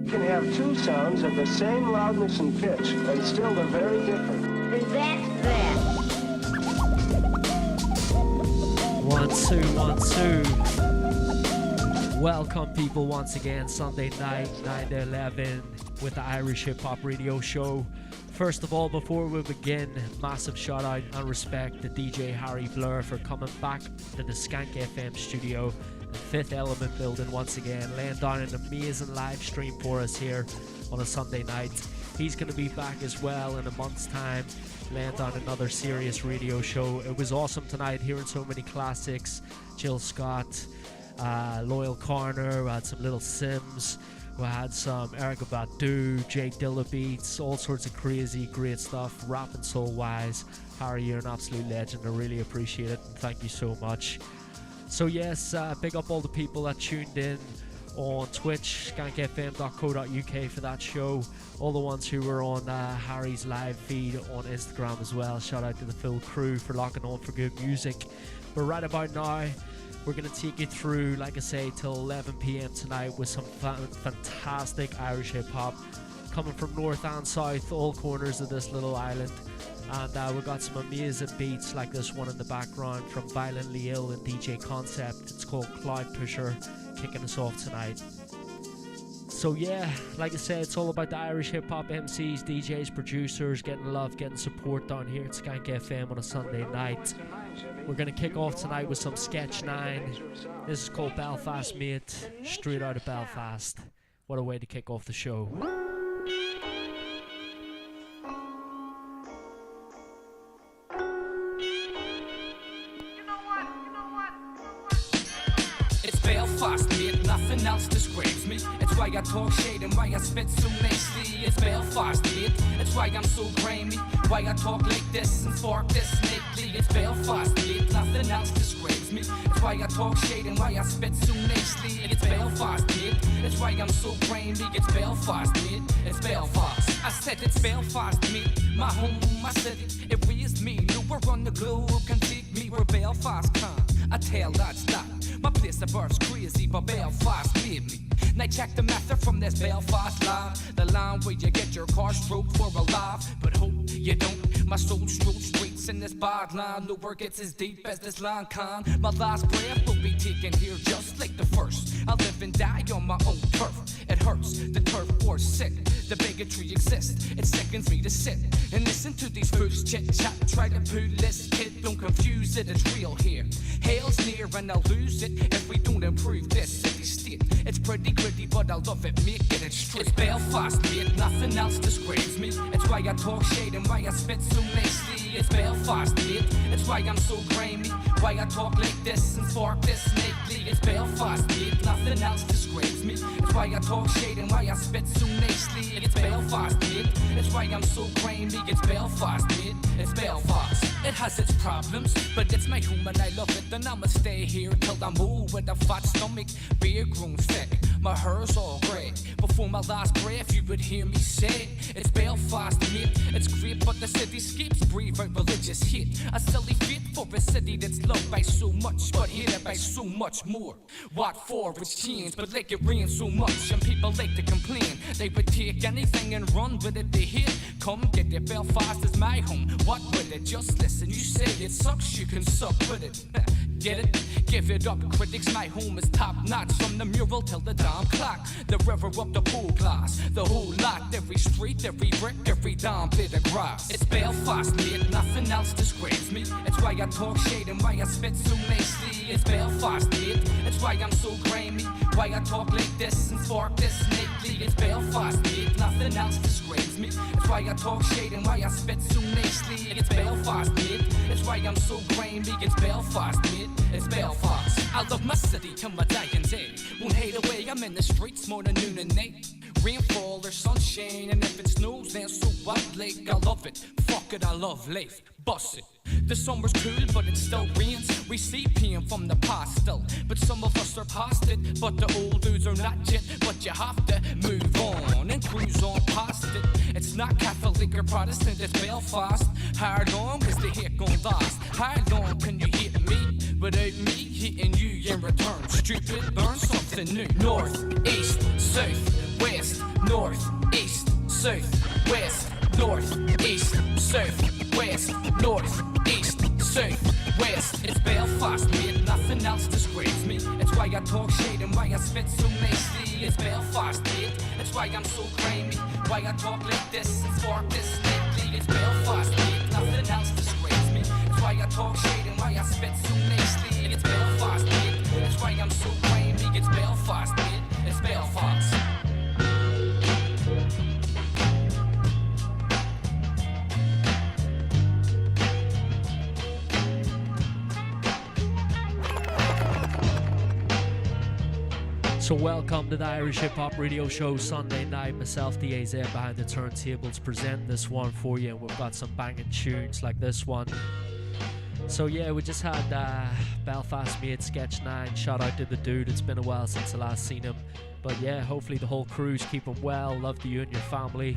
You can have two sounds of the same loudness and pitch, and still they're very different. And that's that. 1 2 1 2. Welcome people once again, Sunday night 9 to 11 with the Irish Hip Hop Radio Show. First of all, before we begin, massive shout out and respect to DJ Harry Blur for coming back to the Skankf FM studio and Fifth Element building once again, laying down an amazing live stream for us here on a Sunday night. He's going to be back as well in a month's time, laying down another serious radio show. It was awesome tonight hearing so many classics. Jill Scott, Loyal Corner, we had some Little Sims, we had some Erykah Badu, Jake Dilla beats, all sorts of crazy great stuff, rap and soul wise. Harry, you're an absolute legend. I really appreciate it and thank you so much. So yes, big up all the people that tuned in on Twitch, skankfm.co.uk for that show, all the ones who were on Harry's live feed on Instagram as well. Shout out to the full crew for locking on for good music. But right about now, we're going to take you through, like I say, till 11 p.m. tonight with some fantastic Irish hip-hop coming from north and south, all corners of this little island. And we've got some amazing beats like this one in the background from Violently Ill and DJ Concept. It's called Cloud Pusher, kicking us off tonight. So yeah, like I said, it's all about the Irish hip-hop MCs, DJs, producers, getting love, getting support down here at Skankf FM on a Sunday night. We're going to kick off tonight with some Sketch 9. This is called Belfast Mate, straight out of Belfast. What a way to kick off the show. It's Belfast, mate, nothing else describes me. It's why I talk shade and why I spit so nicely. It's Belfast, mate, it's why I'm so grimy. Why I talk like this and spark this lately. It's Belfast, mate, nothing else describes me. It's why I talk shade and why I spit so nicely. It's Belfast, mate, it's why I'm so grimy. It's Belfast, mate, it's Belfast. I said it's Belfast, mate, my home, my city. It raised me, nowhere on the globe can take me where Belfast can. I tell that's that. My place of birth's crazy, but Belfast made me. Now check the method from this Belfast line. The line where you get your car stroked for a laugh. But hope you don't. My soul strokes streets in this bad line. Nowhere gets as deep as this line can. My last breath will be taken here just like the first. I live and die on my own turf. It hurts, the turf war's sick. The bigotry exists, it sickens me to sit and listen to these fools chit-chat. Try to pull this kid, don't confuse it, it's real here. Hell's near and I'll lose it if we don't improve this city state. It's pretty gritty, but I love it, making it straight. It's Belfast, mate, nothing else describes me. It's why I talk shade and why I spit so nicely. It's Belfast, mate, it's why I'm so grimy. Why I talk like this and spark this lately. It's Belfast, mate, nothing else describes me. It's why I talk shade and why I spit so nicely. It's Belfast, mate, it's why I'm so grimy. It's Belfast, mate, it's Belfast. It has its problems, but it's my home and I love it. Then I'ma stay here till I'm old with a fat stomach, beard grown thick, my hair's all grey. Before my last breath you would hear me say, it's Belfast, mate, it's great, but the cityscapes breathe out religious hate. A silly fate for a city that's loved by so much, but hated by so much more. What for? It's changed, but like it rains so much, and people like to complain. They would take anything and run with it they hit. Come get it, Belfast is my home. What with it? Just listen, you say it sucks, you can suck with it. Get it? Give it up, critics, my home is top notch. From the mural till the dime clock, the river up the pool glass, the whole lot, every street, every brick, every dime bit of grass. It's Belfast, mate, nothing else describes me. It's why I talk shade and why I spit so nicely. It's Belfast, mate, it's why I'm so grimy. Why I talk like this and spark this lately. It's Belfast, mate, nothing else describes me. It's why I talk shade and why I spit so nicely. It's Belfast, mate, it's why I'm so grimy. It's Belfast, mate, it's Belfast. I love my city till my dying day. Won't hate away, I'm in the streets more than noon and night. Rainfall or sunshine, and if it snows then so what, like I love it. Fuck it, I love life, bust it. The summer's cool but it still rains. We see PM from the past still, but some of us are past it. But the old dudes are not yet, but you have to move on and cruise on past it. It's not Catholic or Protestant, it's Belfast. How long is the hit gon' last? How long can you hit me without me hitting you in return? Stupid, learn something new. North, east, south, west, south, west, north, east, south, west, north, east, south, west. It's Belfast, mate, nothing else describes me. It's why I talk shit and why I spit so nasty. It's Belfast, mate, it's why I'm so grimy. Why I talk like this and spark this lately. It's Belfast, mate, nothing else describes me. It's why I talk shit and why I spit so nasty. It's Belfast, mate, it's why I'm so grimy. It's Belfast, mate, it's Belfast. So welcome to the Irish Hip Hop Radio Show Sunday night. Myself, DAZ behind the turntables, present this one for you, and we've got some banging tunes like this one. So yeah, we just had Belfast mate Sketch 9. Shout out to the dude. It's been a while since I last seen him, but yeah, hopefully the whole crew's keeping well. Love to you and your family.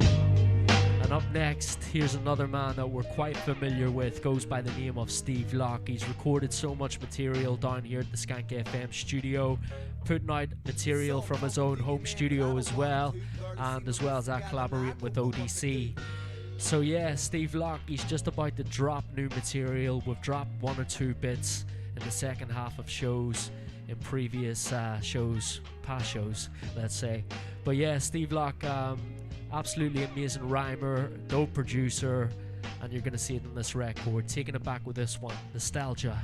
And up next, here's another man that we're quite familiar with, goes by the name of Steve Locke. He's recorded so much material down here at the Skankf FM studio, putting out material from his own home studio as well as that collaborating with ODC. So yeah, Steve Locke, he's just about to drop new material. We've dropped one or two bits in the second half of shows, in previous shows, past shows, let's say. But yeah, Steve Locke, absolutely amazing rhymer, dope producer, and you're gonna see it in this record. Taking it back with this one, Nostalgia.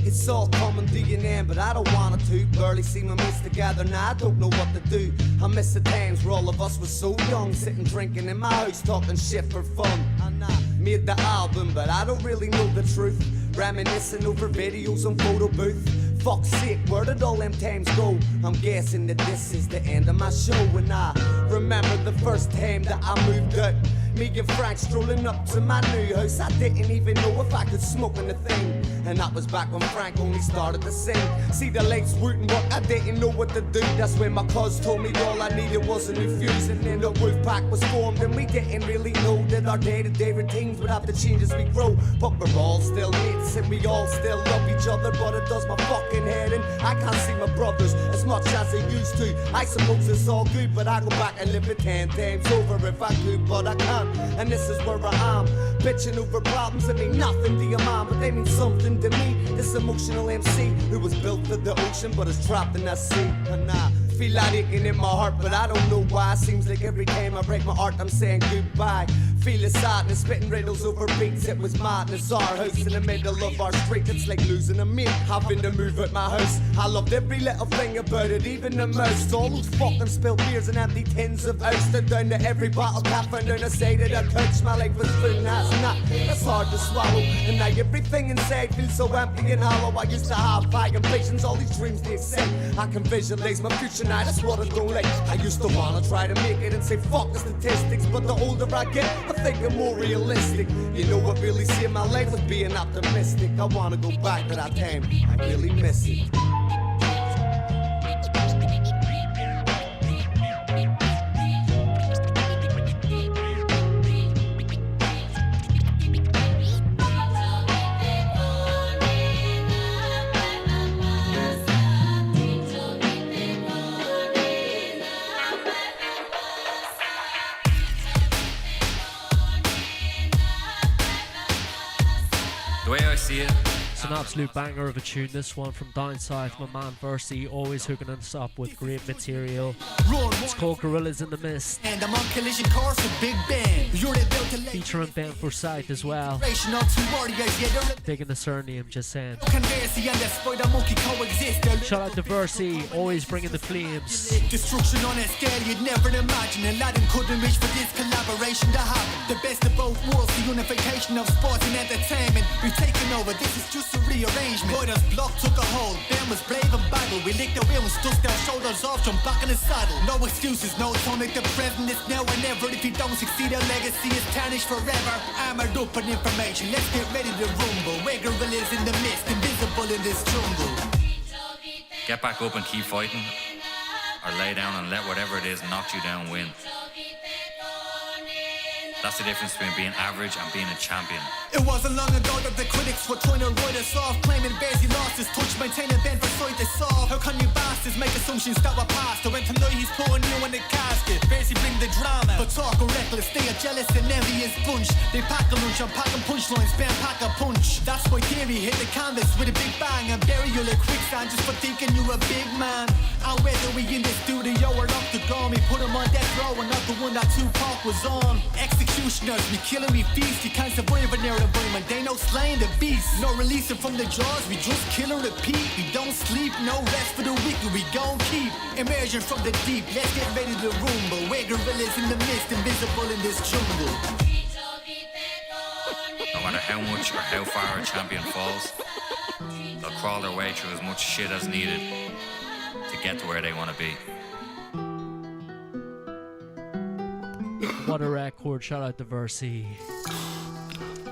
It's all common DNA, but I don't want it to. Barely see my mates together, now I don't know what to do. I miss the times where all of us were so young, sitting drinking in my house, talking shit for fun. And I made the album, but I don't really know the truth. Reminiscing over videos on photo booth. Fuck's sake, where did all them times go? I'm guessing that this is the end of my show. And I remember the first time that I moved out. Me and Frank strolling up to my new house. I didn't even know if I could smoke in the thing. And that was back when Frank only started to sing. See, the lights wouldn't work, I didn't know what to do. That's when my cuz told me all I needed was a new fuse. And then the wolf pack was formed, and we didn't really know that our day-to-day routines would have to change as we grow. But we're all still mates, and we all still love each other. But it does my fucking head in. I can't see my brothers as much as I used to. I suppose it's all good, but I go back and live it 10 times over if I could, but I can't. And this is where I am, bitching over problems that mean nothing to your mom, but they mean something to me. This emotional MC who was built for the ocean but is trapped in that sea. And I feel that aching in my heart, but I don't know why. Seems like every time I break my heart I'm saying goodbye. Feeling sadness, spitting riddles over beats. It was madness, our house in the middle of our street. It's like losing a mate, having to move out my house. I loved every little thing about it, even the most. All those fucking spilled beers and empty tins of oyster. Down to every bottle cap and down the side of the couch. My life was full, that's not, that's hard to swallow. And now everything inside feels so empty and hollow. I used to have high ambitions, all these dreams they say. I can visualize my future now, that's what I don't like. I used to wanna try to make it and say fuck the statistics, but the older I get, I think I'm more realistic. You know what really saved my life was being optimistic. I wanna go back to that time, I really miss it. It's an absolute banger of a tune, this one from down south. My man Versy always hooking us up with great material. It's called Gorillas in the Mist, and I'm on collision course with Big Ben. featuring Ben Forsyth as well. Digging the surname, just saying. Shout out to Versy, always bringing the flames. Destruction on a scale you'd never imagine. Aladdin couldn't reach for this collaboration to happen. The best of both worlds, the unification of sports and entertainment. We've taken over, this is just a rearrangement. Boyd's block took a hold, Ben was brave and battle. We licked the wheels, dust our shoulders off, jumped back in the saddle. No excuses, no tonic, the present is now or never. If you don't succeed, our legacy is tarnished forever. Armored up in information, let's get ready to rumble. We're gorillas in the mist, invisible in this jungle. Get back up and keep fighting, or lay down and let whatever it is knock you down win. That's the difference between being average and being a champion. It wasn't long ago that the critics were trying to write us off, claiming Basie lost his touch, maintaining Ben Forsyth is soft. How can you bastards make assumptions that were past? I went to know he's putting you in the casket. Jesse bring the drama. But talk or reckless, they are jealous and envious bunch. They pack a lunch, I'm packing punchlines, spam pack a punch. That's my theory, hit the canvas with a big bang and bury you like quicksand just for thinking you're a big man. And whether we in the studio or up the gone, we put 'em on death row and not the one that Tupac was on. Executioners, we kill and we feast. You can't survive in their environment, they know slaying the beast. No releasing from the jaws, we just kill and repeat. We don't sleep, no rest for the wicked, we gon' keep emerging from the deep. Let's get ready to rumble. We're gorillas in the mist, invisible in this jungle. No matter how much or how far a champion falls, they'll crawl their way through as much shit as needed to get to where they want to be. What a record, shout out to Versi.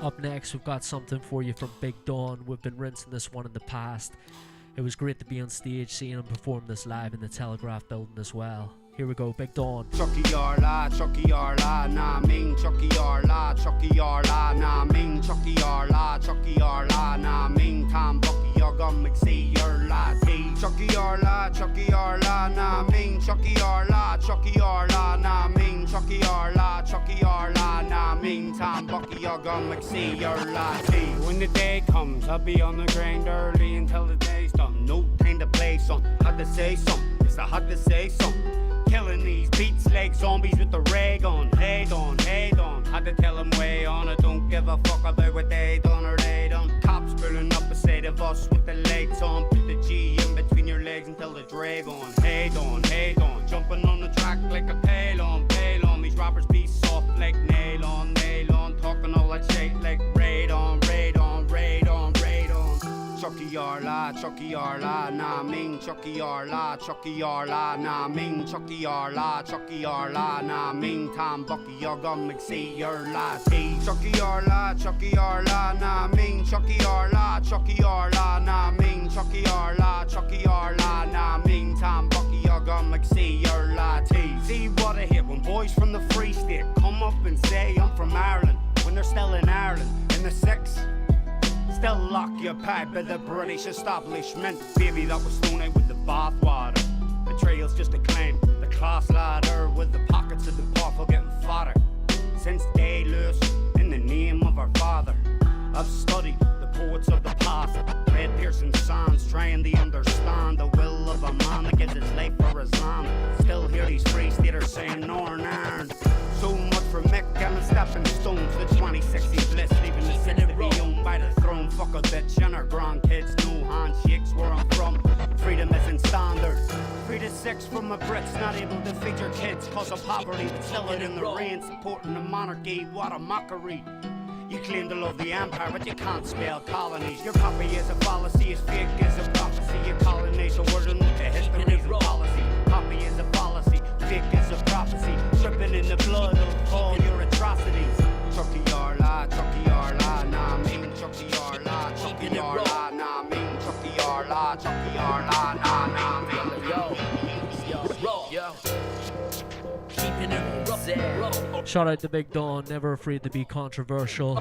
Up next, we've got something for you from Big Dawn. We've been rinsing this one in the past. It was great to be on stage, seeing him perform this live in the Telegraph building as well. Here we go, Big Dawn. Chucky Arla, nah ming, Chucky Arla, nah ming, Chucky Arla, nah ming, Tom Bucky, you're gonna see your latte. Chucky Arla, nah ming, Chucky Arla, nah ming, Chucky Arla, nah ming, Tom Bucky, you're gonna see your latte. When the day comes, I'll be on the grind early until the day's done. No time to play some, had to say something, yes I had to say something. Killing these beats like zombies with the ray gun. Hey done, had to tell them way on. I don't give a fuck about what they done or they done. Cops pulling up beside of us with the lights on. Put the G in between your legs until the drag on. Hey done, jumping on the track like a pylon. These rappers be soft like nail on. Talking all that shit like raid on. Chucky Arla, nah ming, Chucky Arla, nah ming, Chucky Arla, nah ming, Tom Bucky, you're gonna see your latte. Chucky Arla, nah ming, Chucky Arla, nah ming, Chucky Arla, nah ming, Tom Bucky, you're gonna see your latte. See what I hit when boys from the Free State come up and say I'm from Ireland, when they're still in Ireland, in the 6. Still occupied by the British establishment. Baby, that was thrown out with the bathwater. Betrayal's just a claim. The class ladder with the pockets of the powerful getting fatter. Since day loose, in the name of our Father, I've studied the poets of the past. Read piercing songs, trying to understand the will of a man that gives his life for his land. Still hear these free staters saying Northern Ireland. So much for Mick and a stepping stone to the 2060 bliss, leaving the city to be owned by the throne. Fuck a bitch and her grandkids, no handshakes where I'm from. Freedom isn't standard. 3 to 6 from my Brits, not able to feed your kids cause of poverty, but still it in the rain, supporting the monarchy. What a mockery. You claim to love the empire, but you can't spell colonies. Your copy is a fallacy, as fake as a prophecy. You colonize a word and look at history and policy. Copy is a fallacy, fake is a prophecy. Dripping in the blood of all your atrocities. Chucky Arla, nah ming, Chucky Arla, nah ming, Chucky Arla, nah ming. Yo. Keeping it raw. Shout out to Big Dawn, never afraid to be controversial.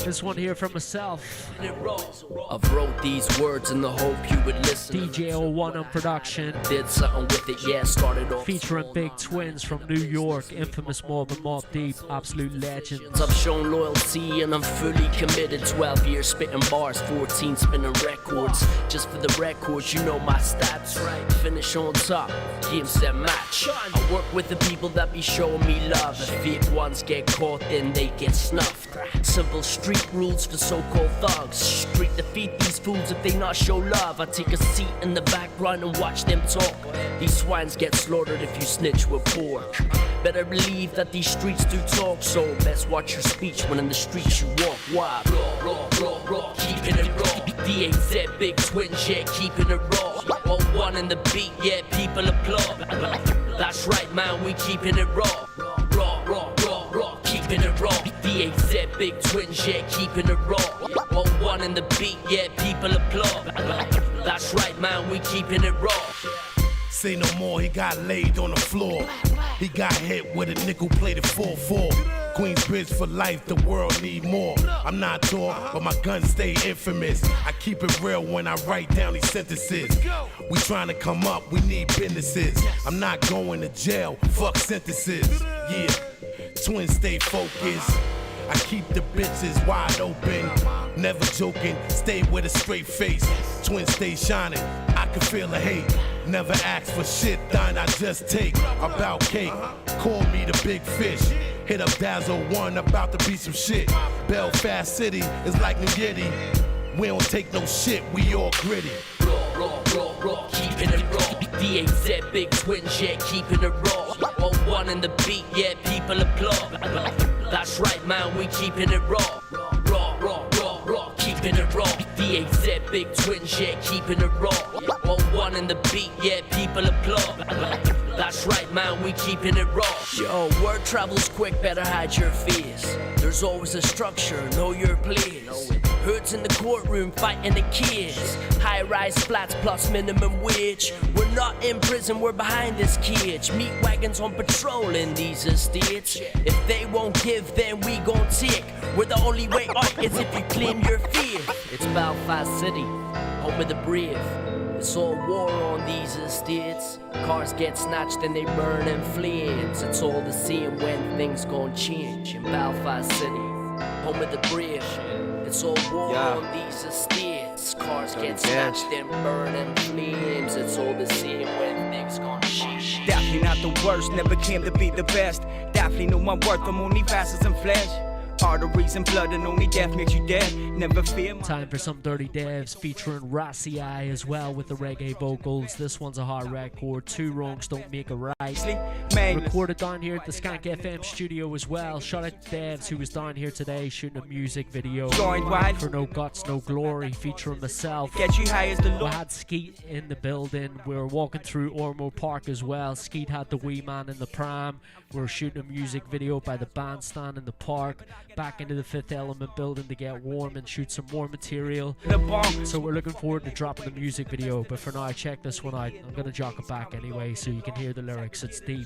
This one here from myself. I've wrote these words in the hope you would listen. DAZ.05 on production. Did something with it, yeah, started off. Featuring Big Twins from New York, infamous Mob and Mob Deep, absolute legends. I've shown loyalty and I'm fully committed. 12 years spitting bars, 14 spinning records. Just for the records, you know my stats. Finish on top, games that match. I work with the people that be showing me love. If fake ones get caught, then they get snuffed. Simple street rules for so-called thugs. Street defeat these fools if they not show love. I take a seat in the background and watch them talk. These swines get slaughtered if you snitch with pork. Better believe that these streets do talk, so best watch your speech when in the streets you walk. Why? Raw, keeping it raw. DAZ, Big Twins, yeah, keeping it raw. Well, one in the beat, yeah, people applaud. That's right, man, we keeping it raw. Raw, keeping it raw. DAZ, Big Twins, yeah, keeping it raw. Well, one in the beat, yeah, people applaud. That's right, man, we keeping it raw. Say no more, he got laid on the floor. He got hit with a nickel-plated 4-4. Queensbridge for life, the world need more. I'm not tall, but my guns stay infamous. I keep it real when I write down these sentences. We trying to come up, we need businesses. I'm not going to jail, fuck sentences. Yeah, twins stay focused. I keep the bitches wide open. Never joking, stay with a straight face. Twins stay shining, I can feel the hate. Never ask for shit, thine I just take. About cake, call me the big fish. Hit up DAZ.01, about to be some shit. Belfast City is like New Yiddy. We don't take no shit, we all gritty. Raw, keeping it raw. DAZ, big twins, yeah, keeping it raw. All one in the beat, yeah, people applaud. That's right, man, we keeping it raw. Raw, keeping it raw. DAZ, big twins, yeah, keeping it raw. All one in the beat, yeah, people applaud. That's right, man, we keeping it raw. Yo, word travels quick, better hide your fears. There's always a structure, know your place. Hoods in the courtroom, fighting the kids. High-rise flats plus minimum wage. We're not in prison, we're behind this cage. Meat wagons on patrol in these estates. If they won't give, then we gon' take. We're the only way out is if you claim your fear. It's Belfast City, home of the brave. It's all war on these estates. Cars get snatched and they burn in flames. It's all the same when things gon' change in Belfast City, home of the brave. It's all war on these estates. Cars get snatched and burn in flames. It's all the same when things gon' change. Definitely not the worst, never came to be the best. Definitely know my worth, I'm only vessels and flesh. Arteries and blood and only death makes you dead. Never fear. Time for some Dirty Devs featuring Rassi as well with the reggae vocals. This one's a hard record. Two wrongs don't make a right. Recorded down here at the Skankf FM studio as well. Shout out to Devs who was down here today shooting a music video for No Guts, No Glory featuring myself. Get you high as the we had Skeet in the building. We were walking through Ormo Park as well. Skeet had the wee man in the pram. We were shooting a music video by the bandstand in the park. Back into the Fifth Element building to get warm and shoot some more material. So we're looking forward to dropping the music video, but for now check this one out. I'm gonna jock it back anyway so you can hear the lyrics. It's deep.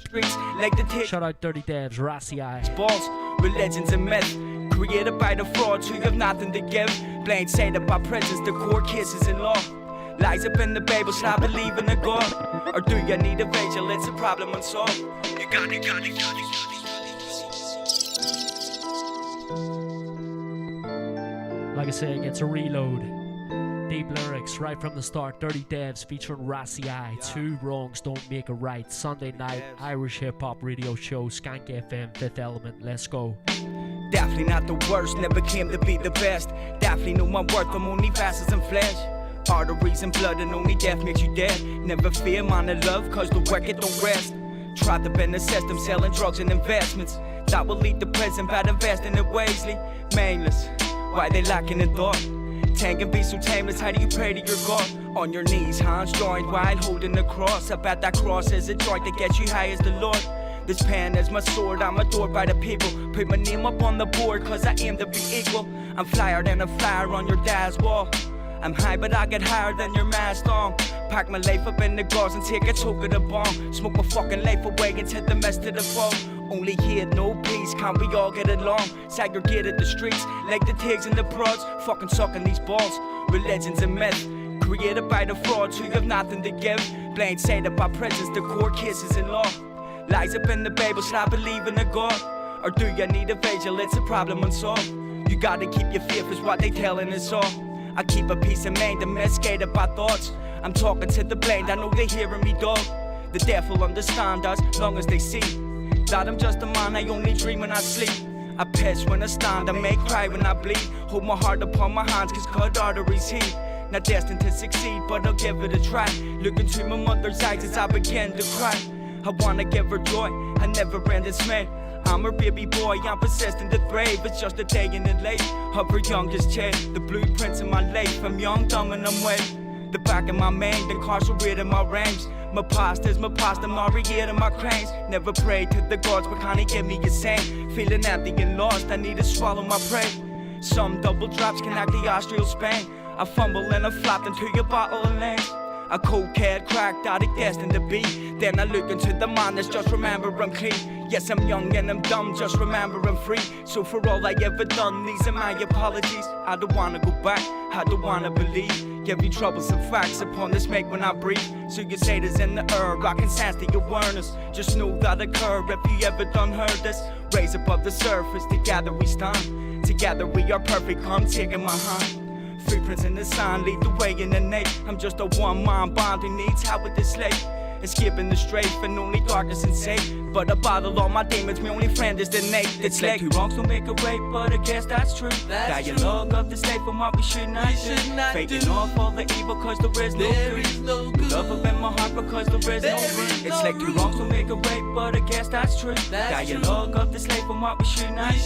Shout out Dirty Devs, Rassi. Balls, religions and myth, created by the frauds who have nothing to give. Blamed Satan by presence, the court cases in law. Lies up in the Bible, should I believe in a God? Or do you need a vigil? It's a problem unsolved. You got it. Like I say, it gets a reload. Deep lyrics right from the start. Dirty Devs featuring Rassi. Two wrongs don't make a right. Sunday night Irish hip hop radio show. Skankf FM, Fifth Element. Let's go. Definitely not the worst, never came to be the best. Definitely know my worth, I'm only vessels and flesh. Arteries and blood and only death makes you dead. Never fear man of love, cause the wicked don't rest. Tried to bend the system, selling drugs and investments. That will lead to prison, bad investing in Weasley. Mainless, why they lacking in thought? Tank and be so tameless, how do you pray to your God? On your knees, hands joined while holding the cross. I bet that cross is a joint that gets you high as the Lord. This pen is my sword, I'm adored by the people. Put my name up on the board, cause I aim to be equal. I'm flyer than a flyer on your dad's wall. I'm high, but I get higher than your mast on. Pack my life up in the gauze and take a toke of the bomb. Smoke my fucking life away and take the mess to the fall. Only here, no peace, can't we all get along? Segregated the streets, like the tigs and the prods. Fucking sucking these balls, religions and myth. Created by the frauds who have nothing to give. Blamed Satan by presence, the court cases in law. Lies up in the Bible, should I believe in a God? Or do you need a vigil? It's a problem unsolved. You gotta keep your faith, is what they telling us all. I keep a peace of mind, domesticated by thoughts. I'm talking to the blind, I know they hearing me, dog. The deaf will understand us, long as they see that I'm just a man, I only dream when I sleep. I piss when I stand, I may cry when I bleed. Hold my heart upon my hands, cause cut arteries heat. Not destined to succeed, but I'll give it a try. Look into my mother's eyes as I begin to cry. I wanna give her joy, I never end dismay. I'm her baby boy, I'm persistent to thrive. It's just a day in the life of her youngest child. The blueprints in my life, I'm young, dumb and I'm wet. The back of my mind, incarcerated my ranks. My past is my past, I'm not regretting my crimes. Never prayed to the gods, but can't he give me a sign? Feeling empty and lost, I need to swallow my pride. Some double drops connect the astral spine. I fumble and I flopped into your bottle of lane. A cold cat cracked out, it destined to be. Then I look into the madness, just remember I'm clean. Yes, I'm young and I'm dumb, just remember I'm free. So for all I ever done, these are my apologies. I don't wanna go back, I don't wanna believe every troublesome facts upon this make when I breathe. So you say this in the air, I can sense the awareness. Just know that occur if you ever done heard this. Raise above the surface, together we stand. Together we are perfect, come taking my hand. Footprints in the sand lead the way in the night. I'm just a one-man band who needs help with this slate. Escaping the strafe and only darkness and safe. But I battle all my demons, my only friend is the Nate. It's like two wrongs don't make a right, but I guess that's true. Dialogue of the slave from what we should not do. Faking off all the evil cause there is no good. Love up in my heart because there is no room. It's like two wrongs don't make a right, but I guess that's true. Dialogue of the slave from what we should not do.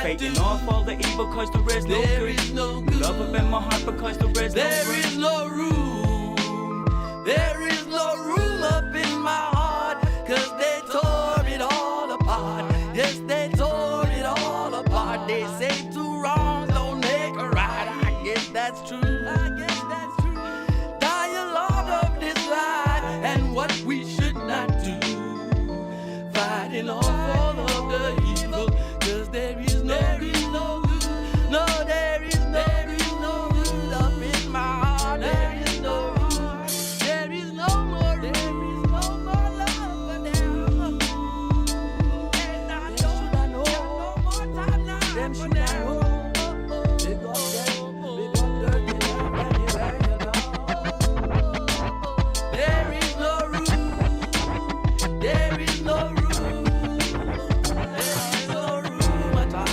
Faking off all the evil cause there is no good. Love up in my heart because there is no room. There is no room. There is no room up in my heart, cause they tore it all apart. Yes, they tore it all apart. They say two wrongs don't make a right. I guess that's true. I guess that's true. Dialogue of this life and what we should not do. Fighting off all of the evil, cause there is no good. No, there is no good up in my heart. There is no room. There is no more room. There is no more love for them. And I know no more time now. Them should know. Big up dirty love and you burn it all. There is no room. There is no room. There is no room at all.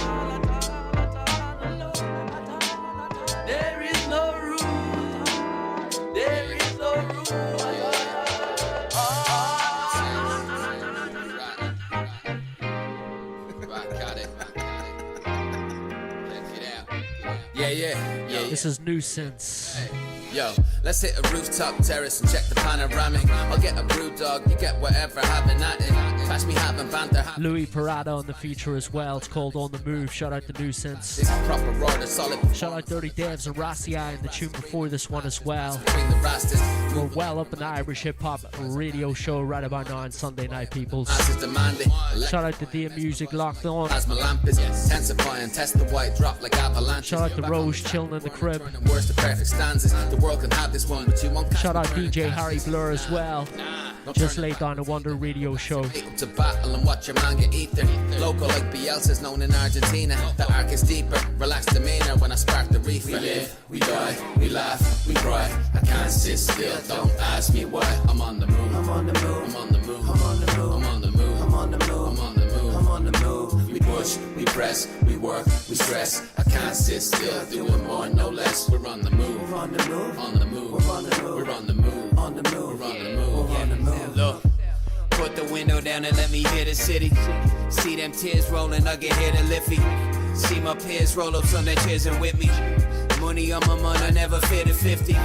There is no room. There is no room. Yeah. This is Nuisance. Yo, let's hit a rooftop terrace and check the panoramic. I'll get a brew dog, you get whatever, having at it. Catch me having banter. Louis Parada on the feature as well. It's called On the Move. Shout out to Nuisance. It's proper raw, the solid. Shout out Dirty Devs and Rassia in the tune before this one as well. Between the rastas. We're well up in the Irish hip hop radio show right about now on Sunday night, peoples. Shout out to DM Music Locked On. As my lamp is intensifying, test the white drop like avalanche. Shout out to Rose chilling in the crib. Where's the perfect stanzas? The world can have this one, but you won't. Shout out DJ Harry Blur as well. Just laid down a Wonder Radio show. To battle and watch your man get ether. Local like Bielsa's known in Argentina. The arc is deeper, relaxed demeanor when I spark the reefer. We live, we die, we laugh, we cry. I can't sit still, don't ask me why. I'm on the move, I'm on the move, I'm on the move, I'm on the move, I'm on the move, I'm on the move, I'm on the move, I'm on the move. We push, we press, we work, we stress. I can't sit still, doing more, no less. We're on the move, we're on the move, on the move, we're on the move, we're on the move, on the move, we're on the move, we're on the move. Look. Put the window down and let me hear the city. See them tears rolling, I can hear the liffy. See my peers roll up some that chairs and with me. Money on my mind, I never fear the 50.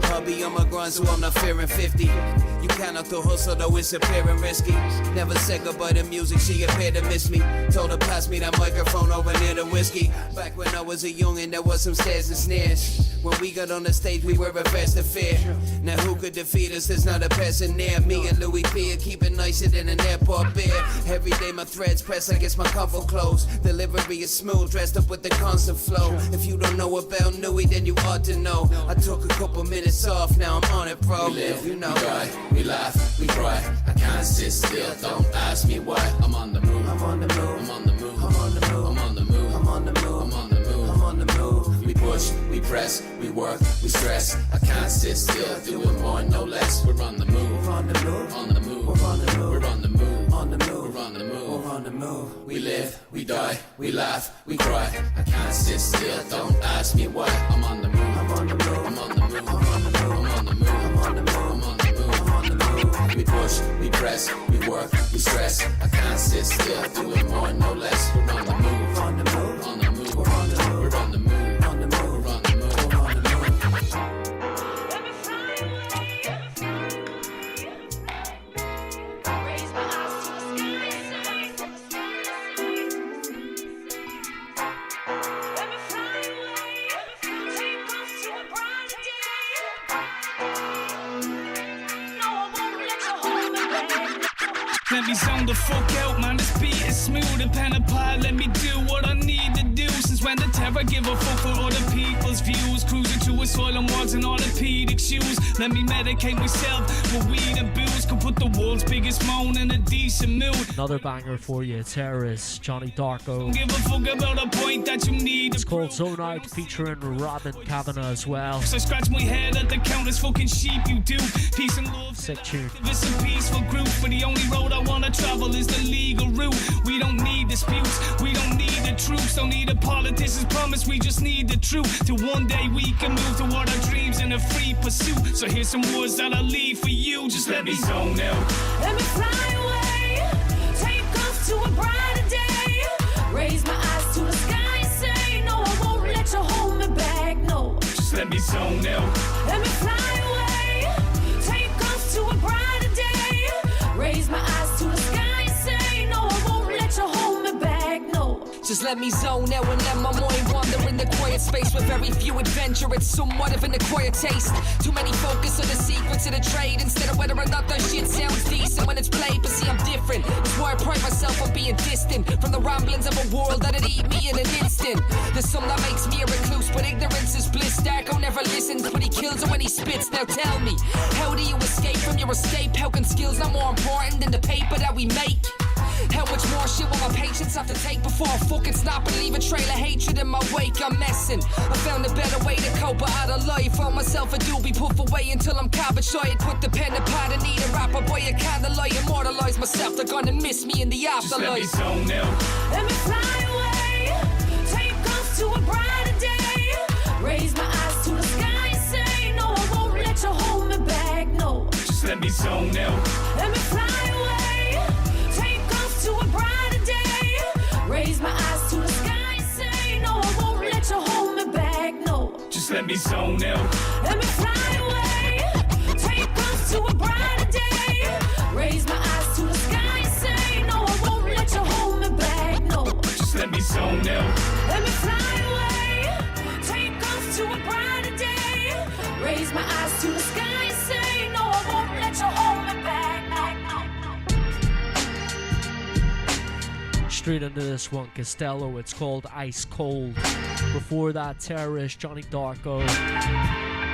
Hubby on my grind, so I'm not fearing 50. You cannot the hustle, though it's appearing risky. Never said goodbye to music, she appeared to miss me. Told her pass me that microphone over near the whiskey. Back when I was a youngin', there was some stares and sneers. When we got on the stage, we were reversed to fear. Now who could defeat us? There's not a person near. Me and Louis P are keeping nicer than an airport beer. Every day my threads press like it's my comfort clothes. Delivery is smooth, dressed up with the constant flow. If you don't know about Louis, then you ought to know. I took a couple minutes off, now I'm on it, bro. We live, you know. We die, we laugh, we cry. I can't sit still, don't ask me why. I'm on the move, I'm on the move, I'm on the move, I'm on the move, I'm on the move, I'm on the move, I'm on the move, I'm on the move. We push, we press, we work, we stress. I can't sit still, doing more, no less. We're on the move, we're on the move, on the move, we're on the move, we're on the move, on the move, we're on the move, we're on the move. We live, we die, we laugh, we cry. I can't sit still, don't ask me why. I'm on the move, I'm on the move, I'm on the move, I'm on the move, I'm on the move, I'm on the move, I'm on the move, I'm on the move. We push, we press, we work, we stress. I can't sit still, doing more, no less. We're on the move, on the move, on the move, we're on the move, we're on the move, on the move, we're on the move, we're on the move. Let me zone the fuck out, man, this beat is smooth and pen apart. Let me do what I need to do. Since when the terror give a fuck for other people's views? Cruising through asylum wards and orthopedic shoes. Let me medicate myself with weed and booze. Could put the world's biggest moan in a decent mood. Another banger for you, Terrorist, Johnny Darko. Give a fuck about a point that you need. It's called Zone Out, featuring Robin Kavanagh as well. So scratch my head at the countless fucking sheep you do. Peace and love. Sick tune. It's a peaceful group, but the only road I wanna travel is the legal route. We don't need disputes, we don't need the troops, don't need a politician's promise, we just need the truth. Till one day we can move toward our dreams in a free pursuit. So here's some words that I'll leave for you, just let me zone out. Let me fly away, take off to a brighter day. Raise my eyes to the sky and say, no, I won't let you hold me back, no. Just let me zone out. Let me fly away, take off to a brighter day. Raise my eyes to the sky and say, no, I won't let you hold me back, no. Just let me zone out and let my mind wander in the quiet space. With very few adventure, it's somewhat of an acquired taste. Too many focus on the secrets of the trade instead of whether or not that shit sounds decent when it's played. But see, I'm different. That's why I pride myself on being distant from the ramblings of a world that'd eat me in an instant. There's some that makes me a recluse, but ignorance is bliss. Darko never listens, but he kills it when he spits. Now tell me, how do you escape from your escape? How can skills not more important than the paper that we make? How much more shit will my patience have to take before I fucking stop and leave a trail of hatred in my wake? I'm messing. I found a better way to cope out of life. Found myself a doobie puff away until I'm cabbage shy. Put the pen and pad and need a rapper boy a candlelight. Immortalize myself, they're gonna miss me in the afterlife. Just let me zone out. Let me fly away, take off to a brighter day. Raise my eyes to the sky and say, no, I won't let you hold me back, no. Just let me zone out. Let me fly away, take off to a brighter day. Raise my eyes to the sky and say, no, I won't let you hold me back, no. Just let me zone out. Let me fly away, take off to a brighter day. Raise my eyes to the sky and say, no, I won't let you hold me back, no. Just let me zone out. Let me fly away, take off to a brighter day. Raise my eyes to the sky and say, no, I won't let you hold me back, no. Straight into this one, Costello, it's called Ice Cold. Before that, Terrorist, Johnny Darko,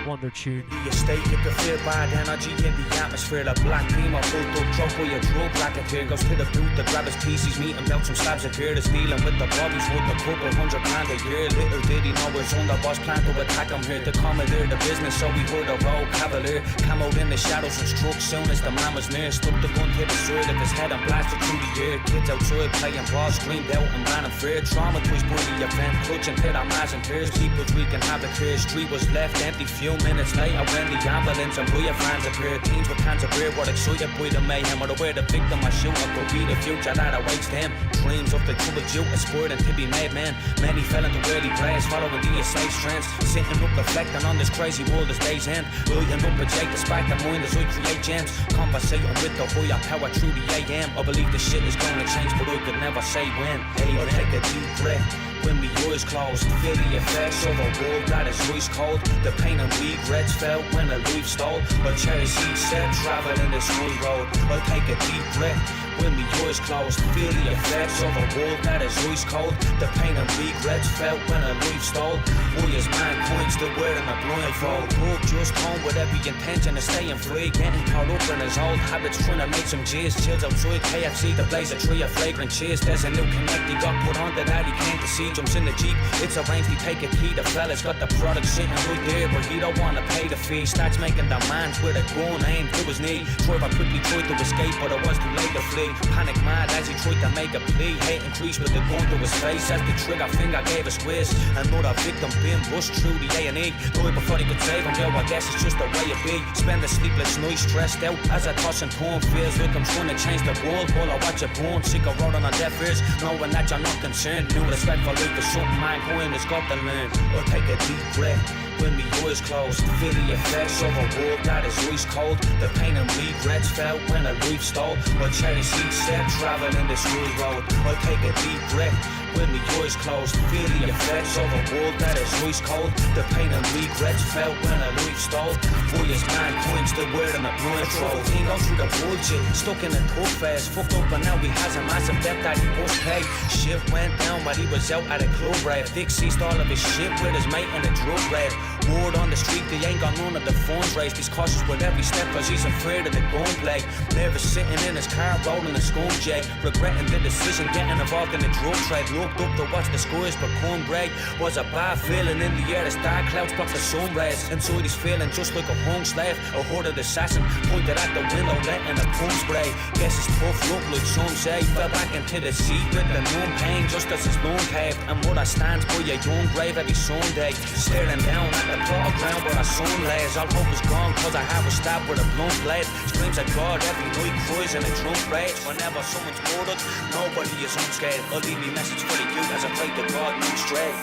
wonder tune. The state, you can feel bad energy in the atmosphere. The black beam of built up drunk with your drug racket here. Goes to the boot to grab his pieces, meat and belt some slabs of beer. The stealing with the bobbies worth a couple $100 a year. Little did he know his underboss plan to attack him here. To commandeer the business, so we heard a rogue cavalier. Camoed in the shadows and struck soon as the man was near. Stuck the gun to the side of his head and blasted through the air. Kids outside playing ball, screamed out and ran in fear. Traumatized by the event, clutching to their mass and tears. People wreaking havoc here. Street was left empty. Few minutes later when the ambulance and blue fans appeared. Teens with cans of beer were excited by the mayhem. Or the way the victim was shooting could be the future that awaits them. Dreams of the troubled youth aspired to be made men. Many fell into early graves following the escape trends. Sitting up reflecting on this crazy world as days end. Lighting up a Jake despite the mind as I create gems. Conversating with the higher power through the AM. I believe the shit is gonna change but I could never say when. I'll take a deep breath when my eyes closed. Feel the effects of a world that is ice cold. The pain and regrets felt when a leaf stole. A cherry seed set traveling this wood road. I'll take a deep breath when my eyes closed. Feel the effects of a world that is ice cold. The pain and regrets felt when a leaf stole. We as mankind still wearing a blindfold. Walk just home with every intention of staying free. Getting caught up in his old habits, trying to make some G's. Chills outside KFC, the blaze a tree of flagrant cheers. There's a new connect he got put on that he can't deceive. Jumps in the Jeep, it's arranged, he take a key. The fella's got the product sitting right there, but he don't wanna pay the fee. Starts making demands with a gun aimed to his knee. Driver quickly tried to escape, but it was too late to flee. Panic mad as he tried to make a plea. Hate increased with the gun to his face as the trigger finger gave a squeeze. Another victim being rushed through the A&E. Died before he could save him, yo, I guess it's just the way it be. Spend a sleepless night stressed out as I toss and turn. Feels like I'm trying to change the world while I watch it burn. Sick of rolling on deaf ears, knowing that you're not concerned. New respect for life is something mankind has got to learn. I'll take a deep breath when my eyes closed. Feel the effects of a world that is ice cold. The pain and regrets felt when a leaf stole. A cherry seed set traveling this wood road. I'll take a deep breath with me eyes closed. Feel the effects of a world that is ice cold. The pain and regrets felt when a life stole. Boyish mankind still wearing a blindfold. He goes through the bullshit, stuck in a tough phase. Fucked up and now he has a massive debt that he must pay. Shit went down while he was out at a club rave. Dick ceased all of his shit with his mate in a drug raid. Word on the street, they ain't got none of the funds raised. He's cautious with every step cause he's afraid of the gunplay. Never sitting in his car rolling a scum jag. Regretting the decision, getting involved in the drug trade. Looked up to watch the skies become grey. Was a bad feeling in the air as dark clouds blocked the sun rays. Inside he's feeling just like a hung slave. A hooded assassin pointed at the window letting a pump spray. Guess it's tough luck like some say. Fell back into the seat with the numb pain just as his lung caved. And mother stands by a young grave every Sunday, staring down at the plot of ground where our son lays. All hope is gone cause I have a stab with a blunt blade. Screams at God every night, cries in a drunk rage. Whenever someone's murdered, nobody is unscathed. I'll leave me message for the youth as I pray to God move straight.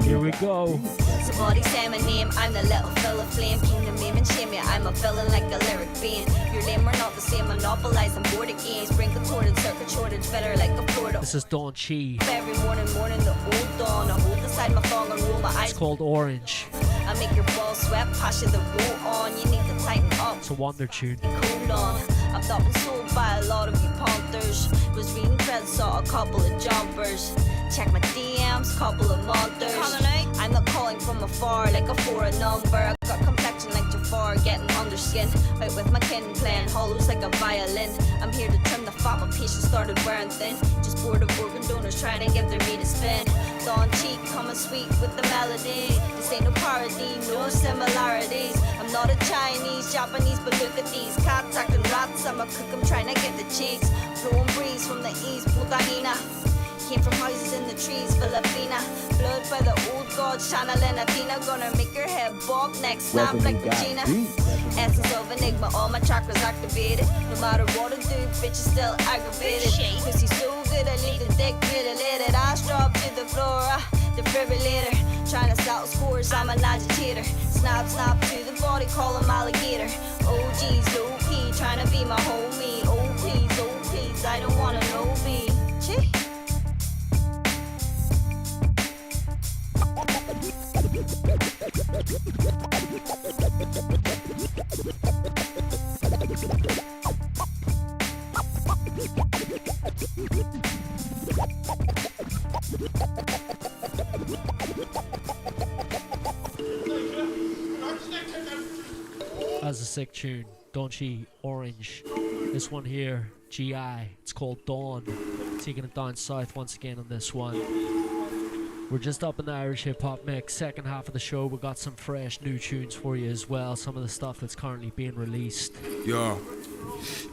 Here we go. Somebody say my name, I'm the little fella flame. Kingdom name and shame me, I'm a villain like a lyric band. Your name we're not the same, monopolizing board games. Bring contorted circuit shortage, better like a Florida. This is Dawn Chi. Every morning, the old dawn. I hold aside my thong and roll my eyes. It's called Orange. I make your balls sweat, posture the roll on. You need to tighten up. It's a wonder tune. Cool on. I've thought been sold by a lot of you punters. Was reading threads, saw a couple of jumpers. Check my DMs, couple of monsters. I'm not calling from afar like a foreign number. I got complexion like Jafar, getting under skin. Out with my kin, playing hollows like a violin. I'm here to trim the fat, my patience started wearing thin. Just bored of organ donors trying to get their meat to spin. Dawn cheek, coming sweet with the melody. This ain't no parody, no similarities. I'm not a Chinese, Japanese, but look at these cats acting rats. I'm a cook, I'm trying to get the cheeks. Blowing breeze from the east, Putanina. Came from houses in the trees, Filipina. Blood by the old gods, channeling Athena. Gonna make your head bob next, snap like Regina. Essence of enigma, all my chakras activated. No matter what I do, bitch is still aggravated. Pussy so good, I leave the dick mutilated. Ass drop to the floor, defibrillator. Trying to settle scores, I'm an agitator. Snap to the body, call him alligator. OG's low key, trying to be my homie. Oh please, I don't wanna know me. Chee. That's a sick tune. Dawn Chi, Orange. This one here, GI. It's called Dawn. Taking it down south once again on this one. We're just up in the Irish hip hop mix. Second half of the show, we got some fresh new tunes for you as well. Some of the stuff that's currently being released. Yeah.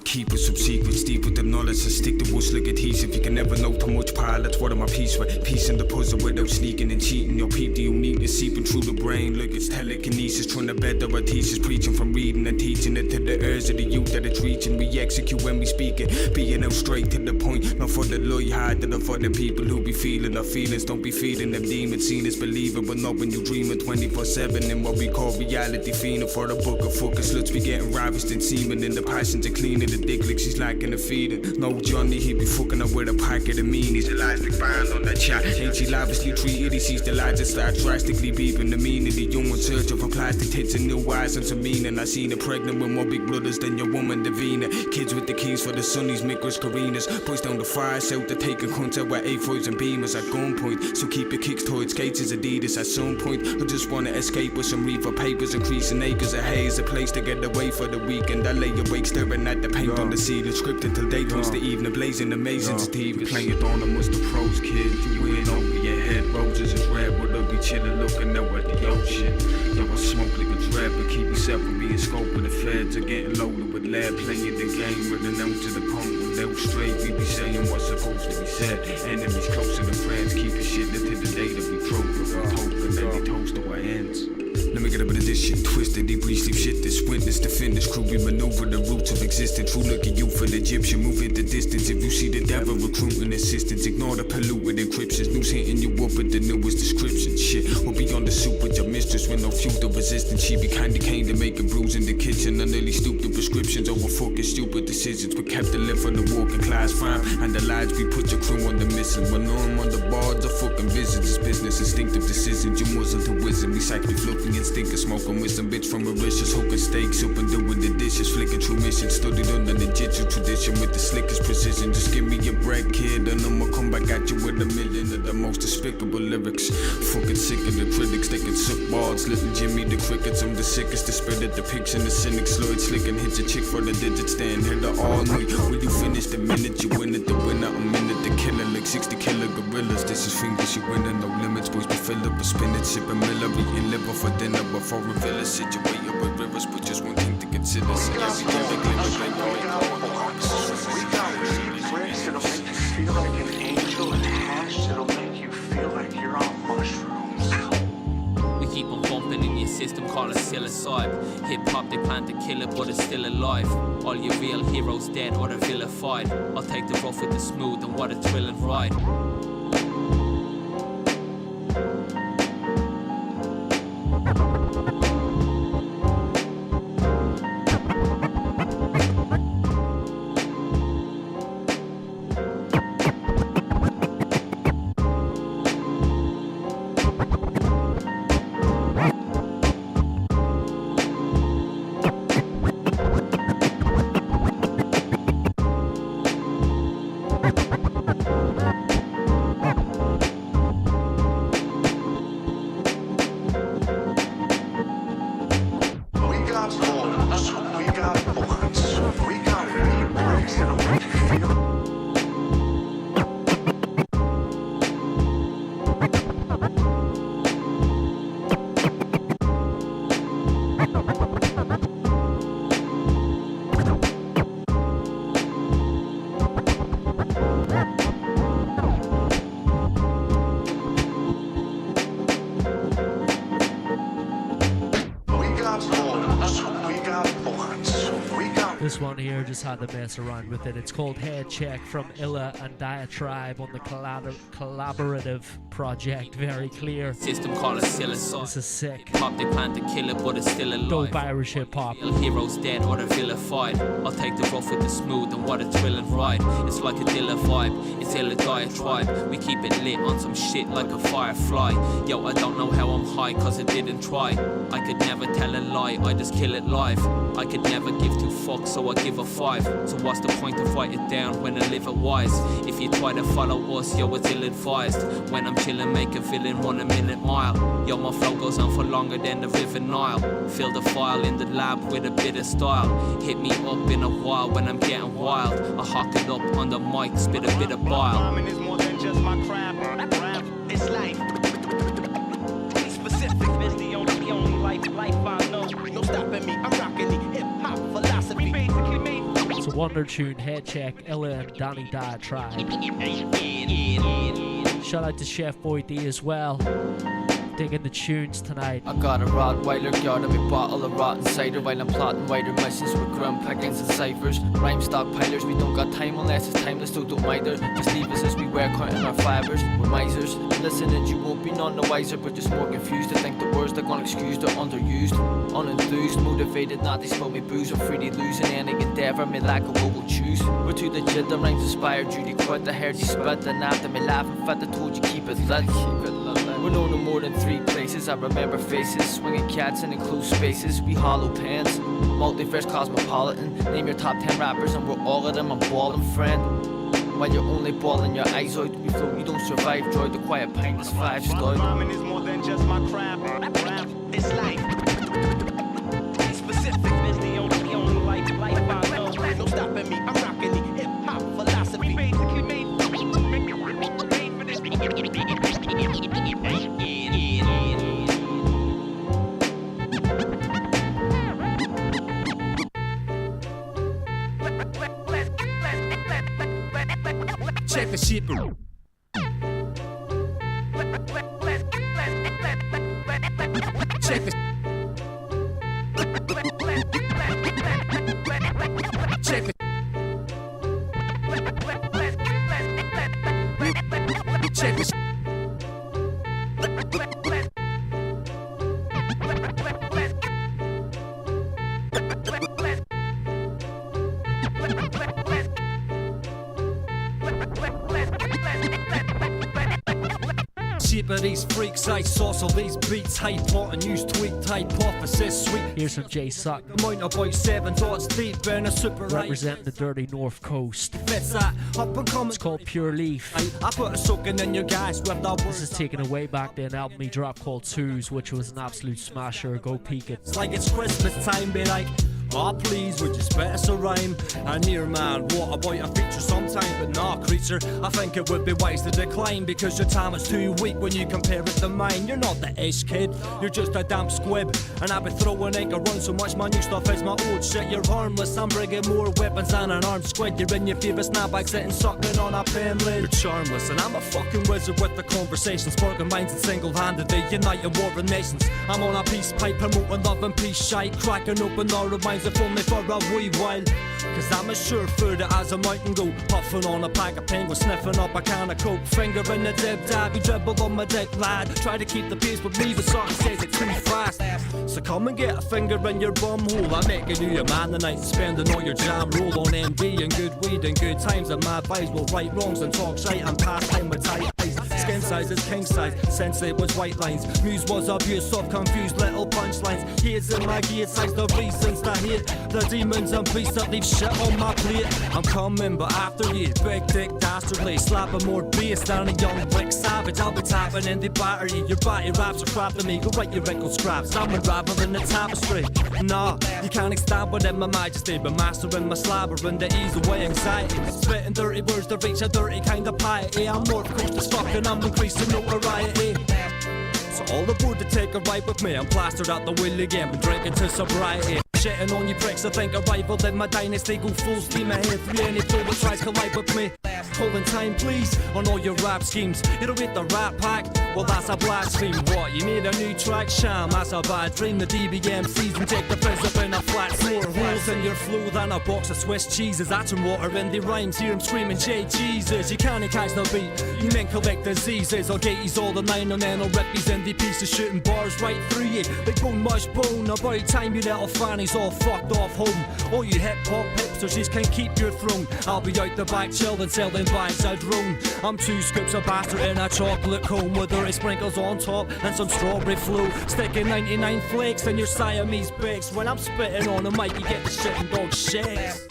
Keep it some secrets deep with the knowledge and stick to what's like adhesive. You can never know too much power, that's what I'm a piece with. Piece in the puzzle without sneaking and cheating. Your peep the uniqueness seeping through the brain like it's telekinesis. Trying to better our thesis, preaching from reading and teaching it to the ears of the youth that it's reaching. We execute when we speak it, being out straight to the point. Not for the lie hard, but for the people who be feeling our feelings. Don't be feeding them demons, seen as believing, but not when you dreaming 24/7 in what we call reality. Feeding for the book of focus, let's be getting ravished and seeming in the passions and cleaning the dick like she's lacking a feeding. No Johnny, he be fucking up with a packet of meanies. Elastic band on that chat. Ain't she lavishly treated? He sees the lights and start drastically beeping the meaning. The young in search of a plastic tits and new eyes and some meaning. I seen her pregnant with more big brothers than your woman Davina. Kids with the keys for the Sunnies, Mickers, Carinas. Push down the fire, south to take a cunt out with A5s and Beamers at gunpoint. So keep your kicks towards skates as Adidas at some point. I just wanna escape with some reefer papers, increasing acres of haze. A place to get away for the weekend. I lay awake staring at the paint on the ceiling. Scripted till day turns to evening, blazing amazing Steve. Playing it on amongst the pros, kid. You win over your head. Roses is red, but I'll be chillin', looking out at the ocean. Yo, I smoke like a dread, but keep yourself from being scoped with the feds. Or getting loaded with lead, playing the game, running out to the punk. When they was straight, we be saying what's supposed to be said. Enemies closer than friends, keep your shit until the day that we croak. With hope and then they toast to our ends. Let make it up in addition. Twisted, deep, sleep shit. This witness, defenders, crew, we maneuver the roots of existence. True look at you for the Egyptian, moving the distance. If you see the devil recruiting assistance, ignore the polluted encryptions. News hitting you up with the newest description. Shit, we'll be on the soup with your mistress with no futile resistance. She be kinda came to make a bruise in the kitchen. I nearly stooped to prescriptions over fucking stupid decisions. We kept the left for the working class fine. And the lies we put your crew on the missing. When I'm on the boards of fucking visits, it's business, instinctive decisions. You muzzle the wizard, we cycle fluffy instinct of smoking with some bitch from Mauritius, hooking steaks up and doing the dishes, flicking true mission, studied under the jitsu tradition with the slickest precision. Just give me your bread, kid, and I'ma come back at you with a million of the most despicable lyrics. Fucking sick of the critics, they can suck balls. Little Jimmy the crickets, I'm the sickest. The spread of depiction, the cynic, Sloyd slick and hit your chick for the digit stand. Here the all night. Will you finish the minute you win it? The winner, I'm in it, the killer, like 60 killer gorillas. This is fingers, you winning, no limits. Boys be filled up with spinach, sipping Miller, eating liver for dinner. Before a village, situated with rivers, but just one thing to consider. So every day we clean up like going home. We got weed bricks that'll make you feel like an angel, and hash that'll make you feel like you're on mushrooms. We keep on bumping in your system, call it psilocybin. Hip hop, they plan to kill it, but it's still alive. All your real heroes dead or they're vilified. I'll take the rough with the smooth, and what a thrilling ride. This one here just had to mess around with it. It's called Head Check from Illa and DAZ.05 on the collaborative project. Very clear. System call it psilocybin. This is sick. Pop, they plan to kill it, but it's still alive. Dope Irish hip hop. Heroes dead or they're vilified. I'll take the rough with the smooth, and what a thrilling ride. It's like a Dilla vibe, it's Illa diatribe. We keep it lit on some shit like a firefly. Yo, I don't know how I'm high, cause I didn't try. I could never tell a lie, I just kill it live. I could never give two fucks, so I give a five. So what's the point to write it down when I live it wise? If you try to follow us, yo, it's ill-advised. When I'm chillin', make a villain run a minute mile. Yo, my flow goes on for longer than the River Nile. Fill the file in the lab with a bit of style. Hit me up in a while when I'm getting wild. I hawk it up on the mic, spit a bit of bile. Rhyming is more than just my crap. Rap, it's life. Be specific, it's the only life I know. No stopping me, I'm rocking the hip-hop philosophy. Basically made. It's a wonder tune, Head Check, Illa and DAZ.05. Shout out to Chef Boy D as well. Digging the tunes tonight. I got a Rottweiler guard in my bottle of rotten cider while I'm plotting wider missions with ground pickings and ciphers. Rhyme stockpilers, we don't got time unless it's timeless, so don't either. Just leave us as we wear cutting our fibers. We're misers. Listening, you won't be none the wiser, but just more confused. I think the words they're gonna excuse, they're underused. Unenthused, motivated, not they spill me booze. I'm free to lose in any endeavour, my lack of what we'll choose. We're too legit, the rhymes inspired, Judy quit. The hair you spit, and after me laughing fat, I told you keep it lit. We're known in more than 3 places. I remember faces, swinging cats in enclosed spaces. We hollow pants, multiverse cosmopolitan. Name your top 10 rappers and we're all of them. I'm balling, friend. While you're only balling your eyes out, we float, you don't survive. Joy, the quiet pint is 5 star. Rhyming is more than just my crap. Rap, it's life. Be specific, it's the only life I know. No stopping me, I'm rocking the hip-hop philosophy. Basically made for this. Check the shit. Check the these freaks, I sauce all these beats, hype plot and use tweaked hypothesis, sweet. Here's some Jay Sutton. Mind about 7 thoughts deep in a super representing the dirty North Coast. It's called Pure Leaf. I put a soaking in your guys with that. This is taken away back then, an album he dropped called Twos, which was an absolute smasher. Go peek it. It's like it's Christmas time, be like, oh please, would you spit us a rhyme? And here man, what about a feature sometime? But nah, creature, I think it would be wise to decline, because your time is too weak when you compare it to mine. You're not the ish kid, you're just a damn squib. And I've been throwing ink around so much, my new stuff is my old shit. You're harmless, I'm bringing more weapons than an armed squid. You're in your favourite snapback sitting sucking on a pen lid. You're charmless, and I'm a fucking wizard with the conversation, sparking minds and single-handedly uniting warring nations. I'm on a peace pipe, promoting love and peace shite, cracking open all the minds if only for a wee while. Cause I'm as sure-footed as a mountain goat, puffing on a pack of penguins, sniffing up a can of coke, finger in the dib-dab, you dribble on my dick, lad. Try to keep the pace with me, but something says it too fast. So come and get a finger in your bum hole, I'm making you a man tonight, spending all your jam roll on MD and good weed and good times, and my vibes will right wrongs and talk shite and pass time with tight eyes. Skin size is king size, sensei was white lines, muse was abuse of confused little punchlines. Here's in my gear size, the reasons to hate the demons and beasts that leave shit on my plate. I'm coming, but after you, big dick dastardly, slapping more bass than a young Rick Savage. I'll be tapping in the battery, your body raps are crap to me. Go write your wrinkled scraps, I'm unraveling the tapestry. Nah, you can't extend within my majesty, but mastering my slabber and to ease away anxiety. Spitting dirty words to reach a dirty kind of piety. I'm North Coast as fuck and I'm increasing notoriety. So all aboard to take a ride with me, I'm plastered out the wheel again, been drinking to sobriety. Shitting on you pricks, I think I rivaled in my dynasty. Go full steam ahead, through any fool that tries to collide with me. Holding time please, on all your rap schemes. You don't hit the rap pack, well that's a blaspheme. What, you need a new track? Sham, that's a bad dream. The DBM season, take the fizz up in a flat. More holes in your flow than a box of Swiss cheeses. That's some water in the rhymes, hear him screaming J Jesus. You can't catch the beat, you men collect diseases. I'll get yous all the 9 and then I'll rip these in the pieces, shooting bars right through you. Big bone mush bone, about time you little fannies all fucked off home. All you hip hop hipsters just can't keep your throne. I'll be out the back chillin', selling bags of drone. I'm 2 scoops of bastard in a chocolate cone with dirty sprinkles on top and some strawberry flow. Sticking 99 flakes in your Siamese bakes. When I'm spitting on the mic, you get the shit and dog shakes.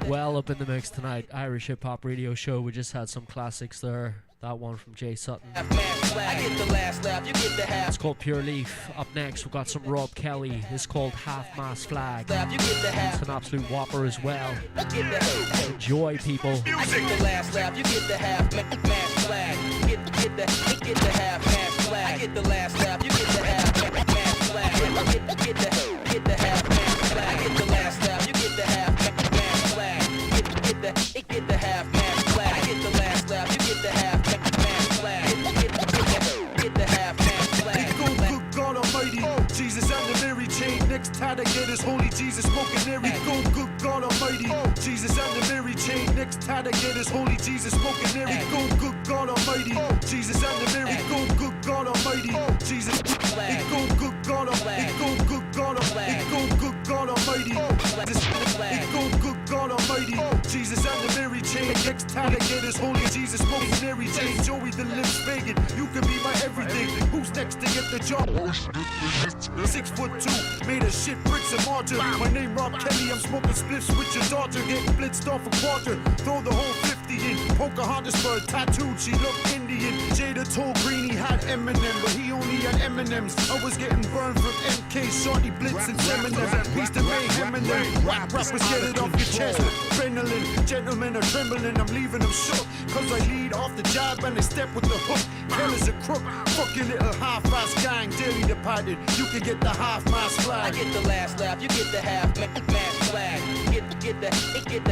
Well, up in the mix tonight, Irish Hip Hop Radio Show. We just had some classics there. That one from Jay Sutton. It's called Pure Leaf. Up next, we've got some Rob Kelly. It's called Half Mast Flag. It's an absolute whopper as well. Enjoy, people. I get the last lap, you get the half mast flag. Get the half mast flag. I get the last lap, you get the half mast flag. Get the half mast flag. I get the last lap, you get the half mast flag. Get the half mast flag. I get the last lap, you get the half mast flag. Get the half mast flag. Good God Almighty, Jesus and the Mary chain. Next time I get his holy Jesus smoking Mary. Go, good God Almighty, Jesus and the Mary chain. Next time I get his holy Jesus smoking Mary. Go, good God Almighty, Jesus and the Mary. Go, good God Almighty, Jesus. It go, good God Almighty. It go, good God Almighty. It go, good God Almighty. It go, good God Almighty, Jesus and the Mary chain. Next Alligators, holy Jesus, smoking Mary Jane, Joey the lips vegan. You can be my everything. Who's next to get the job? 6'2", made of shit, bricks and mortar. My name Rob Kelly, I'm smoking spliffs with your daughter. Getting blitzed off a quarter, throw the whole 50 in. Pocahontas bird, tattooed, she looked Indian. Jada told Green he had Eminem, but he only had M&Ms. I was getting burned from MK, Shorty Blitz and Eminem. Peace to mayhem and them. Whack rappers, get it off your chest. Adrenaline, gentlemen are trembling, I'm leaving them shook. Cause I lead off the job and they step with the hook. Hell is a crook, fuck your little half-ass gang. Daily departed, you can get the half-mast flag. I get the last laugh, you get the half-mast flag. Get the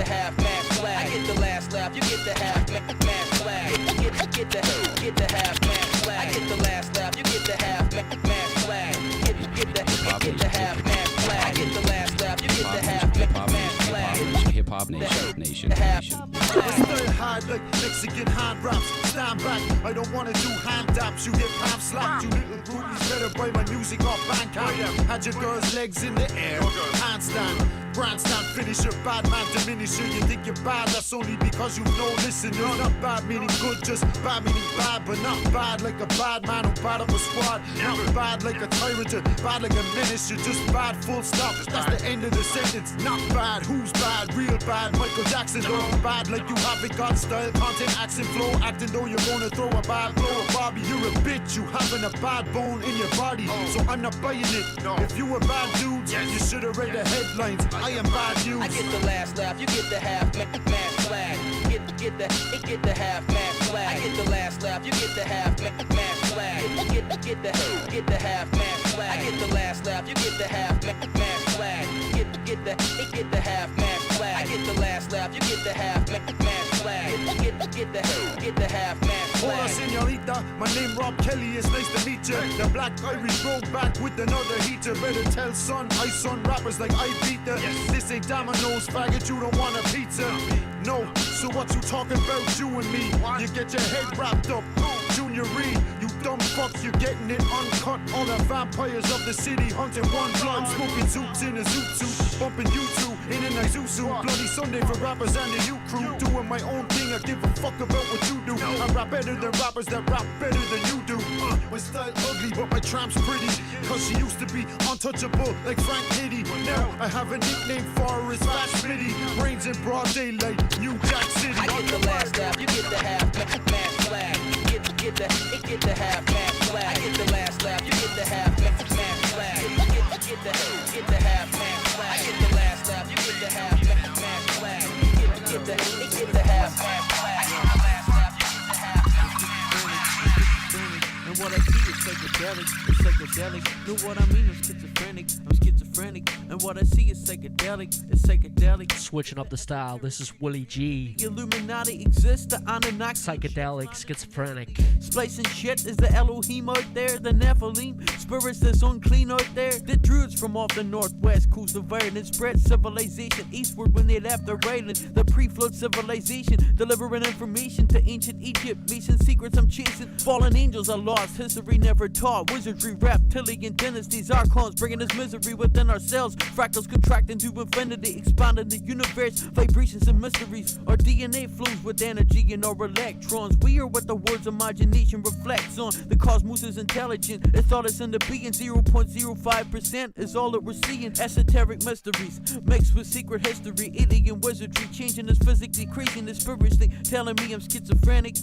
half-mast flag. I get the last laugh, you get the half-mast flag. Get the half-mast flag. I get the last laugh, you get the half-mast flag. Get the half-mast flag. I get the last laugh, you get the half-mast flag. Hip Hop Nation. Stay hard like Mexican hand raps. Stand back, I don't wanna do hand taps. You get palm slapped, you little groupies better buy my music off Bandcamp. Had your girl's legs in the air, handstand, grandstand finisher, bad man diminisher. You think you're bad, that's only because you've no listener. Not bad meaning good, just bad meaning bad, but not bad like a bad man who bad up a squad. Not bad like a tyrant, bad like a menace. You're just bad, full stop. That's the end of the sentence. Not bad, who's bad? Real bad, Michael Jackson. Don't bad like you haven't got style, content, accent, flow, acting though you're gonna throw a bad blow. Bobby, you're a bitch, you having a bad bone in your body, so I'm not buying it. If you were bad dudes, you should have read the headlines. I am bad news. I get the last laugh, you get the half-mast flag. Get the half-mast flag. I get the last laugh, you get the half-mast flag. Get the half-mast flag. I get the last laugh, you get the half-mast flag. Get the half-mast flag. I get the last laugh, you get the half-mast flag. Get the half-mast flag. Hola, señorita, my name Rob Kelly, it's nice to meet ya. The Black Irish broke back with another heater. Better tell son, I son rappers like I beat them. This ain't Domino's, faggot, you don't want a pizza. No, so what you talking about, you and me? You get your head wrapped up. Junior Reed, you dumb fuck, you're getting it uncut. All the vampires of the city hunting one blood. Smoking suits in a zoot suit, bumping U2 in an Isuzu. Bloody Sunday for rappers and the U crew. Doing my own thing, I give a fuck about what you do. I rap better than rappers that rap better than you do. My style ugly, but my tramp's pretty. Cause she used to be untouchable like Frank Nitty. Now I have a nickname for her, it's Fat Smitty. Brains in broad daylight, New Jack City. I get the last laugh, you get the half-mast flag. Get the half-mast flag. I get the last laugh, you get the half-mast flag. Get the half-mast flag. I get the last laugh, you get the half-mast flag. Get the half-mast flag. I get the last laugh, you get the half-mast. And what I see is psychedelic, it's psychedelic. Know what I mean? I'm schizophrenic. And what I see is psychedelic, it's psychedelic. Switching up the style, this is Willie G. Illuminati exists, the Anunnaki. Psychedelic, schizophrenic. Splicing shit is the Elohim out there, the Nephilim. Spirits that's unclean out there. The Druids from off the northwest coast of Ireland spread civilization eastward when they left their island. The pre-flood civilization delivering information to ancient Egypt. Mission secrets I'm chasing. Fallen angels are lost, history never taught. Wizardry, reptilian dynasties, archons bringing us misery within ourselves. Fractals contract into infinity, expanding the universe. Vibrations and mysteries. Our DNA flows with energy and our electrons. We are what the world's imagination reflects on. The cosmos is intelligent. It thought it's in the being. 0.05% is all that we're seeing. Esoteric mysteries mixed with secret history. Alien wizardry changing us physically, crazy and spiritually. Telling me I'm schizophrenic.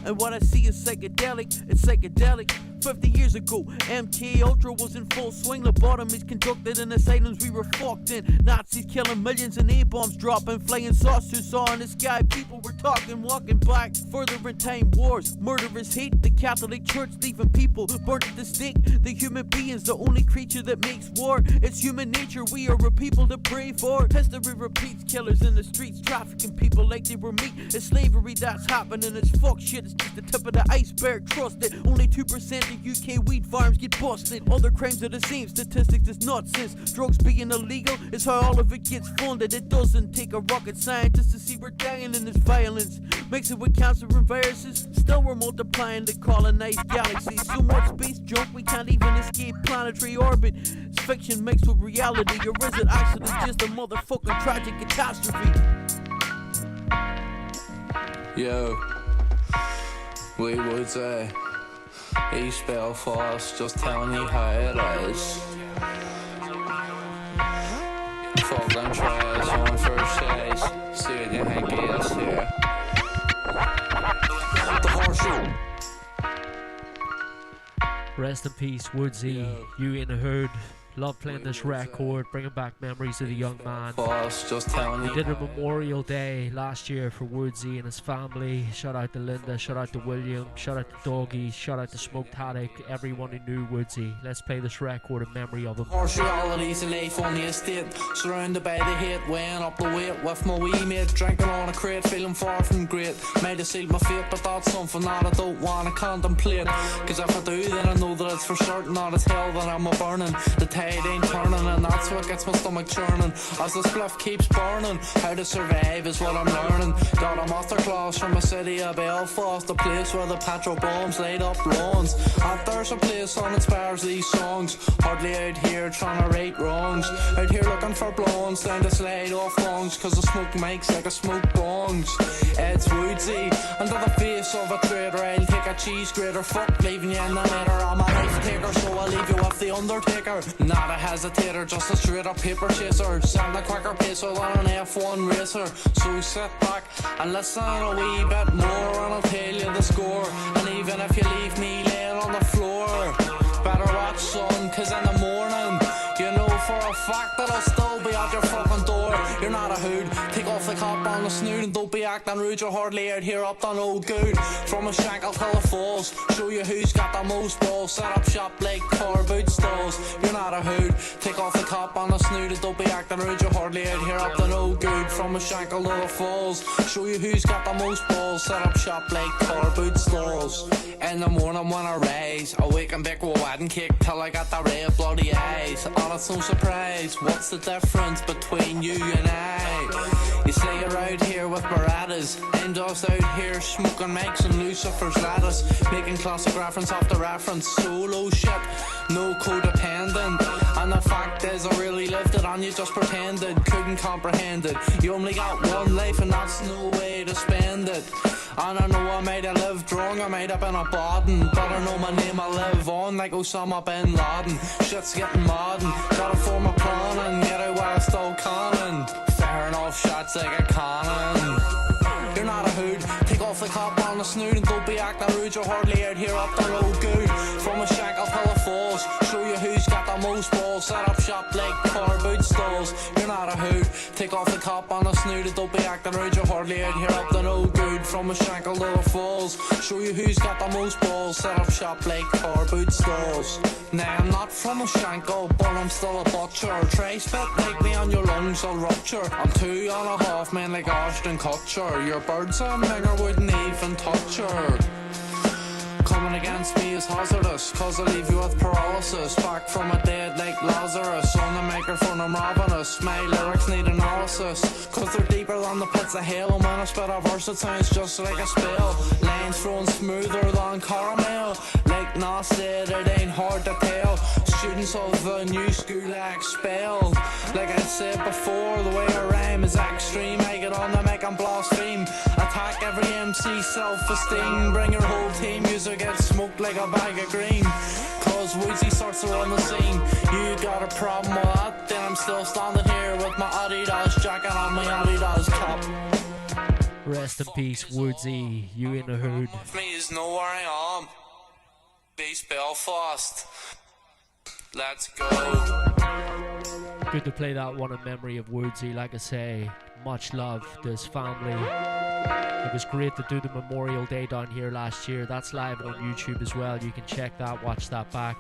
And what I see is psychedelic. It's psychedelic. 50 years ago, MK Ultra was in full swing. Lobotomies conducted in asylums we were fucked in. Nazis killing millions and A-bombs dropping. Flying saucers saw in the sky. People were talking, walking back. Further in time, wars, murderous hate. The Catholic Church leaving people burnt at the stake. The human being's the only creature that makes war. It's human nature, we are a people to pray for. History repeats, killers in the streets, trafficking people like they were meat. It's slavery that's happening, it's fuck shit. It's just the tip of the iceberg, trust it. Only 2% of UK weed farms get busted. Other crimes are the same, statistics is nonsense. Drugs being illegal is how all of it gets funded. It doesn't take a rocket scientist to see we're dying in this violence. Mix it with cancer and viruses, still we're multiplying to colonize galaxies. So much space junk we can't even escape planetary orbit. It's fiction mixed with reality, or is it actually just a motherfucking tragic catastrophe? Yo, we would say East Belfast, just telling you how it is. Fucking trash on first days. See what you think is here. The horseshoe. Rest in peace, Woodsy. You in the hood. Love playing this record, bringing back memories of the young man. We did a Memorial Day last year for Woodsy and his family. Shout out to Linda, shout out to William, shout out to Doggy, shout out to Smoked Haddock, everyone who knew Woodsy. Let's play this record in memory of him. Harsh realities of life on the estate, surrounded by the hate, weighing up the weight with my wee mate, drinking on a crate, feeling far from great. Made to seal my fate, but that's something that I don't wanna contemplate. Cause if I do, then I know that it's for certain that it's hell that I'm a burning. The tide ain't turning, and that's what gets my stomach churning. As the spliff keeps burning, how to survive is what I'm learning. Got a masterclass from a city of Belfast, a place where the petrol bombs light up lawns. And there's a place that inspires these songs. Hardly out here trying to right wrongs. Out here looking for blondes, down to slide off longs. Cause the smoke makes like a smoke bongs. It's Woodsy, under the face of a trader. I'll take a cheese grater, fuck leaving you in the middle. I'm a knife taker, so I'll leave you with the Undertaker. Not a hesitator, just a straight up paper chaser. Selling a quicker pace than an F1 racer. So sit back and listen a wee bit more, and I'll tell you the score. And even if you leave me laying on the floor, better watch son, cause in the morning you know for a fact that I'll still be at your fucking door. You're not a hood, take off the cap on the snoot, and don't be acting rude, you're hardly out here up to no good. From a shankle till the falls, show you who's got the most balls. Set up shop like car boot stalls. You're not a hood, take off the cap on the snoot, and don't be acting rude, you're hardly out here up to no good. From a shankle to the falls, show you who's got the most balls. Set up shop like car boot stalls. In the morning when I rise, I wake and bake a wedding cake till I got the red bloody eyes. And it's no surprise, what's the difference between you and I? You say you're out here with Berettas, I'm just out here smoking mics and Lucifer's lattice, making classic reference after reference, solo shit, no codependent. And the fact is I really lived it and you just pretended, couldn't comprehend it. You only got one life and that's no way to spend it. And I know I might have lived wrong, I might have been a bottom, but I know my name I live on like Osama bin Laden. Shit's getting modern, gotta form a plan and get out while I'm still conning. Firing off shots like a cannon. You're not a hood, take off the cap on the snoot, and don't be acting rude, you're hardly out here up to no good. From a shankle till the falls, show you who's got the most balls. Set up shop like car boot stalls. You're not a hood, take off the cap on the snoot, and don't be acting rude, you're hardly out here up to no good. From a shankle to the falls, show you who's got the most balls. Set up shop like car boot stalls. Now I'm not from a shankle, but I'm still a butcher. Try spit like me on your lungs, I'll rupture. I'm 2.5 men like Ashton Kutcher. Your birds and nigger wouldn't even touch her. Coming against me is hazardous, cause I leave you with paralysis. Back from a dead like Lazarus, on the microphone I'm ravenous. My lyrics need analysis, cause they're deeper than the pits of hell. And when I spit a verse it sounds just like a spell. Lines flowing smoother than caramel. Like Nas said, it ain't hard to tell. Students of the new school expelled. Like I said before, the way I rhyme is extreme. I get on the mic and blaspheme, attack every MC self-esteem. Bring your whole team, user gets smoked like a bag of green. Cause Woodsy starts to run the scene. You got a problem with that? Then I'm still standing here with my Adidas jacket on my Adidas cap. Rest in peace, Woodsy. You in the hood. Please know where I am. Base Belfast. Let's go. Good to play that one in memory of Woodsy. Like I say, much love to his family. It was great to do the Memorial Day down here last year. That's live on YouTube as well. You can check that, watch that back.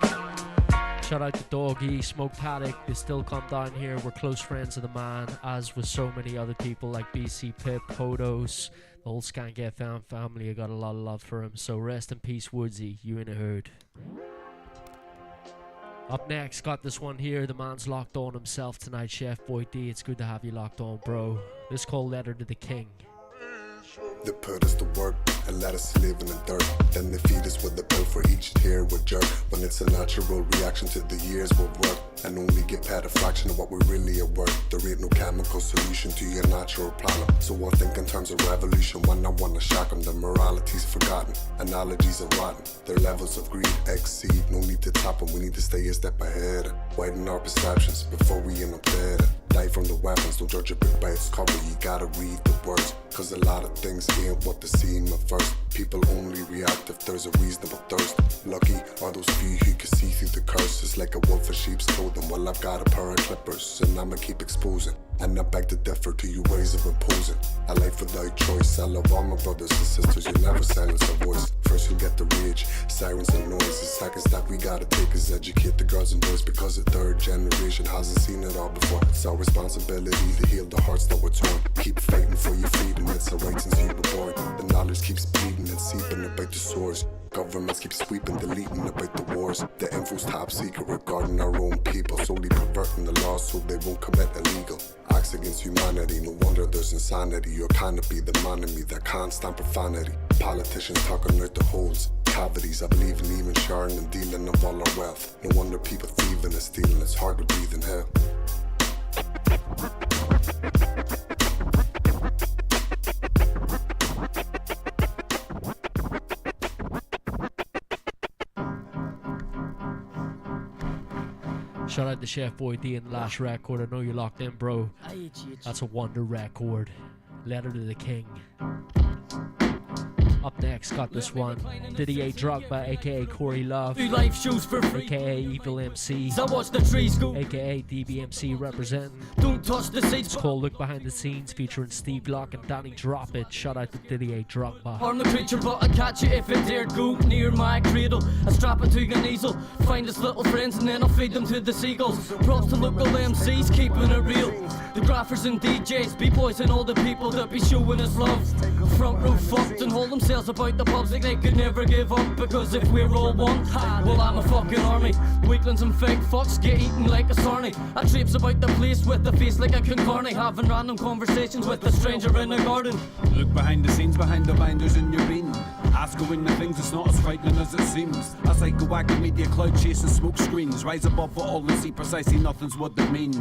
Shout out to Doggy, Smoked Haddock. They still come down here. We're close friends of the man, as with so many other people like BC Pip, Podos, the whole Skankf family. I got a lot of love for him. So rest in peace, Woodsy. You in a herd. Up next, got this one here. The man's locked on himself tonight, Chef Boy D. It's good to have you locked on, bro. This called Letter to the King. They put us to work and let us live in the dirt. Then they feed us with the bill for each tear we jerk. When it's a natural reaction to the years we've worked, and only get paid a fraction of what we really are worth. There ain't no chemical solution to your natural problem. So I think in terms of revolution when I wanna shock them. The morality's forgotten, analogies are rotten. Their levels of greed exceed, no need to top them. We need to stay a step ahead, widen our perceptions before we end up dead. Die from the weapons, don't judge a book by its cover. You gotta read the words, cause a lot of things ain't what they seem at first. People only react if there's a reasonable thirst. Lucky are those few who can see through the curse. It's like a wolf in sheep's clothing. Well, I've got a pair of clippers, and I'ma keep exposing. And I beg to differ to your ways of imposing a life without choice. I love all my brothers and sisters, you never silence a voice. First you'll get the rage, sirens and noise. The second step we gotta take is educate the girls and boys, because the third generation hasn't seen it all before. It's our responsibility to heal the hearts that were torn. Keep fighting for your freedom, it's a right since you were born. The knowledge keeps bleeding and seeping about the sores. Governments keep sweeping, deleting about the wars. The info's top secret regarding our own people, slowly perverting the laws so they won't commit illegal acts against humanity. No wonder there's insanity. You're kind of be the man in me that can't stand profanity. Politicians talking out the holes, cavities. I believe in even sharing and dealing of all our wealth. No wonder people thieving and stealing. It's hard to breathe in hell. Shout out to Chef Boy D and the last record. I know you're locked in, bro. That's a wonder record. Letter to the King. Up next, got this one. Didier Drogba, aka Corey Love, Do live shows for free. aka Evil MC, I watch the trees go. aka DBMC representing. Don't touch the seats. It's called Look Behind the Scenes, featuring Steve Glock and Danny Drop It. Shout out to Didier Drogba. I'm the creature, but I catch you if it dared go near my cradle. I strap it to an easel, find us little friends, and then I'll feed them to the seagulls. Props to local MCs, keeping it real. The graphers and DJs, B-boys and all the people that be showing us love. Front row fucked and hold themselves about the pubs like they could never give up. Because if we're all one, well I'm a fucking army. Weaklings and fake fucks get eaten like a sarnie. I traipse about the place with a face like a concarney, having random conversations with a stranger in a garden. Look behind the scenes, behind the binders in your bean. Ask going the things, it's not as frightening as it seems. As I go active media cloud chasing smoke screens, rise above it all and see precisely nothing's what they mean.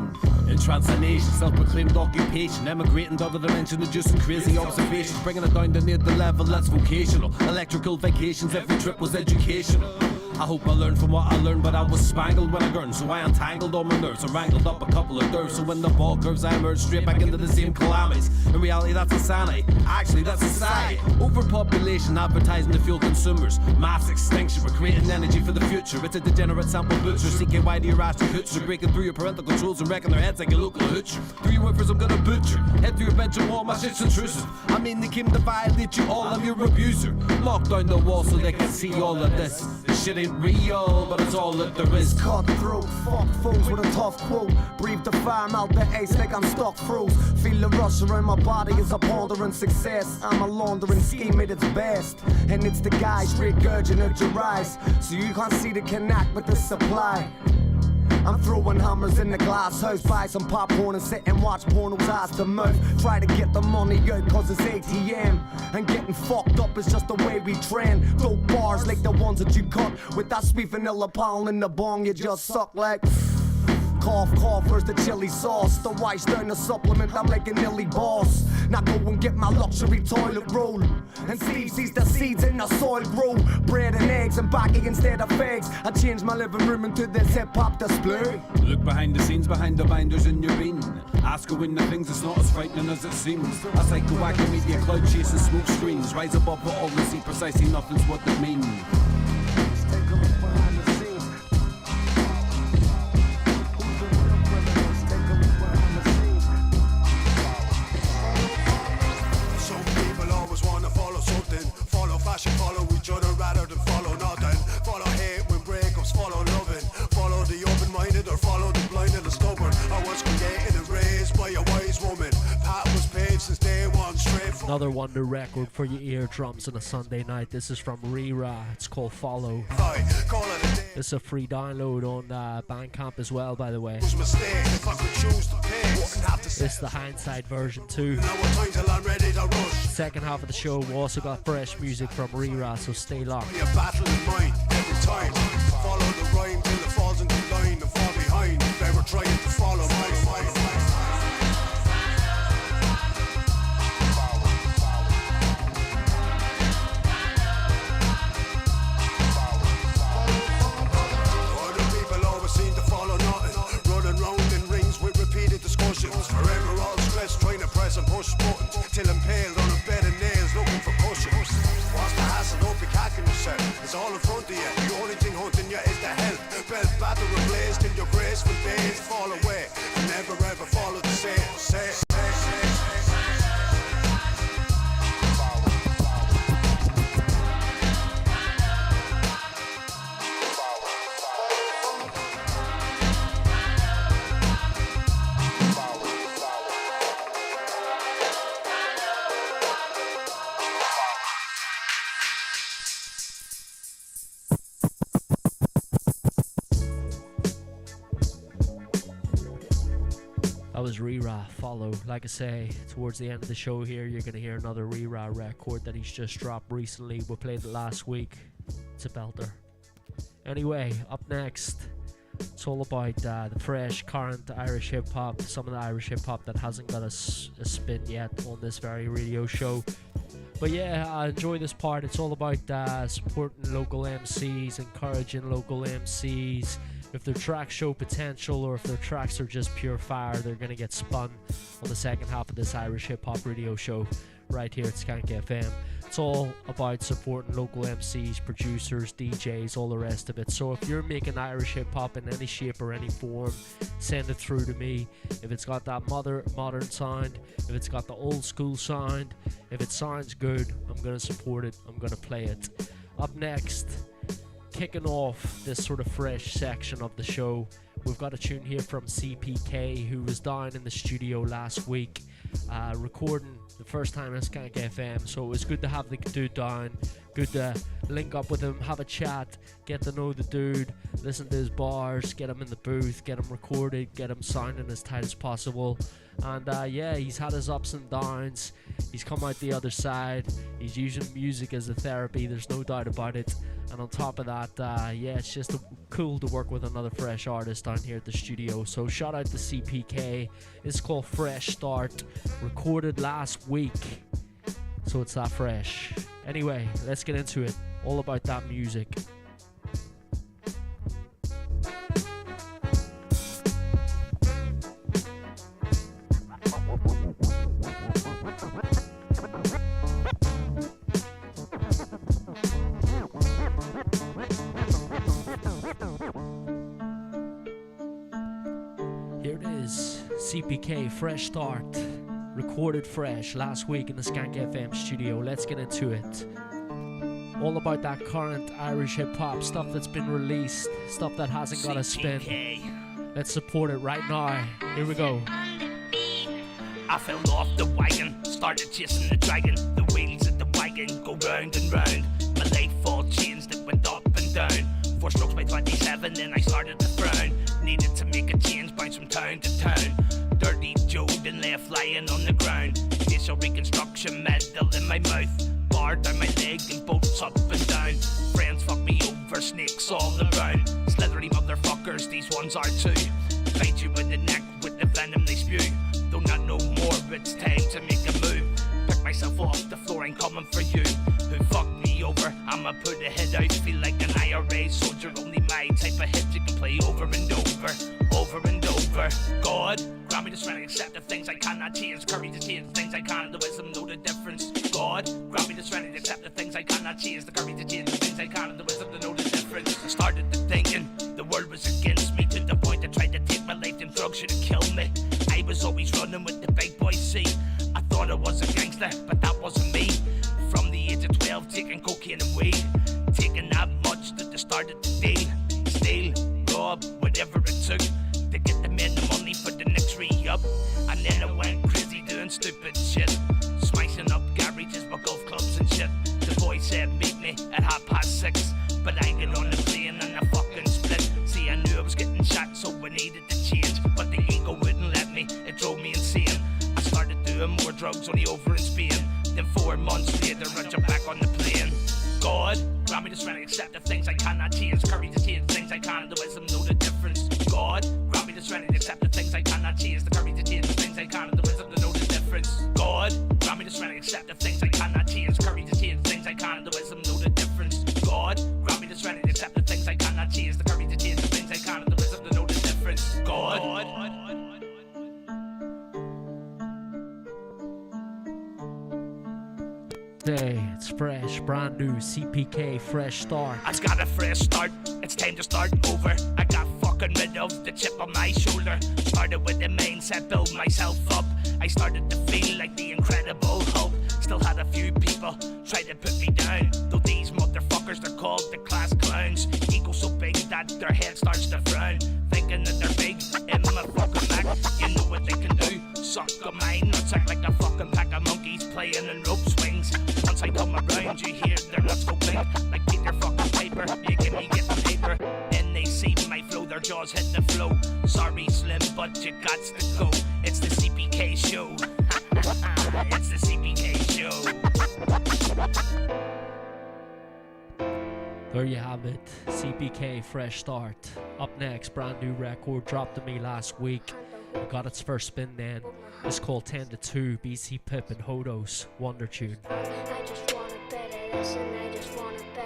In transformation, self-proclaimed occupation, emigrating to other dimension, inducing crazy observations, bringing it down to near the level that's vocational. Electrical vacations, every trip was educational. I hope I learned from what I learned, but I was spangled when I gurned, so I untangled all my nerves and wrangled up a couple of nerves. So when the ball curves, I emerged straight back into the same calamities. In reality, that's insanity. Actually, that's society. Overpopulation, advertising to fuel consumers. Mass extinction, we're creating energy for the future. It's a degenerate sample butcher, CKY to your ass to hoocher, breaking through your parental controls and wrecking their heads like a local hoocher. 3 workers, I'm gonna butcher. Head through your bedroom wall, my shit's intrusive. I mean, they came to violate you all, I'm your abuser. Lock down the wall so they can see all of this. This shit ain't real, but it's all that there is. Cutthroat, fuck fools with a tough quote. Breathe the fire, mouth the ace like I'm stuck froze. Feel the rush around my body as I pondering success. I'm a laundering scheme at its best, and it's the guy straight gurging at your eyes, so you can't see the connect with the supply. I'm throwing hammers in the glass house, buy some popcorn and sit and watch porno's eyes to mouth. Try to get the money out cause it's ATM, and getting fucked up is just the way we trend. Dope bars like the ones that you cut with that sweet vanilla pollen in the bong, you just suck like. Cough, cough, where's the chili sauce? The wife's down the supplement, I'm like an illy boss. Now go and get my luxury toilet roll, and Steve sees the seeds in the soil grow. Bread and eggs and baggy instead of eggs. I changed my living room into this hip-hop display. Look behind the scenes, behind the binders in your bean. Ask going the things, it's not as frightening as it seems. As I go active media cloud chasing smoke screens, rise above it all and see precisely nothing's what they mean. Follow each other rather than follow nothing. Follow hate when breakups, follow loving. Follow the open-minded or follow the blind and the stubborn. I was created and raised by a wise woman. Path was paved since day one, straight from Another wonder record for your eardrums on a Sunday night. This is from Rira. It's called Follow. It's a free download on Bandcamp as well, by the way. It's the hindsight version too. Second half of the show, we also got fresh music from Rira, so stay locked. Follow the rhyme till it falls into line and fall behind. They were trying to follow my Other people always seem to follow nothing, running round in rings with repeated discussions. Forever all stressed, trying to press and push buttons till impaled on a bed of nails looking for cushions. What's the hassle? Don't be cocking yourself. It's all in front of you. The only thing hunting you is the help. Belt battle replaced till your graceful days fall away and never ever follow the same. That was Rira, Follow. Like I say, towards the end of the show here, you're going to hear another Rira record that he's just dropped recently. We played it last week. It's a belter. Anyway, up next, it's all about the fresh, current Irish hip-hop, some of the Irish hip-hop that hasn't got a spin yet on this very radio show. But yeah, I enjoy this part. It's all about supporting local MCs, encouraging local MCs. If their tracks show potential or if their tracks are just pure fire, they're going to get spun on the second half of this Irish hip-hop radio show right here at Skankf FM. It's all about supporting local MCs, producers, DJs, all the rest of it. So if you're making Irish hip-hop in any shape or any form, send it through to me. If it's got that modern sound, if it's got the old school sound, if it sounds good, I'm going to support it, I'm going to play it. Up next, kicking off this sort of fresh section of the show, we've got a tune here from CPK, who was down in the studio last week recording the first time at Skankf FM, so it was good to have the dude down, good to link up with him, have a chat, get to know the dude, listen to his bars, get him in the booth, get him recorded, get him sounding as tight as possible. And yeah, he's had his ups and downs, he's come out the other side, he's using music as a therapy, there's no doubt about it. And on top of that, yeah, it's just cool to work with another fresh artist down here at the studio. So shout out to CPK. It's called Fresh Start, recorded last week, so it's that fresh. Anyway, let's get into it. All about that music. CPK, Fresh Start, recorded fresh last week in the Skankf FM studio. Let's get into it. All about that current Irish hip-hop, stuff that's been released, stuff that hasn't got a spin. Let's support it right now. Here we go. I fell off the wagon, started chasing the dragon. The wheels of the wagon go round and round. My life all changed, it went up and down. 4 strokes by 27, then I started to frown. Needed to make a change, bounce from town to town. Dirty Joe then left lying on the ground. Facial reconstruction medal in my mouth. Bar down my leg and bolts up and down. Friends fuck me over, snakes all around. Slithery motherfuckers, these ones are too. Bite you in the neck with the venom they spew. Though not no more, it's time to make a move. Pick myself off the floor and coming for you. Who fucked me over? I'ma put a head out. Feel like an IRA soldier. Only my type of hit you can play over and over. Over and over. God, grant me the strength to accept the things I cannot change. Courage to change the things I can. The wisdom know the difference. God, grant me the strength to accept the things I cannot change. The courage to change the things I can. And the wisdom to know the difference. I started to thinking the world was against me, to the point I tried to take my life. Them drugs should have killed me. I was always running with the big boys, see. I thought I was a gangster, but that wasn't me. From the age of 12, taking cocaine and weed. Taking that much that they started to deal. Steal, rob, whatever it took to get the men the money for the next re-up. And then I went crazy doing stupid shit. Smashing up guys things I cannot change. Courage to change things I can, the wisdom know the difference. God, grant me the strength to accept the things I cannot change. The courage to change the things I can, and the wisdom to know the difference. God, grant me the strength to accept the things I cannot change. Courage to change the things I can, and the wisdom know the difference. God, grant me the strength to accept the things I cannot change. The courage to change the things I can, and the wisdom to know the difference. God. It's fresh, brand new, CPK, fresh start. I got a fresh start, it's time to start over. I got fucking rid of the chip on my shoulder. Started with the mindset, build myself up. I started to feel like the Incredible Hulk. Still had a few people try to put me down. Though these motherfuckers, they're called the class clowns. Ego so big that their head starts to frown. Thinking that they're big in my fucking back. You know what they can do, suck on my nuts. Act like a fucking pack of monkeys playing in rope swings. Once I come around, you hear their nuts go blink. Like Peter fucking Piper, you give me getting paper. And they see my flow, their jaws hit the flow. Sorry Slim, but you gots to go. It's the CPK show. It's the CPK show. There you have it, CPK, fresh start. Up next, brand new record dropped to me last week. It got its first spin then. It's called 10 to 2, BC Pip and Hodos, Wonder Tune.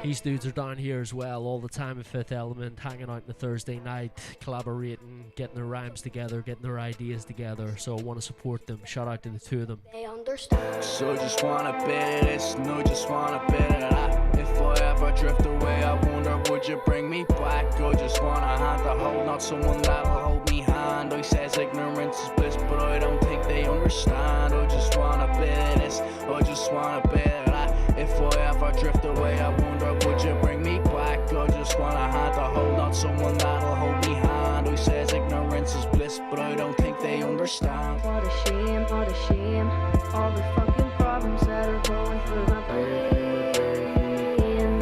These dudes are down here as well all the time at Fifth Element, hanging out on the Thursday night, collaborating, getting their rhymes together, getting their ideas together. So I want to support them. Shout out to the two of them. They understand. So just want a bit of this, no, just want a bit of that. If I ever drift away, I wonder would you bring me back? Or just want a hand to hold, not someone that'll hold me hand. I says ignorance is bliss, but I don't think they understand. I just want a bit of this, I just want a bit of that. If I ever drift away, I wonder would you bring me back? I just want a hand to hold, not someone that'll hold me hand. Who says ignorance is bliss, but I don't think they understand. What a shame, what a shame. All the fucking problems that are going through my brain.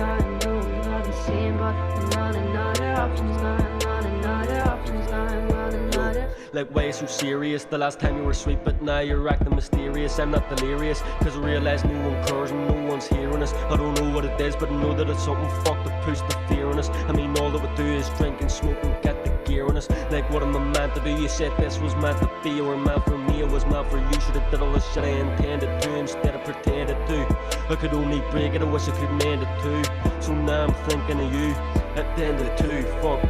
I know not the same, but I'm running out of options. I'm running out of options. I'm running out of. Like, why you so serious? The last time you were sweet, but now you're acting mysterious. I'm not delirious, cause I realize no one cares and no one's hearing us. I don't know what it is, but I know that it's something fucked to push the fear on us. I mean, all that we do is drink and smoke and get the gear on us. Like, what am I meant to do? You said this was meant to be, or meant for me, it was meant for you. Should've did all the shit I intended to instead of pretended to. I could only break it, I wish I could mend it too. So now I'm thinking of you at the end of the two, fuck.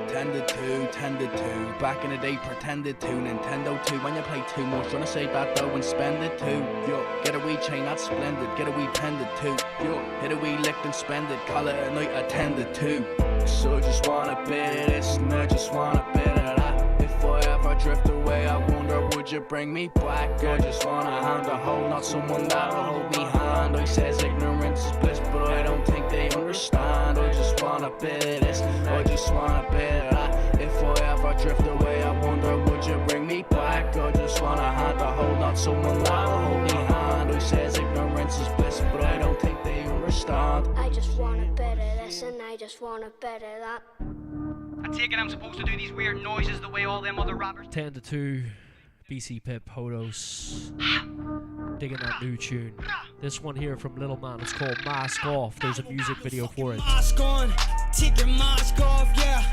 10 to 2, 10 to 2. Back in the day, pretended to. Nintendo 2. When you play too much, wanna save that dough and spend it too. Yo, get a wee chain, that's splendid. Get a wee pendant too. Yo, hit a wee lick and spend it. Call it a night, attend to 2. So just want a bit of this, and I just want a bit of that. If I ever drift away, I wonder would you bring me back? I just want a hand to hold, not someone that'll hold me hand. I says ignorance is bliss, but I don't think they understand. I just want a bit of this, I just want a bit of that. If I ever drift away, I wonder would you bring me back? I just want a hand to hold, not someone that'll hold me hand. I says ignorance is bliss, but I don't think they understand. I just want a bit of this and I just want a bit of that. I take it I'm supposed to do these weird noises the way all them other rappers. 10 to 2, BC Pip, Hodos. Digging that new tune. This one here from Little Man, it's called Mask Off. There's a music video for it. Mask on, take your mask off, yeah.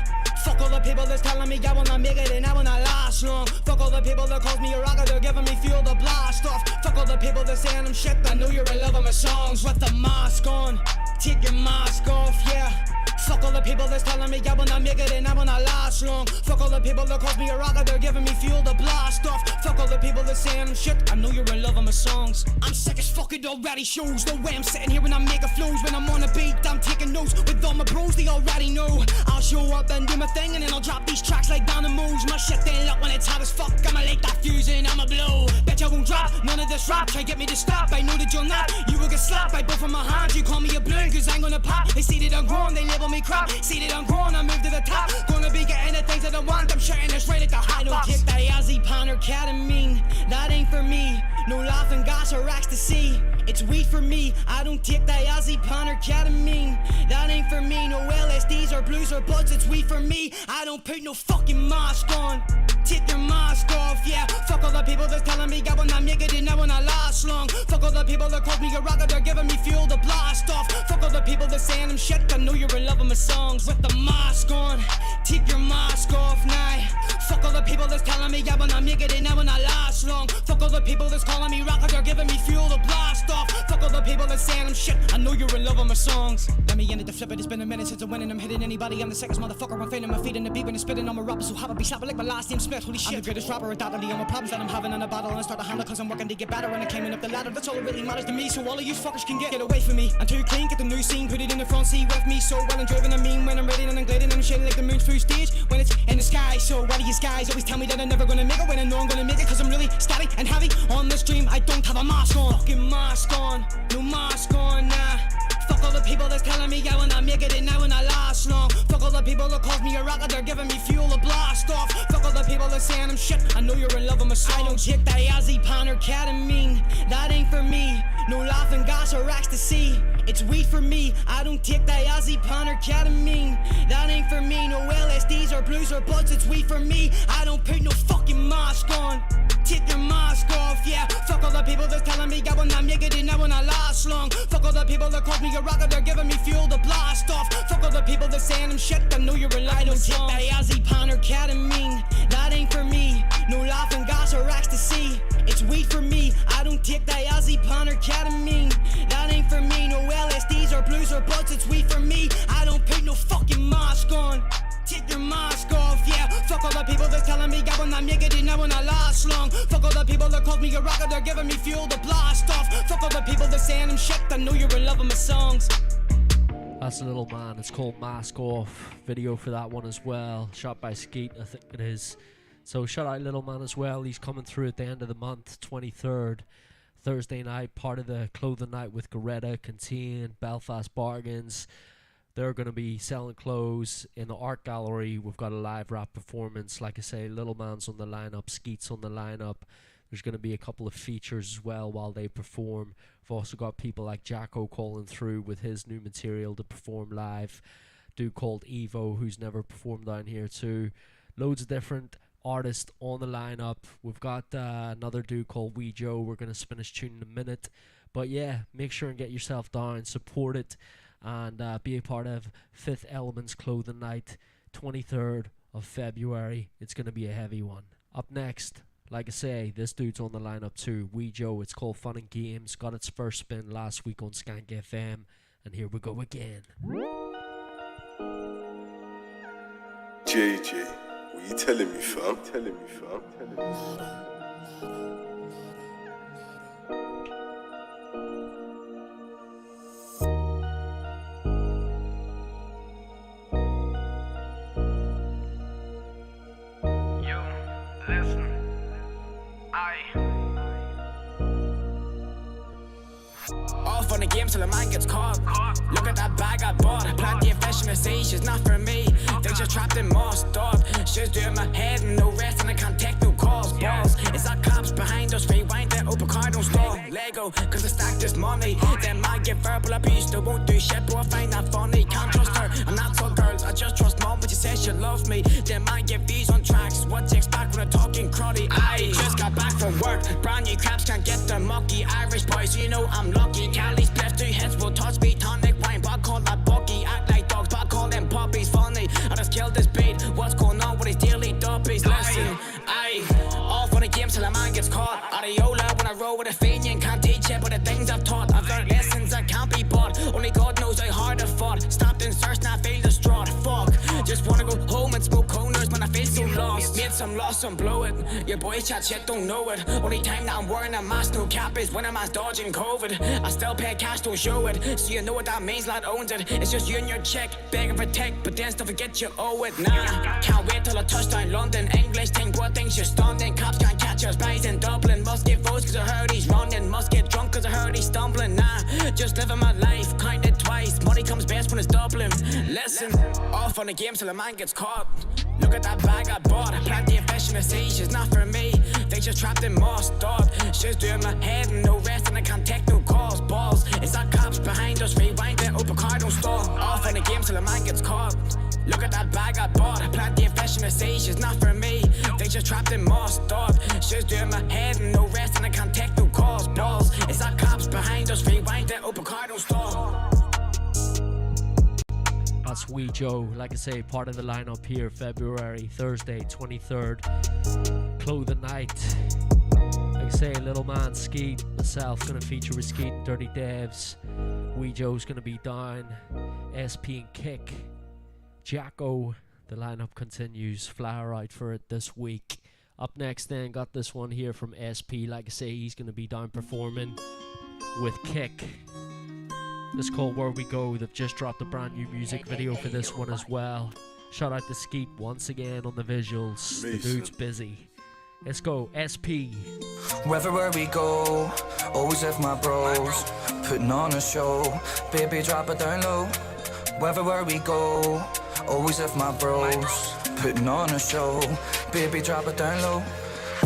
Fuck all the people that's telling me I will not make it and I will not last long. Fuck all the people that calls me a rocker, they're giving me fuel to blast off. Fuck all the people that saying I'm shit, I know you're in love with my songs. With the mask on, take your mask off, yeah. Fuck all the people that's telling me I will not make it and I will not last long. Fuck all the people that calls me a rocker, they're giving me fuel to blast off. Fuck all the people that saying I'm shit, I know you're in love with my songs. I'm sick as fuck, it already shows. The way I'm sitting here when I'm making flows. When I'm on a beat, I'm taking notes. With all my bros, they already know. I'll show up and do my thing and then I'll drop these tracks like down the moves. My shit ain't luck when it's hot as fuck. I'ma light that fuse and I'ma blow. Bet I won't drop none of this rap. Try get me to stop, I know that you'll not. You will get slapped by both of my hands. You call me a balloon cause I'm gonna pop. They see that I'm grown, they label me crap. See that I'm grown, I move to the top. Gonna be getting the things that I want. I'm shutting this right at the high. I don't take diazepam or ketamine. That ain't for me. No laughing gas or ecstasy. It's weed for me. I don't take diazepam or ketamine. That ain't for me. No LSD. LSDs or blues or buds, it's weed for me. I don't put no fucking mask on. Take your mask off, yeah. Fuck all the people that's telling me I will not make it and I will not last long. Fuck all the people that called me a rocker, they're giving me fuel to blast off. Fuck all the people that saying I'm shit, I know you're in love with my songs. With the mask on, take your mask off now. Fuck all the people that's telling me I will not make it and I will not last long. Fuck all the people that's calling me rocker, they're giving me fuel to blast off. Fuck all the people that's saying I'm shit, I know you're in love with my songs. Let me end it to flip it, it's been a minute since I went and I'm hitting anybody. I'm the sickest motherfucker, I'm fading my feet in the beat when it's spitting on my rappers. So how I be slapping like my last name Smith, holy shit. I'm the greatest rapper undoubtedly, all my problems that I'm having in a battle. And I start to handle cause I'm working to get better and I'm climbing up the ladder. That's all that really matters to me, so all of you fuckers can get away from me. I'm too clean, get the new scene, put it in the front seat with me. So well and driven, I mean when I'm ready and I'm gliding, I'm shitting like the moon's through stage when it's in the sky. So why do you guys always tell me that I'm never gonna make it when I know I'm gonna make it? Cause I'm really static and heavy on the stream, I don't have a mask on. Fucking mask on, no mask on, nah. Fuck all the people that's telling me I will not make it and I will not last long. Fuck all the people that called me a rocker, they're giving me fuel to blast off. Fuck all the people that saying I'm shit, I know you're in love with my song. I don't take diazepam or ketamine, that ain't for me. No laughing gas or ecstasy, it's weed for me. I don't take diazepam or ketamine, that ain't for me. No LSDs or blues or buds, it's weed for me. I don't put no fucking mask on. Take your mask off, yeah. Fuck all the people that's telling me I will not make it and I will not last long. Fuck all the people that called me a rocker, they're giving me fuel to blast off. Fuck all the people that saying I'm shit, I know you're in love with my songs. I don't take diazepam or ketamine, that ain't for me. No laughing gas or ecstasy, it's weed for me. I don't take diazepam or ketamine, that ain't for me. No LSDs or blues or buds, it's weed for me. I don't put no fucking mask on. Take your mask off, yeah. Fuck all the people that's telling me I will not make it and I will not last long. Fuck all the people that called me a rocker, they're giving me fuel to blast off. Fuck all the people that saying I'm shit, I know you're in love with my songs. That's a Little Man, it's called Mask Off. Video for that one as well, shot by Skeet, I think it is. So shout out Little Man as well, he's coming through at the end of the month, 23rd. Thursday night, part of the clothing night with Goretta, Contain, Belfast Bargains. They're going to be selling clothes in the art gallery. We've got a live rap performance. Like I say, Little Man's on the lineup, Skeet's on the lineup. There's going to be a couple of features as well while they perform. We've also got people like Jacko calling through with his new material to perform live. Dude called Evo, who's never performed down here too. Loads of different artists on the lineup. We've got another dude called Wee Joe. We're going to spin his tune in a minute. But yeah, make sure and get yourself down, support it, and be a part of Fifth Element's Clothing Night, 23rd of February. It's going to be a heavy one. Up next, like I say, this dude's on the lineup too, Wee Joe. It's called Fun and Games. Got its first spin last week on Skankf, and here we go again. JJ, what you telling me, fam? Off on the game till the man gets caught. Look at that bag I bought. Plenty of fish in the sea, she's not for me. Think she's trapped in more stuff. She's doing my head and no rest, and I can't take no calls. Balls, is that cops behind us? Rewind that open car, don't stall. Lego, cause I stack this money. Then man get verbal abuse, they won't do shit, but I find that funny. Can't trust her, I'm not so girls, I just trust mom, but she says she loves me. Then man get views on tracks, what takes back when I'm talking cruddy. I just got back from work, brand new crabs can't get the mucky. Irish boys, so you know I'm lucky. Cali's left 2 hits will touch me, tonic wine, but I call that Bucky. Act like dogs, but I call them puppies. Funny, I just killed this beat. What's going on with these daily duppies? Listen, off on the game till a man gets caught. Areola when I roll with a Fenian, can't teach it, but the things I've taught. I've learned lessons that can't be bought. Only God knows how hard I fought. Stopped in search, now I feel distraught. Fuck, just wanna go home and smoke corners when I feel so lost. Made some loss, some blow it. Your boys chat shit, don't know it. Only time that I'm wearing a mask, no cap, is when a man's dodging COVID. I still pay cash, don't show it. So you know what that means, lad owns it. It's just you and your check, begging for tech, but then still forget you owe it. Nah, can't wait till I touch down London. English think what things you're stunning. Cops can't catch us, guys in Dublin. Must get votes cause I heard he's running. Must get drunk cause I heard he's stumbling. Nah, just living my life, counted twice. Money comes best when it's doubling. Listen, off on the game till a man gets caught. Look at that bag I bought. Plenty of fish in the sea, she's not for me. They just trapped in moss, dog. She's doing my head and no rest, and I can't take no calls. Balls, it's that cops behind us, rewind it, open car, don't stop. Off in the game till a man gets caught. Look at that bag I bought. Plenty of fish in the sea, she's not for me. They just trapped in moss, dog. She's doing my head and no rest, and I can't take no calls. Balls, it's that cops behind us, rewind it, open car, don't stop. That's Wee Joe, like I say, part of the lineup here, February, Thursday, 23rd. Clothing night. Like I say, Little Man, Skeet, myself, gonna feature with Skeet and Dirty Devs. Wee Joe's gonna be down. SP and Kick. Jacko, the lineup continues. Flyer out for it this week. Up next then, got this one here from SP. Like I say, he's gonna be down performing with Kick. It's called Where We Go. They've just dropped a brand new music video for this one as well. Shout out to Skeet once again on the visuals. The dude's busy. Let's go, SP. Wherever we go, always with my bros, putting on a show. Baby, drop it down low. Wherever we go, always with my bros, putting on a show. Baby, drop it down low.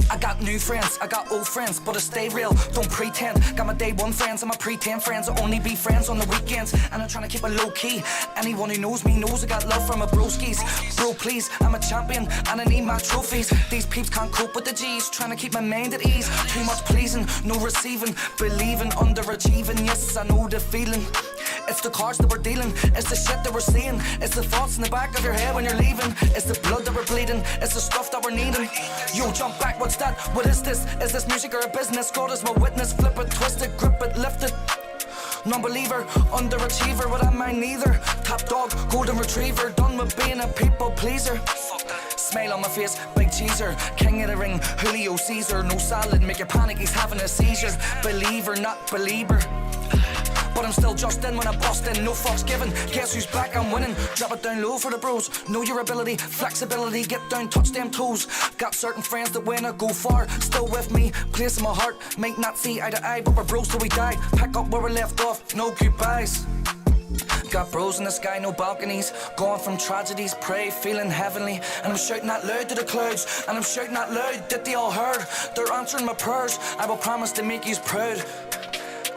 I got new friends, I got old friends, but I stay real, don't pretend. Got my day one friends and my pretend friends will only be friends on the weekends. And I'm trying to keep it low key. Anyone who knows me knows I got love for my broskies. Bro, please, I'm a champion and I need my trophies. These peeps can't cope with the G's, trying to keep my mind at ease. Too much pleasing, no receiving, believing, underachieving. Yes, I know the feeling. It's the cards that we're dealing, it's the shit that we're seeing, it's the thoughts in the back of your head when you're leaving, it's the blood that we're bleeding, it's the stuff that we're needing. Yo, jump back, what's that? What is this? Is this music or a business? God is my witness, flip it, twist it, grip it, lift it. Non-believer, underachiever, what am I neither? Top dog, golden retriever, done with being a people pleaser. Smile on my face, big cheeser, king of the ring, Julio Caesar. No salad, make you panic, he's having a seizure. Believer, not believer. But I'm still just in when I bust in, no fucks given. Guess who's back, I'm winning. Drop it down low for the bros. Know your ability, flexibility, get down, touch them toes. Got certain friends that when I go far, still with me, place in my heart. Might not see eye to eye, but we're bros till we die. Pack up where we left off, no goodbyes. Got bros in the sky, no balconies. Going from tragedies, pray, feeling heavenly. And I'm shouting out loud to the clouds, and I'm shouting out loud that they all heard. They're answering my prayers, I will promise to make yous proud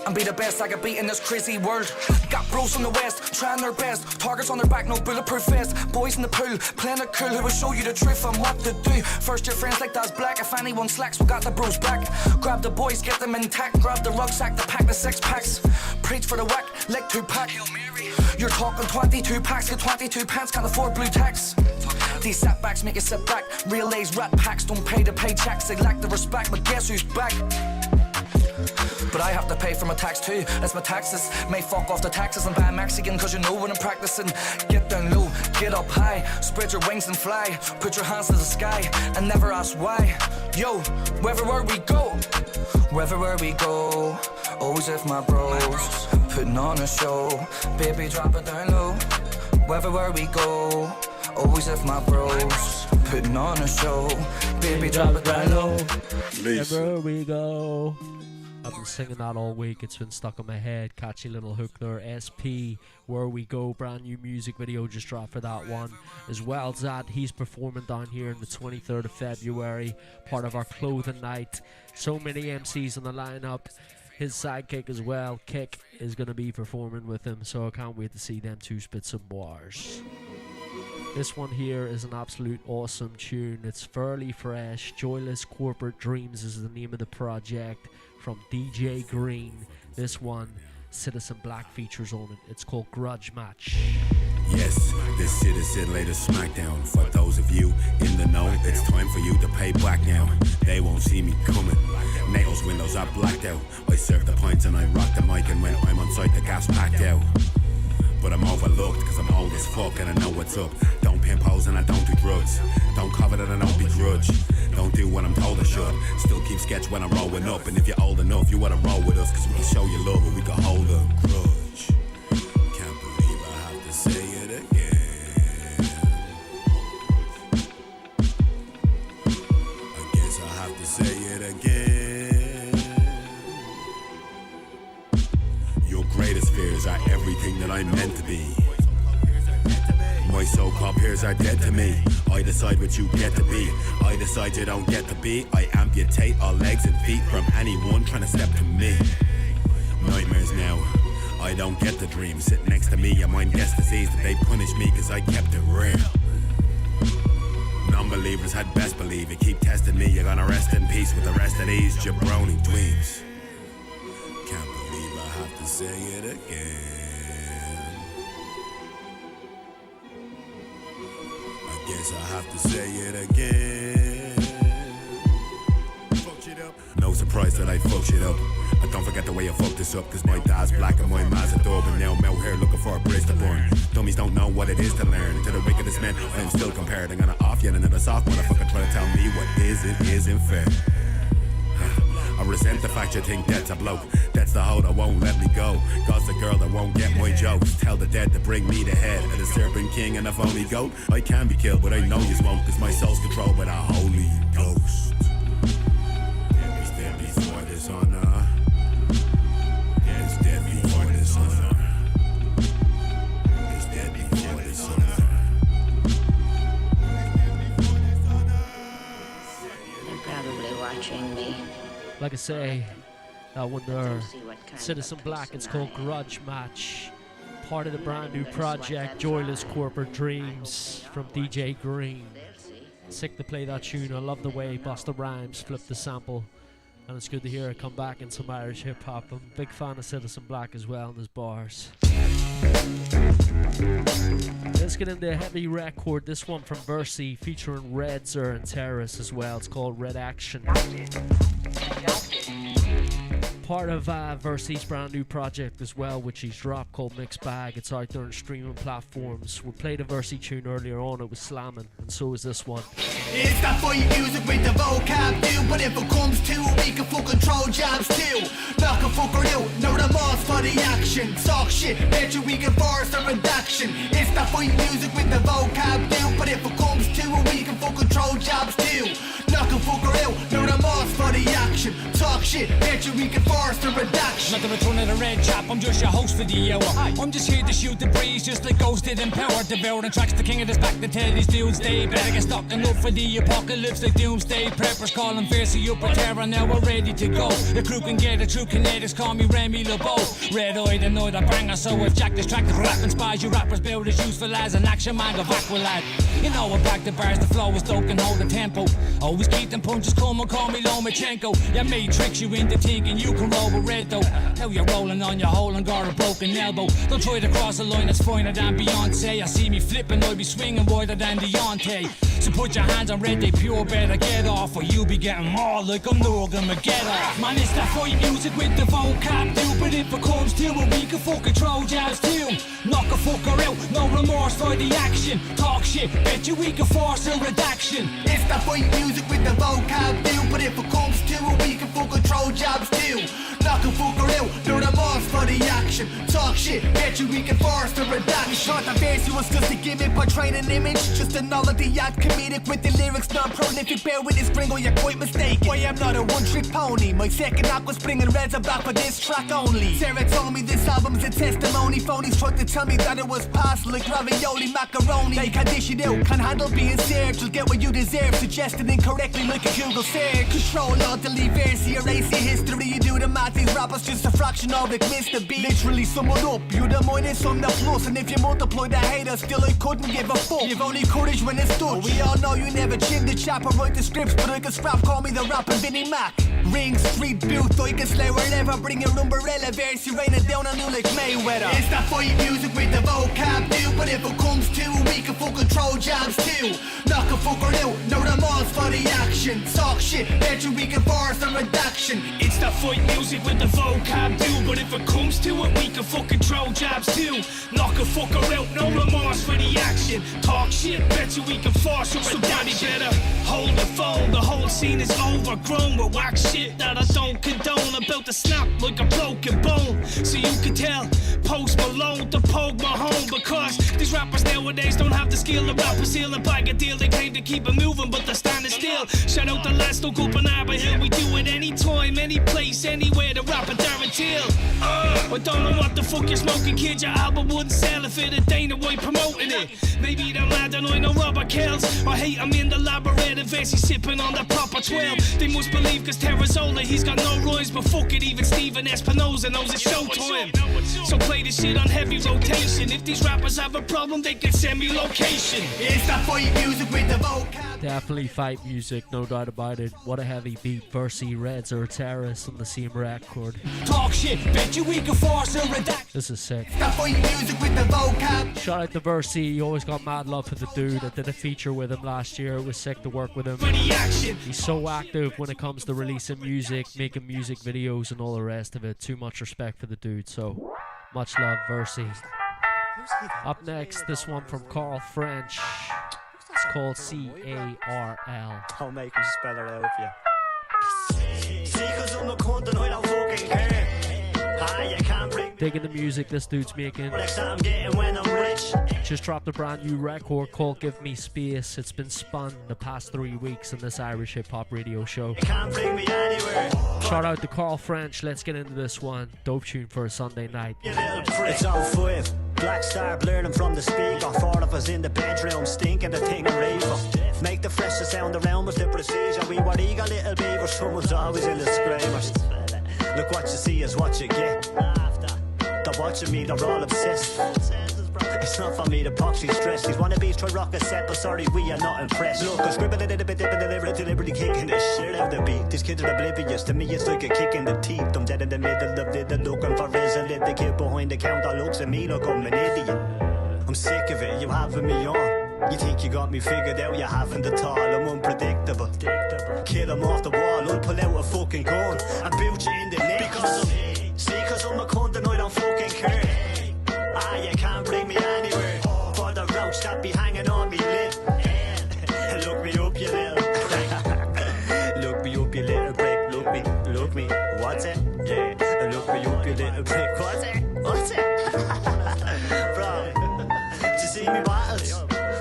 and be the best I could be in this crazy world. Got bros from the west, trying their best. Targets on their back, no bulletproof vest. Boys in the pool, playing it cool, who will show you the truth and what to do. First year friends like DAZ black, if anyone slacks, we got the bros back. Grab the boys, get them intact. Grab the rucksack, to pack the 6 packs. Preach for the whack, leg 2 pack. You're talking 22 packs, get 22 pants, can't afford blue tax. These setbacks make you sit back. Real A's rat packs don't pay the paychecks. They lack the respect, but guess who's back? But I have to pay for my tax too, it's my taxes. May fuck off the taxes and buy a Mexican, cause you know when I'm practicing. Get down low, get up high, spread your wings and fly. Put your hands to the sky and never ask why. Yo, wherever we go, wherever we go, always with my bros, putting on a show. Baby, drop it down low. Wherever we go, always with my bros, putting on a show. Baby, drop it down low. Wherever we go. I've been singing that all week, it's been stuck in my head. Catchy little hook there. SP, Where We Go, brand new music video just dropped for that one. As well as that, he's performing down here on the 23rd of February, part of our clothing night. So many MCs on the lineup. His sidekick as well, Kick, is going to be performing with him, so I can't wait to see them two spit some bars. This one here is an absolute awesome tune. It's fairly fresh. Joyless Corporate Dreams is the name of the project. From DJ Green. This one, Citizen Black features on it. It's called Grudge Match. Yes, this Citizen laid a smackdown. For those of you in the know, it's time for you to pay back now. They won't see me coming. Nails windows are blacked out. I serve the pints and I rock the mic, and when I'm on site the gas packed out. But I'm overlooked cause I'm old as fuck and I know what's up. Don't pimp hoes and I don't do drugs. Don't covet and I don't begrudge. Don't do what I'm told I should. Still keep sketch when I'm rolling up. And if you're old enough, you wanna roll with us, cause we can show you love and we can hold a grudge. Can't believe I have to say it again. I guess I have to say it again. Your greatest fears are everything that I'm meant to be. My so-called peers are dead to me. I decide what you get to be. I decide you don't get to be. I amputate all legs and feet from anyone trying to step to me. Nightmares now, I don't get the dream. Sit next to me, your mind gets disease that they punish me cause I kept it real. Non-believers had best believe it. Keep testing me, you're gonna rest in peace with the rest of these jabroni dweebs. Can't believe I have to say it again. I guess I have to say it again. Fuck shit up. No surprise that I fuck shit up. I don't forget the way I fucked this up, cause my dad's black and my ma's a dub. And now I'm out here looking for a bridge to burn. Dummies don't know what it is to learn. To the wickedest men, I am still compared. I'm gonna off yet another soft motherfucker trying to tell me what isn't fair. I resent the fact you think that's a bloke. That's the hoe that won't let me go. God's the girl that won't get my jokes. Tell the dead to bring me the head of the serpent king and a phony goat. I can be killed, but I know you won't, cause my soul's controlled by the Holy Ghost. Is there before this honor? Is there before this honor? Is there before this honor? They're probably watching me. Like I say, that one there, Citizen Black, it's called Grudge Match. Part of the brand new project, Joyless Corporate Dreams, from DJ Green. Sick to play that tune. I love the way Busta Rhymes flipped the sample. And it's good to hear it come back in some Irish hip-hop. I'm a big fan of Citizen Black as well in his bars. Let's get into a heavy record. This one from Versi, featuring Redzer and Terrace as well. It's called Red Action. Part of Versi's brand new project as well, which he's dropped, called Mixed Bag. It's out there on streaming platforms. We played a Versi tune earlier on, it was slamming, and so is this one. It's that fight music with the vocab too, but if it comes to it, we can full control jobs too. Knock a fucker out, no remorse for the action. Talk shit, bet you we can force a reduction. It's that fight music with the vocab too, but if it comes to it, we can full control jobs too. Knock a fucker out, no remorse for the action. Talk shit, bet you we can force a reduction. Not the return of the red chap, I'm just your host for the hour. I'm just here to shoot the breeze, just like Ghost did in Power. Devouring tracks, the king of this back to tell these dudes they better get stocking up for the apocalypse like doomsday preppers. Calling Versi up a terror, now we're ready to go. The crew can get it through kinetics, call me Remy LeBeau. Red-eyed and know the banger, so if Jack this track, the rapping spies, you rappers build as useful as an action man, go back with lad. You know I back the bars, the flow is dope and hold the tempo. Always keep them punches coming, call me Lomachenko. Yeah, me tricks you into thinking you can roll with red though. Now you're rolling on your hole and got a broken elbow. Don't try to cross the line, it's finer than Beyonce. I see me flipping, I'll be swinging wider than Deontay. So put your hands on red, they pure better get off, or you'll be getting more like I'm Norgan McGettoff. Man, it's that fight music with the vocab too, but if it comes to it, we can fucking throw jazz too. Knock a fucker out, no remorse for the action. Talk shit, bet you we can force a redaction. It's that fight music with the vocab too, but if it comes to it, we can full control jobs too. Knock a fucker out, no remorse for the action. Talk shit, bet you we can force the redaction. Short the Versi was just a gimmick, portraying an image. Just a novelty act, comedic with the lyrics, non-prolific. Bear with this gringo, you're quite mistaken. Boy, I'm not a one-trick pony. My second act was bringing reds and black for this track only. Sarah told me this album's a testimony. Phonies tried to tell me that it was past like ravioli macaroni. They can't dish it out, can't handle being served. You'll get what you deserve, suggested incorrectly like a Google search. Control, alt, delete, Versi, erase your history. You do the math, these rappers just a fraction of it, missed the beat. Literally sum it up, you the minus, I'm the plus. And if you multiply the haters, still I couldn't give a fuck. You've only courage when it's Dutch. We all know you never chin the chap or write the scripts, but I can scrap, call me the rapper Vinnie Mac. Ring, street, booth, I can slay wherever. Bring your umbrella, Versi, rain it down on you like Mayweather. It's that fight music with the vocab too, but if it comes to it, we can full control jobs too. Knock a fucker out, no remorse for the action. Talk shit, bet you we can force a reduction. It's that fight music with the vocab too, but if it comes to it, we can full control jobs too. Knock a fucker out, no remorse for the action. Talk shit, bet you we can force a reduction. So daddy better hold the phone, the whole scene is overgrown with whack shit that I don't condone. About to snap like a broken bone, so you can tell Post Malone to poke my home. Because these rappers nowadays don't have the skill to rap a seal and bag a deal. They claim to keep it moving, but the style standing still. Shout out the lads, don't go up on Arbor Hill. We do it anytime, any place, anywhere. The rapper Darren Till. I don't know what the fuck you're smoking, kid. Your album wouldn't sell if it had Dana White promoting it. Maybe they're mad and I know Robert Kells. I hate him in the laboratory, Vesey sipping on the proper 12. They must believe cause Terrazola, he's got no rhymes. But fuck it, even Steven Espinosa knows it's showtime. So play this shit on heavy rotation. If these rappers have a problem, they can send me location. It's the fight music with the vocab. Definitely fight music, no doubt about it. What a heavy beat. Versi, Reds or Terrace on the same record. Talk shit, bet you we can force a redact. This is sick. The fight music with the vocab. Shout out to Versi, he always got mad love for the dude. I did a feature with him last year, it was sick to work with him. He's so active when it comes to releasing music, making music videos and all the rest of it. Too much respect for the dude, so much love, Versi. Up next, this one from Carl French. It's called C-A-R-L. I'll make him spell it out for you. See, cause I'm a cunt and I don't fucking care. You can't bring Digging the music this dude's making. I'm getting when I'm rich. Just dropped a brand new record called Give Me Space. It's been spun the past 3 weeks in this Irish hip hop radio show. You can't bring me anywhere. Shout out to Carl French. Let's get into this one. Dope tune for a Sunday night. It's 05. Black Star blaring from the speaker. 4 of us in the bedroom stinking the thing and raver. Make the freshest sound around with the procedure. We were eager little beavers. Someone's always in the screamers. Look what you see is what you get. They're watching me, they're all obsessed. It's not for me to proxy stress. These wannabes try rock a set, but sorry, we are not impressed. Look, I scribble a little bit, deliberately kicking the shit out the beat. These kids are oblivious, to me it's like a kick in the teeth. I'm dead in the middle of it, looking for resolute. The kid behind the counter looks at me like I'm an idiot. I'm sick of it, you having me on. You think you got me figured out, you haven't at all. I'm unpredictable. Kill him off the wall, I'll pull out a fucking gun and boot you in the neck. Cause I'm a cunt and I don't fucking care. You can't bring me anywhere. For the roach that be hanging on me lip. Look me up, you little prick. Look me up, you little prick. Look me, what's it? Yeah, look me up, you little prick. What's it? Bro, did you see me battles?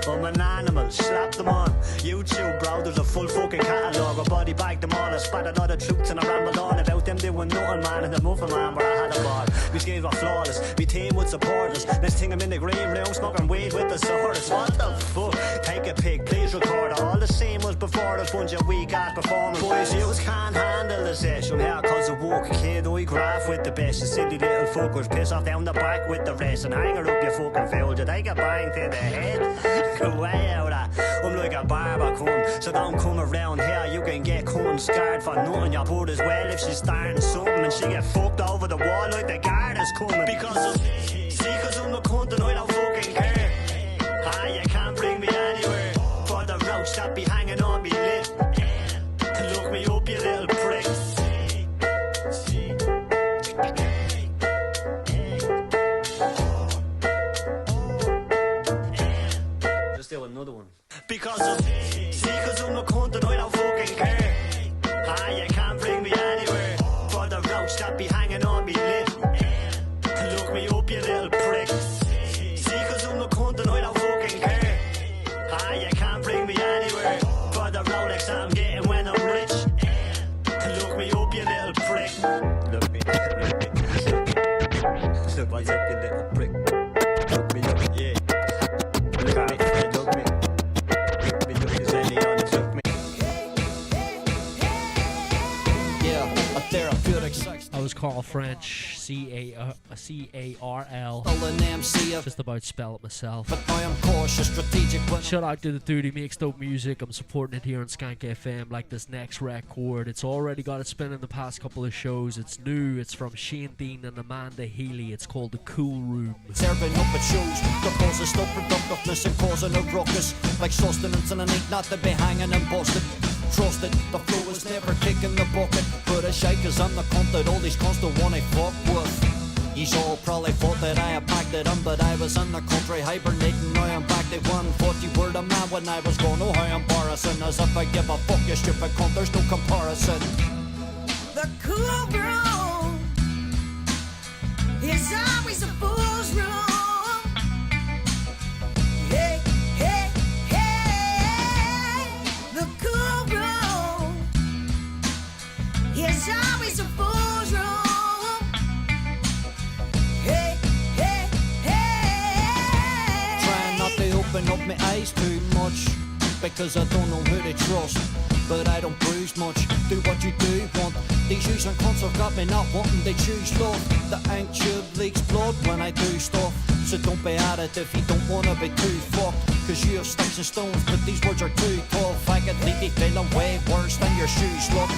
I'm an animal, slap them on YouTube, bro, there's a full fucking catalogue. I body bag them all, I spat a lot of truths and I ramble on about them doing nothing, man. And the muffin man where I had a bar. These games were flawless, me team would support us. Next thing I'm in the green room smoking weed with the swords. What the fuck? Take a pic, please record it. All the same was before us, bunch of weak ass performance. Boys, you can't handle the session. Here cause a walk kid, I graph with the best. You silly little fuckers, piss off down the back with the rest. And hang her up, you fucking fool. Did I get banged to the head? Go away out of that. I'm like a barber, so don't come around here. You can get cum scarred for nothing. Your boot as well if she's starting something and she get fucked over the wall like the guard is coming. Because I'm a cunt and I don't fucking care. You can't bring me anywhere. For the roach that be hanging on me lip. Look me up, you little prick. Just do another one. Because I'm a cunt and I don't fucking care. You can't bring me anywhere. For the roach that be hanging on me lip. Look me up, you little prick. Cause I'm a cunt and I don't fucking care. You can't bring me anywhere. For the Rolex that I'm getting when I'm rich. Look me up, you little prick. Look me. Look what's up, you little prick. Look me up, yeah. Look at me, look me. That was Carl French, C-A-R-L. Just about spell it myself. But I am cautious, strategic. Shout out to the dude who makes dope music. I'm supporting it here on Skankf FM. Like this next record, it's already got it spinning the past couple of shows. It's new. It's from Shane Dean and Amanda Healy. It's called The Cool Room. Serving up at shows, the causes stop productiveness and causing a ruckus. Like sustenance and a need not to be hanging and busted. Trusted, the flow is never kicking the bucket. But a shake is I'm the cunt that all these cunts don't wanna fuck with. He's all probably thought that I had packed it in, but I was in the country hibernating. Now I'm back to 140 word a man when I was gone. Oh how embarrassing, as if I give a fuck you stupid cunt, there's no comparison. The cool room is always a fool's room. Hey, hey, hey, the cool too much, because I don't know who to trust. But I don't bruise much, do what you do want. These using cunts have got me not wanting, they choose love. The ink tube leaks blood when I do stuff. So don't be at it if you don't wanna be too fucked. Cause you have sticks and stones, but these words are too tough. I could leave you feeling way worse than your shoes look.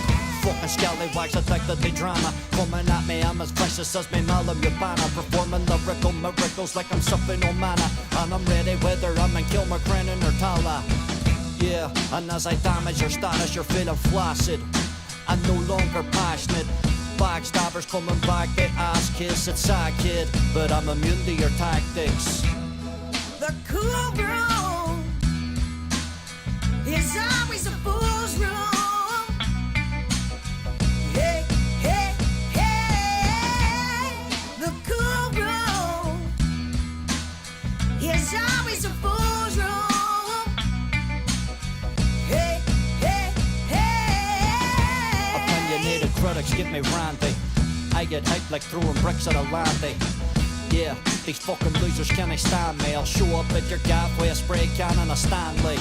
Fucking scallywags addicted to drama. Coming at me, I'm as vicious as me Malam Yabana. Performing lyrical miracles like I'm something on mana. And I'm ready whether I'm in Kilmacrennan or Tala. Yeah, and as I damage your status, you're feeling flaccid and no longer passionate. Backstabbers coming back, they ass kiss, it's sad kid, but I'm immune to your tactics. The cool room is always a fool's room. Hey, hey, hey. The cool room is always a fool's room. Hey, hey, hey. Opinionated critics get me randy. I get hyped like throwing bricks at a landy. Yeah, these fucking losers can't stand me. I'll show up at your gaff with a spray can and a Stanley.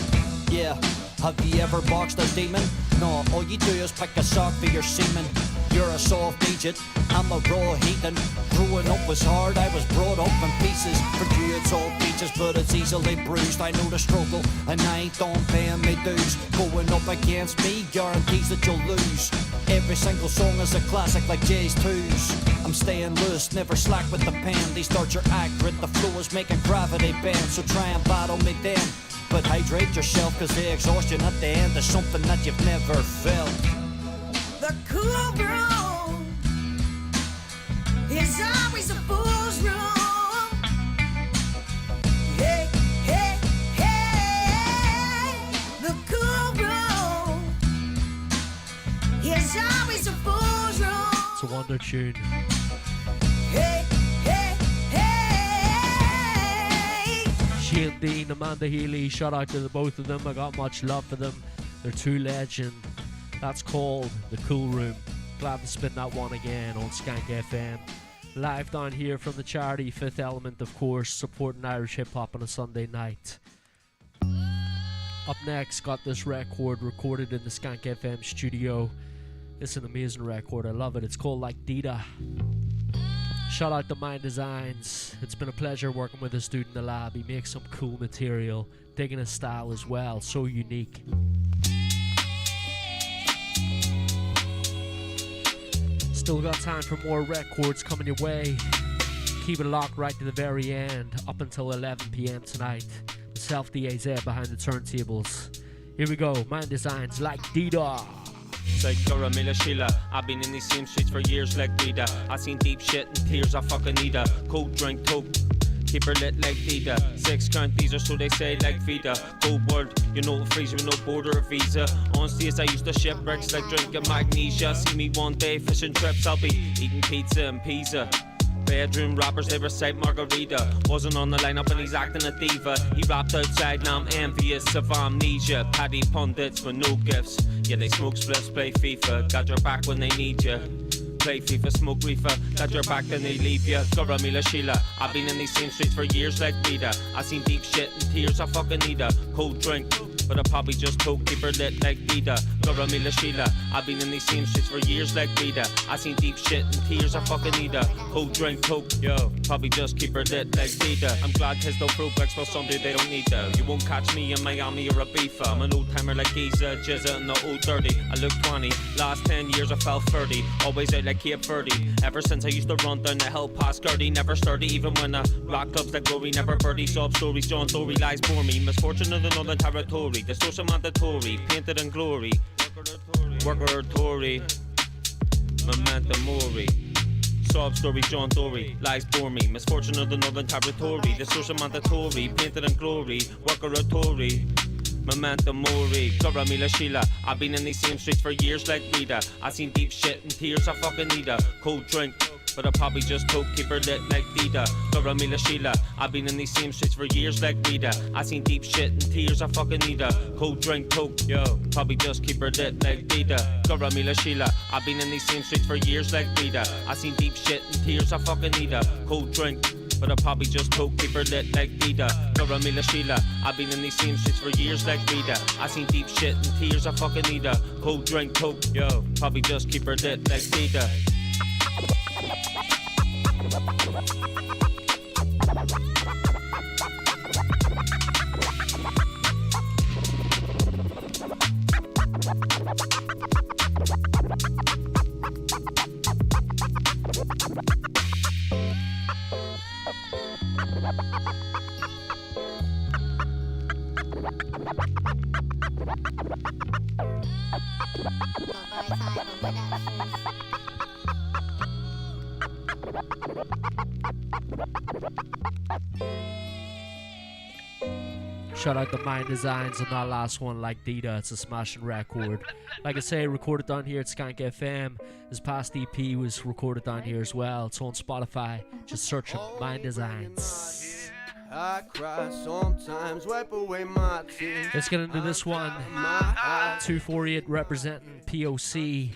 Yeah, have you ever boxed a demon? No, all you do is pick a sock for your semen. You're a soft agent, I'm a raw heathen. Growing up was hard, I was brought up in pieces. For you it's all peaches, but it's easily bruised. I know the struggle, and I ain't done paying me dues. Going up against me guarantees that you'll lose. Every single song is a classic like Jay's 2s. I'm staying loose, never slack with the pen. These darts are accurate, the flow is making gravity bend. So try and battle me then, but hydrate yourself, cause the exhaustion at the end is something that you've never felt. The cool room is always a fool's room. Hey, hey, hey. The cool room is always a fool's room. It's a wonder tune. Hey, hey, hey. Shane Dean, Amanda Healy, shout out to the both of them. I got much love for them. They're two legends. That's called The Cool Room. Glad to spin that one again on Skankf FM. Live down here from the charity Fifth Element, of course, supporting Irish hip hop on a Sunday night. Up next, got this record recorded in the Skankf FM studio. It's an amazing record, I love it. It's called Like Dita. Shout out to Mind Designs. It's been a pleasure working with this dude in the lab. He makes some cool material, digging his style as well, so unique. Still got time for more records coming your way. Keep it locked right to the very end, up until 11 PM tonight. Myself, DAZ, behind the turntables. Here we go, Mind Designs, Like Dita. Like Caramilla Sheila, I've been in these same streets for years like Rita. I seen deep shit and tears, I fucking need a cold drink, toke. Keep her lit like Dita. 6 count, these are so they say like Vita. Cold world, you know a freezer with no border or visa. On stage I used to shipwrecks like drinking magnesia. See me one day fishing trips, I'll be eating pizza and pizza. Bedroom rappers, they recite Margarita. Wasn't on the lineup and he's acting a diva. He rapped outside, now I'm envious of amnesia. Paddy pundits with no gifts. Yeah, they smoke spliffs, play FIFA. Got your back when they need you. Play FIFA, smoke reefer. Got your back then they leave ya. Caramilla Sheila, I've been in these same streets for years like Rita. I seen deep shit and tears, I fucking need a cold drink. But I probably just took, keep her lit like Dita. Caramilla Sheila, I've been in these same streets for years like Rita. I seen deep shit and tears, I fucking need a cold drink, coke. Yo, probably just keep her lit like Dita. I'm glad his though throwbacks, but someday they don't need that. You won't catch me in Miami or Ibiza. I'm an old timer like Giza, Jizza and the old 30. I look 20, last 10 years I felt 30. Always out like Cape Verde. Ever since I used to run down the hill past Gertie. Never sturdy, even when I rock clubs like Glory. Never birdie, sob stories, John Dory lies for me. Misfortune of the Northern Territory. The social mandatory, painted in glory. Worker Tory, Memento Mori. Sob story, John Dory, lies for me. Misfortune of the Northern Territory. The social mandatory, painted in glory. Worker Tory, Memento Mori. Caramilla Sheila, I've been in these same streets for years like Rita. I seen deep shit and tears, I fucking need a cold drink. But I probably just coke, keep her lit like Dita. Caramilla Sheila, I've been in these same streets for years like Rita. I seen deep shit and tears, I fucking need a cold drink, coke. Yo, probably just keep her lit like Dita. Caramilla Sheila, I've been in these same streets for years like Rita. I seen deep shit and tears, I fucking need a cold drink. but I probably just took keep her lit like Dida. Dora Mila Sheila, I've been in these same streets for years like Rita. I seen deep shit and tears, I fucking need a cold drink, coke, yo. Probably just keep her lit like Dida. Shout out to Mind Designs on that last one, like Dita. It's a smashing record. Like I say, recorded down here at Skankf FM. His past EP was recorded down here as well. It's on Spotify. Just search up Mind Designs. I cry sometimes, wipe away my tears. Let's get into this one. 248 representing POC.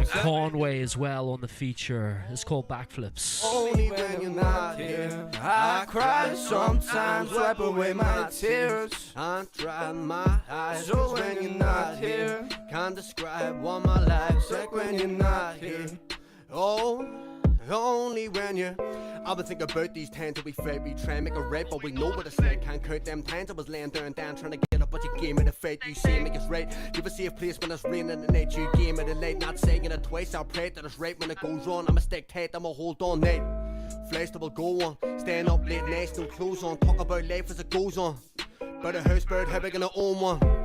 Conway as well on the feature. It's called Backflips. Only when you're not here, I cry sometimes, wipe away my tears. I dry my eyes, so when you're not here, can't describe what my life's like when you're not here. Oh, only when you're. I've been thinking about these times that we felt we try and make a right, but we know what it's like. Can't count them times I was laying down trying to get up, but you gave me the fate. You say make it right. Give a safe place when it's raining at night. You gave me the light, not saying it twice. I'll pray that it's right when it goes wrong. I'm a stick tight, I'm a hold on night. Flash that will go on. Staying up late nights, no clothes on. Talk about life as it goes on. But a house bird, how we gonna own one?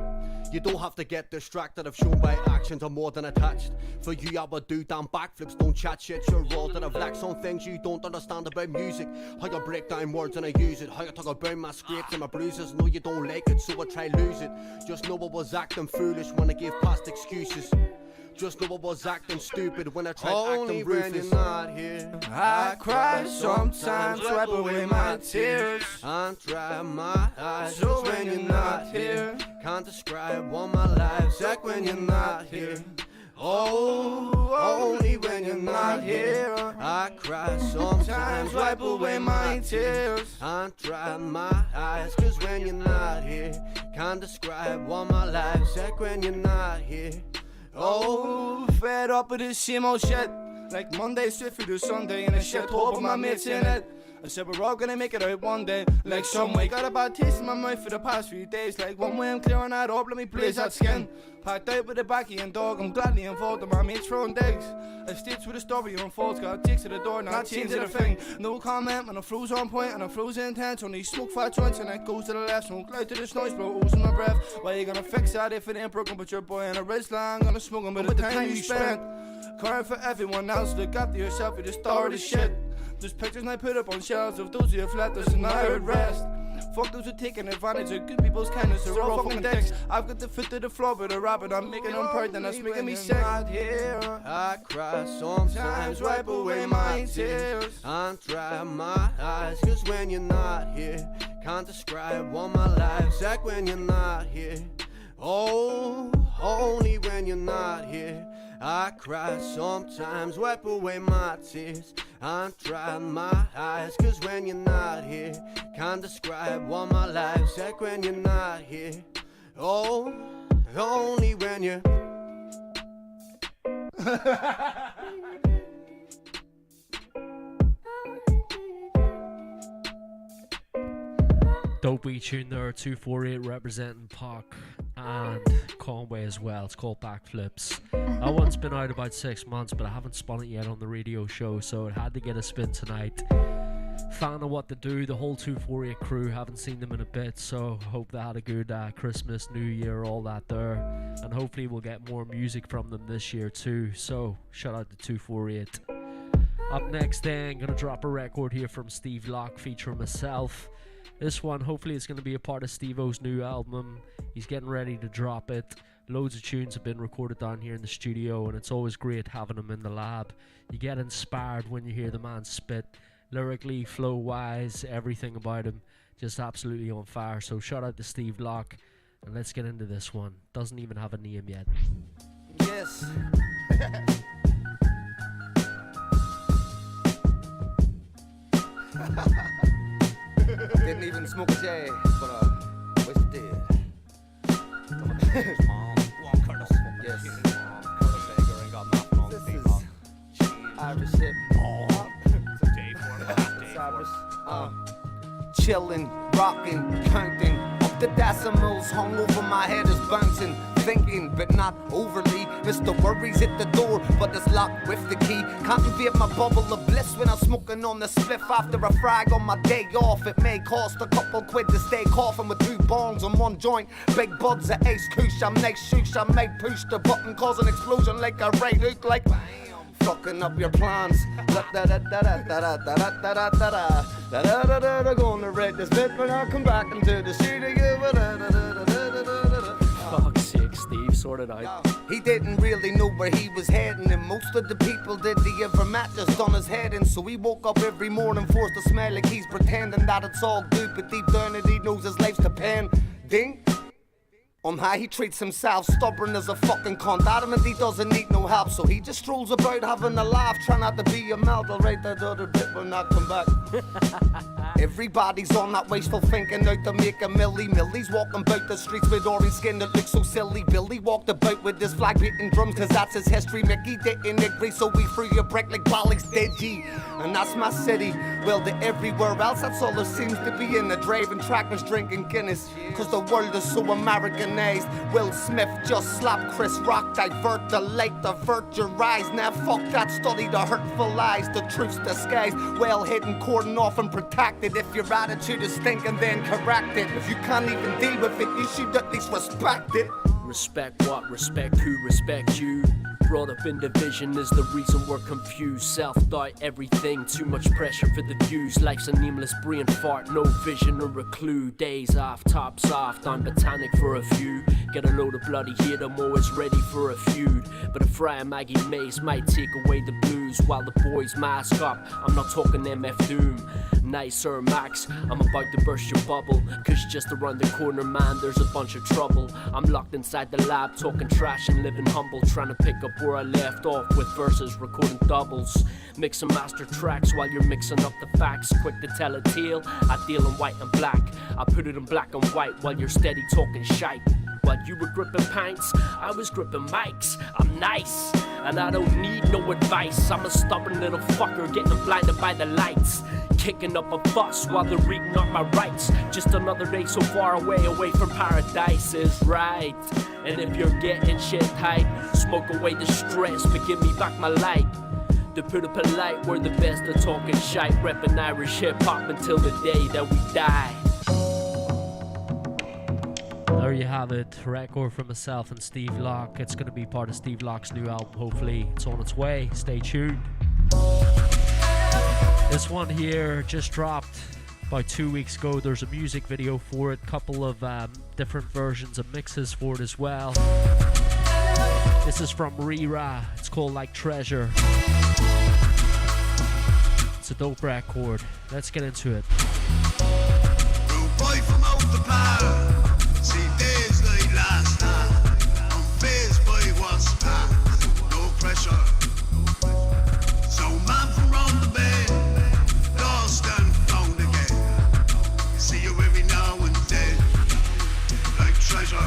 You don't have to get distracted if shown by actions are more than attached. For you I would do damn backflips, don't chat shit. You're all that I've lacked some things you don't understand about music. How you break down words and I use it. How you talk about my scrapes and my bruises. No you don't like it so I try lose it. Just know I was acting foolish when I gave past excuses. Just know I was acting stupid when I tried acting ruthless. Only when you're not here, I cry sometimes, wipe away my tears. I dry my eyes, so when you're not here, can't describe what my life's like when you're not here. Oh, only when you're not here, I cry sometimes, wipe away my tears. I dry my eyes, cause when you're not here, can't describe what my life's like when you're not here. Oh, fed up with this same old shit. Like Monday, straight through to Sunday, and a shit hope of my mates in it. I said we're all gonna make it out one day. Like some way, got a bad taste in my mouth for the past few days. Like one way I'm clearing that up, let me blaze that skin. Packed out with the backy and dog, I'm gladly involved in my mates throwing digs. I stitched with the story unfolds, got ticks to the door, not changing a thing. No comment when the flow's on point and the flow's intense. Only smoke 5 joints and it goes to the left. Smoke loud to the noise, blow O's in my breath. Why you gonna fix that if it ain't broken? But your boy in a red slang, gonna smoke him with the time you spent. Crying for everyone else, look after yourself, you just start this shit. There's pictures I put up on shelves of those who have left us and I heard rest. Fuck those who taking advantage of good people's kindness, they're all fucking dicks. I've got the foot to the floor with a rap and I'm making them proud and that's making me sick. Not here, I cry sometimes, wipe away my tears. I dry my eyes, cause when you're not here, can't describe what my life's like when you're not here. Oh, only when you're not here, I cry sometimes, wipe away my tears. I dry my eyes, cause when you're not here, can't describe what my life's like when you're not here. Oh, only when you're Dopey tune there, 248 representing Pac and Conway as well. It's called Backflips. That one's been out about 6 months, but I haven't spun it yet on the radio show, so it had to get a spin tonight. Fan of what they do, the whole 248 crew, haven't seen them in a bit, so hope they had a good Christmas, New Year, all that there, and hopefully we'll get more music from them this year too, so shout out to 248. Up next then, gonna drop a record here from Steve Locke featuring myself. This one, hopefully it's going to be a part of Steve-O's new album. He's getting ready to drop it. Loads of tunes have been recorded down here in the studio, and it's always great having him in the lab. You get inspired when you hear the man spit. Lyrically, flow-wise, everything about him, just absolutely on fire. So shout out to Steve Locke, and let's get into this one. Doesn't even have a name yet. Yes. Didn't even smoke a J, but wish I did. Yes. This is Irish hip. It's Irish. Chilling, rocking, counting. Up the decimals hung over my head is bouncing. Thinking, but not overly. Mr. Worries at the door, but it's locked with the key. Can't invade my bubble of bliss when I'm smoking on the spliff after a frag on my day off. It may cost a couple quid to stay coughing with 2 bongs on 1 joint. Big buds at Ace Kush, I'm next shoosh. I may push the button, cause an explosion like a right hook, like fucking up your plans. Gonna write this bit when I come back into the studio. Fuck's sake, Steve, sort it out. He didn't really know where he was heading, and most of the people that he ever met just done his head in. So he woke up every morning forced to smell like he's pretending that it's all good, but deep down it he knows his life's depending on how he treats himself. Stubborn as a fucking cunt, adamant he doesn't need no help, so he just strolls about having a laugh, trying not to be a melt. I'll write that other bit when I come back. Everybody's on that wasteful thinking out to make a Millie's walking about the streets with orange skin that looks so silly. Billy walked about with his flag beating drums, cause that's his history. Mickey didn't agree, so we threw a brick like Bally's did ye. And that's my city. Well, to everywhere else, that's all there seems to be in the driving trackers drinking Guinness, cause the world is so Americanized. Will Smith just slapped Chris Rock, divert the light, divert your eyes. Now fuck that, study the hurtful lies, the truth's disguised, well hidden, cordoned off and protected. If your attitude is stinking, then correct it. If you can't even deal with it, you should at least respect it. Respect what? Respect who? Respect you. Brought up in division is the reason we're confused. Self-doubt, everything, too much pressure for the views. Life's a nameless brain fart, no vision or a clue. Days off, tops off, down botanic for a few. Get a load of bloody hate, I'm always ready for a feud. But a Friar Maggie Mace might take away the blues while the boys mask up. I'm not talking MF Doom. Nice Sir Max, I'm about to burst your bubble, cause just around the corner, man, there's a bunch of trouble. I'm locked inside the lab, talking trash and living humble, trying to pick up where I left off with verses, recording doubles. Mix and master tracks while you're mixing up the facts. Quick to tell a tale, I deal in white and black. I put it in black and white while you're steady talking shite. While you were gripping pints, I was gripping mics. I'm nice, and I don't need no advice. I'm a stubborn little fucker getting blinded by the lights. Kicking up a fuss while they're reading up my rights. Just another day so far away from paradise is right. And if you're getting shit tight, smoke away the stress, but give me back my light. To put it polite, we're the best at talking shite, reppin' Irish hip-hop until the day that we die. There you have it, record from myself and Steve Locke. It's going to be part of Steve Locke's new album, hopefully. It's on its way, stay tuned. This one here just dropped about 2 weeks ago. There's a music video for it, couple of different versions of mixes for it as well. This is from Rira, it's called Like Treasure. It's a dope record, let's get into it. Boy from out the power, see days like last night. I'm faced by what's past, no pressure. So man from round the bend, lost and found again. See you every now and then, like treasure.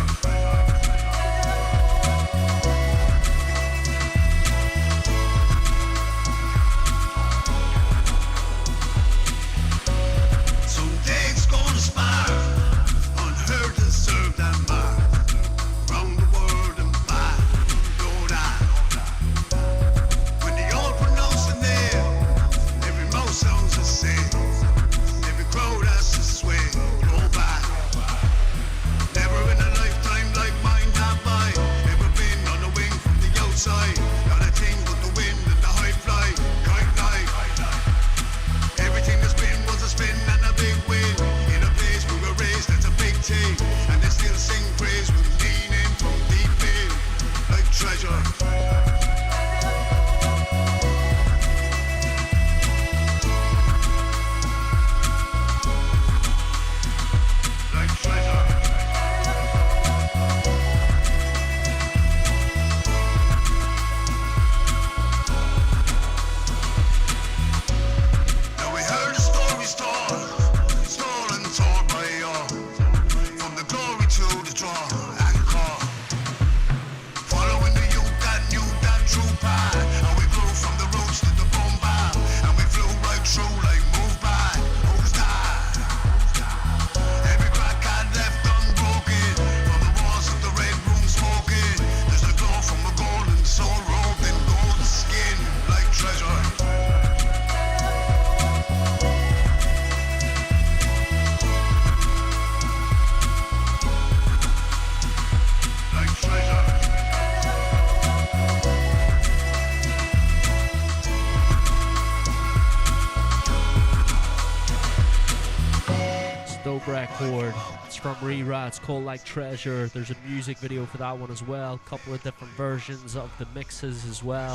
from Rera. It's called Like Treasure. There's a music video for that one as well. A couple of different versions of the mixes as well.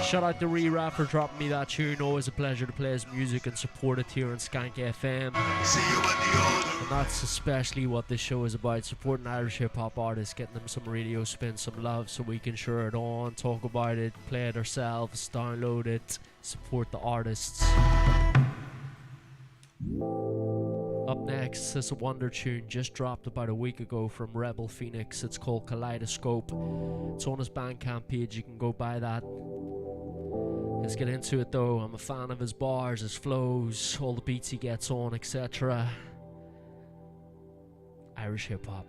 Shout out to Rera for dropping me that tune. Always a pleasure to play his music and support it here on Skankf. And that's especially what this show is about, supporting Irish hip-hop artists, getting them some radio spin, some love, so we can share it on, talk about it, play it ourselves, download it, support the artists. Up next, this is a wonder tune just dropped about a week ago from Rebel Phoenix. It's called Kaleidoscope. It's on his Bandcamp page, you can go buy that. Let's get into it though. I'm a fan of his bars, his flows, all the beats he gets on, etc. Irish hip hop.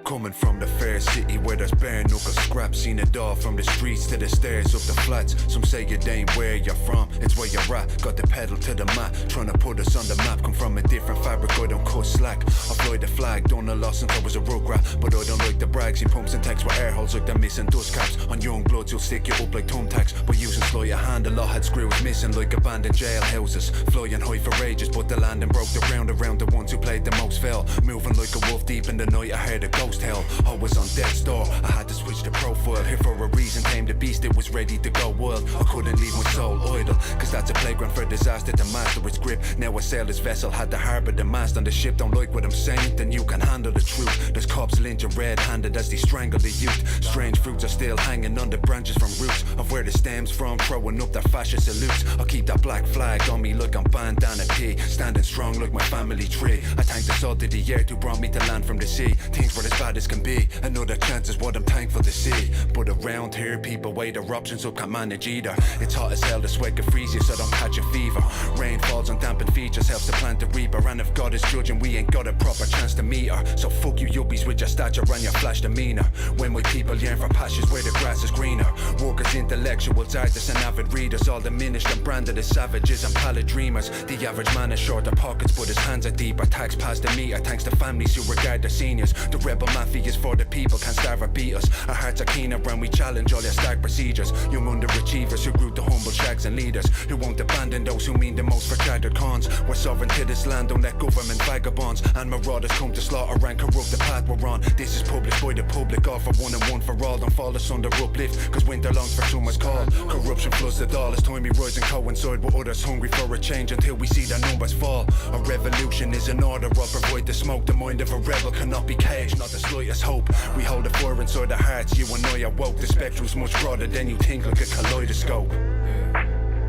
Coming from the fair city where there's bare knuckle scraps. Seen it all from the streets to the stairs up the flats. Some say it ain't where you're from, it's where you're at. Got the pedal to the mat, trying to put us on the map. Come from a different fabric, I don't cut slack. I fly the flag, done a lot since I was a rugrat. But I don't like the brags, he pumps and takes with air holes like they're missing dust caps. On young bloods you'll stick you up like thumbtacks. By using sleight of hand, a lot had screws missing like abandoned jailhouses. Flying high for ages, but the landing broke the ground around the ones who played the most fell. Moving like a wolf deep in the night, I heard a ghost hell. I was on death's door, I had to switch the profile. Here for a reason, came the beast, it was ready to go wild. I couldn't leave my soul idle, cause that's a playground for disaster to master its grip. Now I sail this vessel, had to harbour the mast on the ship. Don't like what I'm saying, then you can handle the truth. There's cops lynching red-handed as they strangle the youth. Strange fruits are still hanging on the branches from roots of where the stems from, throwing up their fascist salutes. I keep that black flag on me like I'm bandana P, standing strong like my family tree. I thank the salt of the earth who brought me to land from the sea. Things were as bad as can be, another chance is what I'm thankful to see. But around here people weigh their options up, can't manage either. It's hot as hell, the sweat can freeze you so don't catch a fever. Rain falls on dampened features, helps to plant the reaper. And if God is judging, we ain't got a proper chance to meet her. So fuck you yuppies with your stature and your flash demeanor. When my people yearn for pastures where the grass is greener. Workers, intellectuals, artists and avid readers, all diminished and branded as savages and pallid dreamers. The average man has shorter pockets but his hands are deeper. Tax past the meter thanks to families who regard their seniors. The rebel mafia is for the people, can't starve or beat us. Our hearts are keener when we challenge all their stark procedures. Young underachievers who grew to humble shags and leaders who won't abandon those who mean the most for chartered cons. We're sovereign to this land, don't let government vagabonds and marauders come to slaughter and corrupt the path we're on. This is published by the public, all for one and one for all. Don't fall asunder, uplift, cause winter longs for summer's call. Corruption floods the doll, it's time we rise and coincide with others hungry for a change until we see their numbers fall. A revolution is in order, I'll provide the smoke. The mind of a rebel cannot be caged, not the slightest hope. We hold the fire inside our hearts, you and I are woke. The spectrum's much broader than you think, like a kaleidoscope.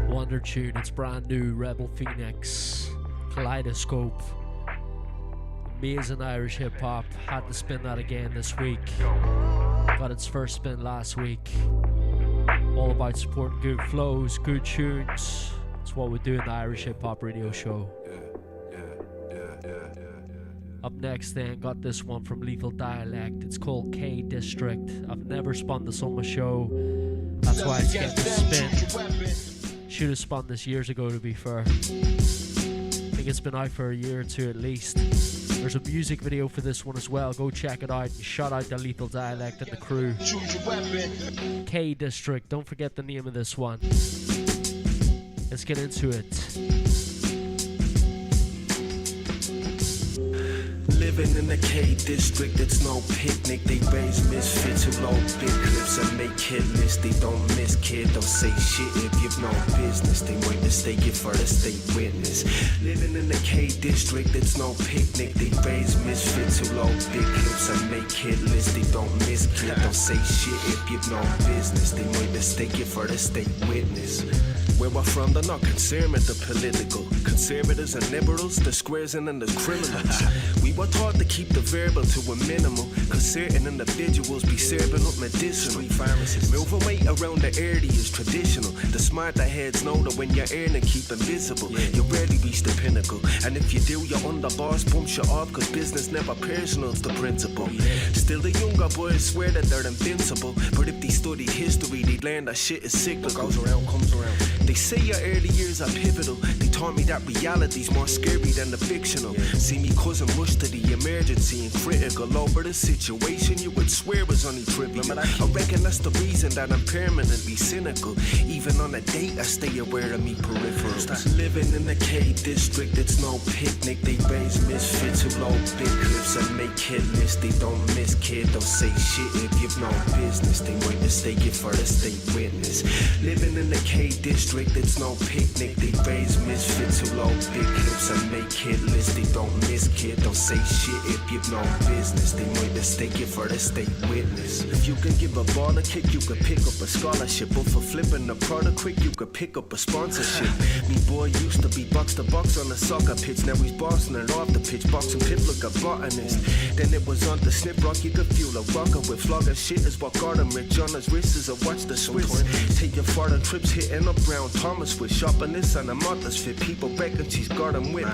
Wonder tune, it's brand new, Rebel Phoenix, Kaleidoscope. Amazing Irish hip hop, had to spin that again this week. Got its first spin last week. All about supporting good flows, good tunes. It's what we do in the Irish hip hop radio show. Up next then, got this one from Lethal Dialect. It's called K District. I've never spun this on my show, that's why it's getting a spin. Should have spun this years ago, to be fair. I think it's been out for a year or two at least. There's a music video for this one as well, go check it out. And shout out to Lethal Dialect and the crew. K District, don't forget the name of this one. Let's get into it. Living in the K district, it's no picnic. They raise misfits who load big clips and make hit lists. They don't miss kid, don't say shit if you've no business. They might mistake it for a state witness. Living in the K district, it's no picnic. They raise misfits who load big clips and make hit lists. They don't miss kid, don't say shit if you've no business. They might mistake it for a state witness. Where we're from, they're not concerned with the political. Conservatives and liberals, the squares and the criminals. We were taught to keep the verbal to a minimal, cause certain individuals be serving up medicinal. Pharmacists moving weight around the early is traditional. The smarter heads know that when you're earning, keep invisible. You rarely reach the pinnacle, and if you do, your underboss bumps you off, cause business never personal's the principle. Still the younger boys swear that they're invincible, but if they studied history, they'd learn that shit is cyclical. Goes around, comes around. They say your early years are pivotal. They taught me that reality's more scary than the fictional. See me causing much to the emergency and critical over the situation you would swear was only trivial. I reckon that's the reason that I'm permanently cynical. Even on a date I stay aware of me peripherals. Living in the K district, it's no picnic. They raise misfits who load big clips and make hit lists. They don't miss kid, don't say shit if you've no business. They wait to stake it for the state witness. Living in the K district, it's no picnic. They raise misfits who load big clips and make hit lists. They don't miss kid, don't say shit if you've no business. They wait to stake it for the state witness. If you can give a ball a kick, you could pick up a scholarship. But for flipping the product quick, you could pick up a sponsorship. Me boy used to be box to box on the soccer pitch. Now he's bossing it off the pitch. Boxing pip look a botanist. Then it was on the snip rock, you could fuel a rocker with flogger shit is what got him rich. On his wrist is a watch the Swiss. Taking foreign trips, hitting up Brown Thomas with sharpness and a mother's fit. People reckon she's got him whipped.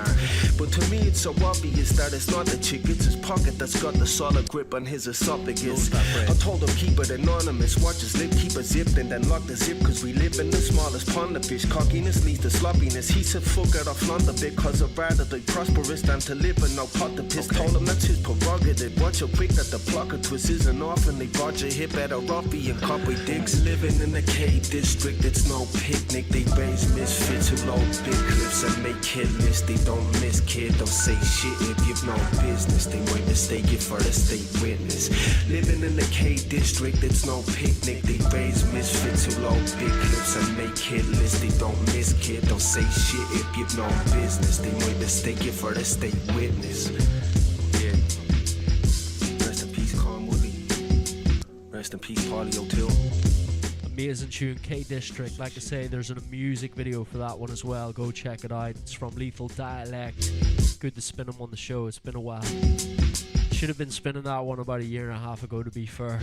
But to me it's so obvious that it's not the chick, it's his pocket that's got the solid grip on his esophagus. I told him keep it anonymous, watch his lip, keep it zipped and then lock the zip. Cause we live in the smallest pond of fish. Cockiness leads to sloppiness. He said fuck it, I'll flaunt a bit. Cause I'd rather be prosperous than to live and no pot the piss. Told him that's his prerogative. Watch how quick that the blocker twist isn't off and they bought your hip at a roughy and copy dicks. Living in the K district, it's no picnic. They raise misfits who load big clips and make hit lists. They don't miss kid, don't say shit if you've no business. They wait to stake it for the state witness. Living in the K district, it's no picnic. They raise misfits who load big clips and make hit lists. They don't miss kid, don't say shit if you've no business. They wait to stake it for the state witness. Yeah. Rest in peace, Con Woody. Rest in peace, Paulie O'Till. Amazing tune, K District. Like I say, there's a music video for that one as well. Go check it out. It's from Lethal Dialect. Good to spin them on the show. It's been a while. Should have been spinning that one about a year and a half ago, to be fair.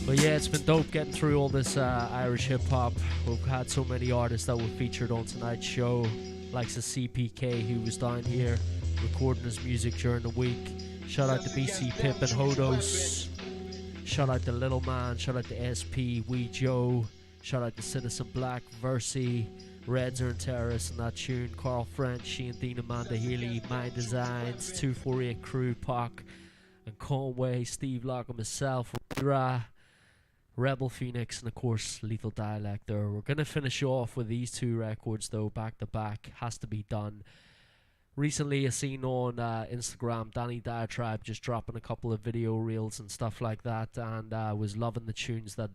But yeah, it's been dope getting through all this Irish hip hop. We've had so many artists that were featured on tonight's show, like the CPK, who was down here recording his music during the week. Shout out to BC Pip and Hodos. Shout out to Little Man. Shout out to SP, Wee Joe. Shout out to Citizen Black, Versi, Reds Are in Terrorists and that tune. Carl French, Shane Dean, Amanda Healy, Mind Designs, 248 Crew, Pac and Conway, Steve Locke and myself, Ra, Rebel Phoenix, and of course Lethal Dialect there. We're going to finish off with these two records though, back to back. Has to be done. Recently I seen on Instagram Danny Diatribe just dropping a couple of video reels and stuff like that, and was loving the tunes that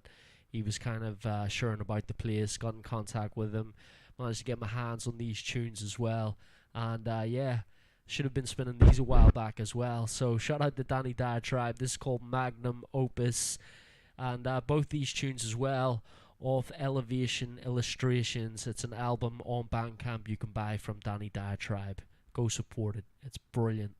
he was kind of sharing about the place. Got in contact with him, managed to get my hands on these tunes as well, and yeah, should have been spinning these a while back as well. So shout out to Danny Diatribe. This is called Magnum Opus, and both these tunes as well off Elevation Illustrations. It's an album on Bandcamp you can buy from Danny Diatribe. Go support it. It's brilliant.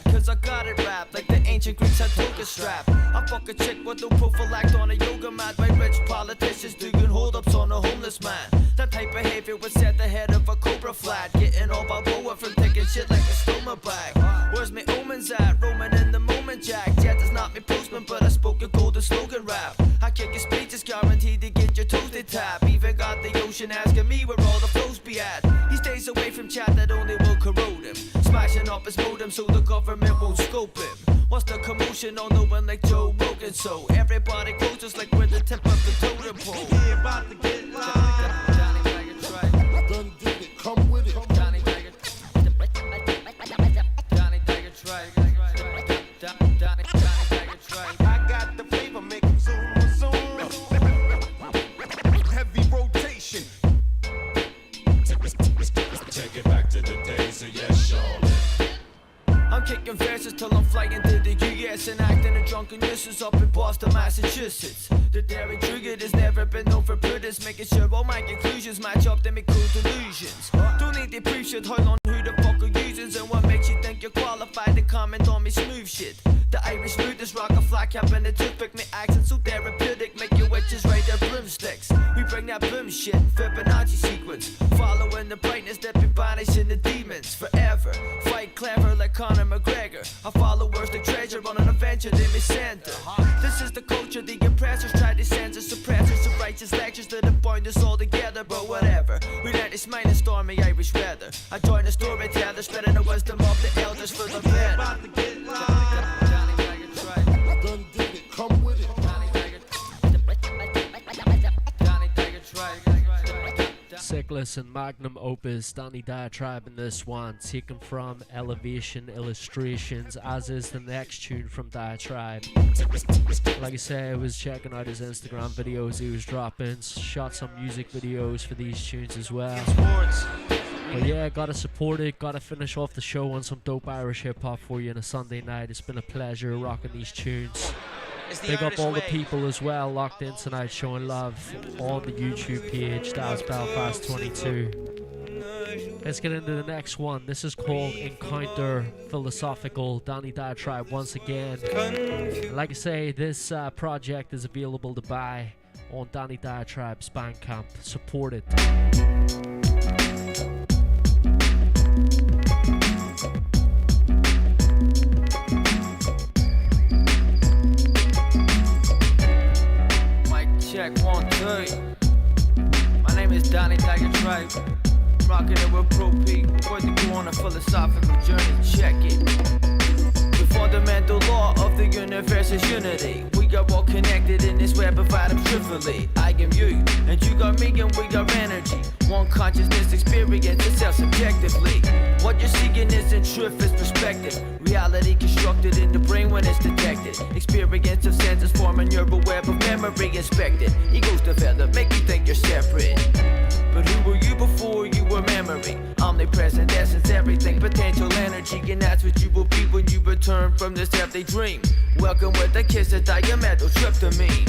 Cause I got it rap like the ancient Greeks had toga strap. I fuck a chick with no prophylactic on a yoga mat. By rich politicians doing hold-ups on a homeless man. That type of behavior would set the head of a cobra flat. Getting all Balboa from taking shit like a stoma bag. Where's my omens at? Roaming in the moment, Jack. Jet is not me postman, but I spoke a golden slogan rap. I kick your speech is guaranteed to get your toasted tap. Even got the ocean asking me where all the flows be at. He stays away from chat that only will corrode him. Smashing up his modem so the government won't scope him. What's the commotion on the one like Joe Rogan? So everybody goes just like we're the tip of the totem pole. We about to get live. Done did it, come with it. Donnie Tiger. Donnie Tiger tribe. Donnie Tiger tribe. I got the flavor, make 'em zoom, zoom. Heavy rotation. Take it back to the days of yes, Charlotte. I'm kicking verses till I'm flying to the US and acting a drunken nuisance up in Boston, Massachusetts. The daring trigger has never been known for prudence, making sure all my conclusions match up to make cool delusions. Don't need the proof shit, hold on who the fuck are users and what makes you think you're qualified to comment on me smooth shit. The Irish smoothest rock a flat cap and a toothpick, my accent so therapeutic, make your witches ride their broomsticks. We bring that boom shit, Fibonacci sequence, following the brightness that be banishing the demons forever. Fight clever like Conor McGregor. I follow words like treasure on an adventure they may center. This is the culture the oppressors try to censor, suppressors of righteous lectures that have bound us all together. But whatever, we let this mind in stormy Irish weather. I join the storyteller, spreading the wisdom of the elders for the better. About to get live. Johnny Tiger tribe. Done did it, come with it. Johnny Tiger. Johnny Tiger tribe. Sickless and magnum opus, Danny Diatribe in this one, taken from Elevation Illustrations, as is the next tune from Diatribe. Like I say, I was checking out his Instagram videos he was dropping, shot some music videos for these tunes as well. But yeah, gotta support it, gotta finish off the show on some dope Irish hip hop for you on a Sunday night. It's been a pleasure rocking these tunes. Big up all the people as well locked in tonight showing love on the YouTube page, DAZ.05. Let's get into the next one. This is called Encounter Philosophical, Danny Diatribe once again. Like I say, this project is available to buy on Danny Diatribe's Bandcamp. Support it. Check 1, 2. My name is Donnie Tiger Tribe. Rocking it with Pro P. We're going to go on a philosophical journey. Check it. The fundamental law of the universe is unity. We are all connected in this web of atoms trivially. I am you, and you got me, and we got energy. One consciousness experience itself subjectively. What you're seeking isn't truth, it's perspective. Reality constructed in the brain when it's detected. Experience of senses form a neural web of memory inspected. Egos develop, make you think you're separate. But who were you before you were memory? Omnipresent essence, everything, potential energy. And that's what you will be when you return from this empty dream. Welcome with a kiss of diamethyltryptamine.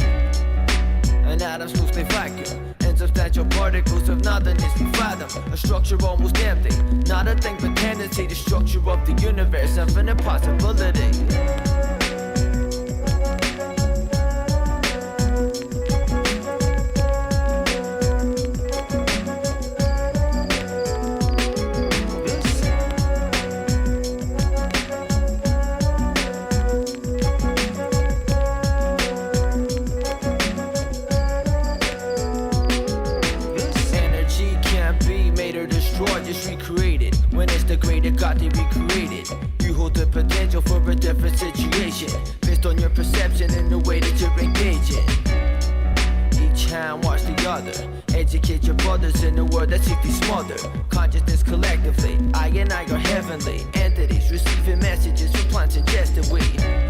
An atom's loosely vacuum. Insubstantial particles of nothingness we fathom. A structure almost empty. Not a thing but tendency. The structure of the universe, infinite possibility. Got to be created. You hold the potential for a different situation based on your perception and the way that you're engaging. Each hand watch the other. Educate your brothers in a world that's simply smothered. Consciousness collectively, I and I are heavenly entities receiving messages from plants ingested. We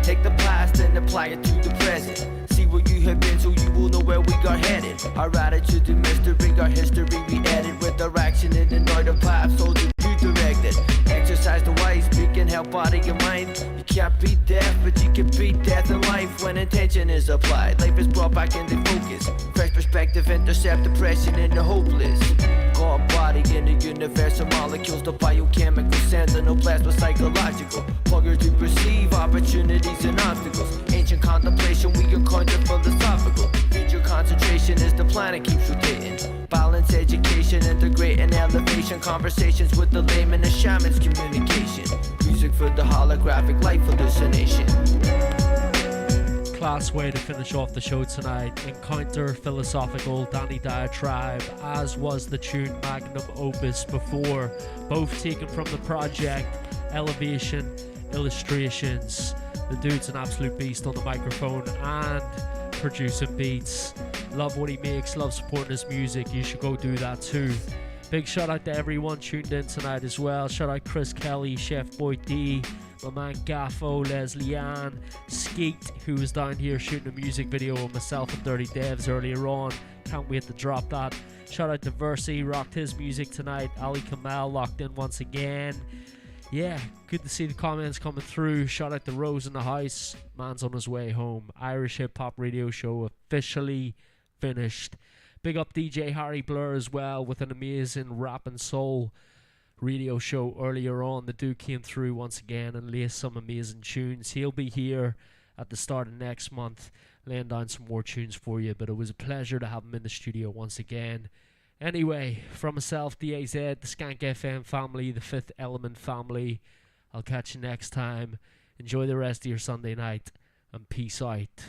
take the past and apply it to the present. See where you have been so you will know where we got headed. Our attitude to mystery, our history we added with our action in the north of path, so you directed. Exercise the way, speak and help body and mind. You can't beat death, but you can beat death in life when intention is applied. Life is brought back into focus. Fresh perspective, intercept depression and the hopeless. God body in the universe of molecules, the biochemical sense and no plasma psychological. Plugger to receive opportunities and obstacles. Ancient contemplation, we encounter philosophical. Future concentration is the planet keeps rotating. Balance, education, integrating elevation. Conversations with the layman and shaman's communication. Music for the holographic life hallucination. Class way to finish off the show tonight. Encounter Philosophical, Danny Diatribe, as was the tune Magnum Opus before. Both taken from the project Elevation Illustrations. The dude's an absolute beast on the microphone and producing beats. Love what he makes, love supporting his music. You should go do that too. Big shout out to everyone tuned in tonight as well. Shout out Chris Kelly, Chef Boy D, my man Gaffo, Leslie Ann, Skeet, who was down here shooting a music video with myself and Dirty Devs earlier on. Can't wait to drop that. Shout out to Versi, rocked his music tonight. Ali Kamal locked in once again. Yeah, good to see the comments coming through. Shout out to Rose in the house. Man's on his way home. Irish Hip Hop Radio Show officially finished. Big up DJ Harry Blur as well with an amazing rap and soul radio show earlier on. The dude came through once again and laced some amazing tunes. He'll be here at the start of next month laying down some more tunes for you, but it was a pleasure to have him in the studio once again. Anyway, from myself, DAZ, the Skank FM family, the Fifth Element family, I'll catch you next time. Enjoy the rest of your Sunday night and peace out.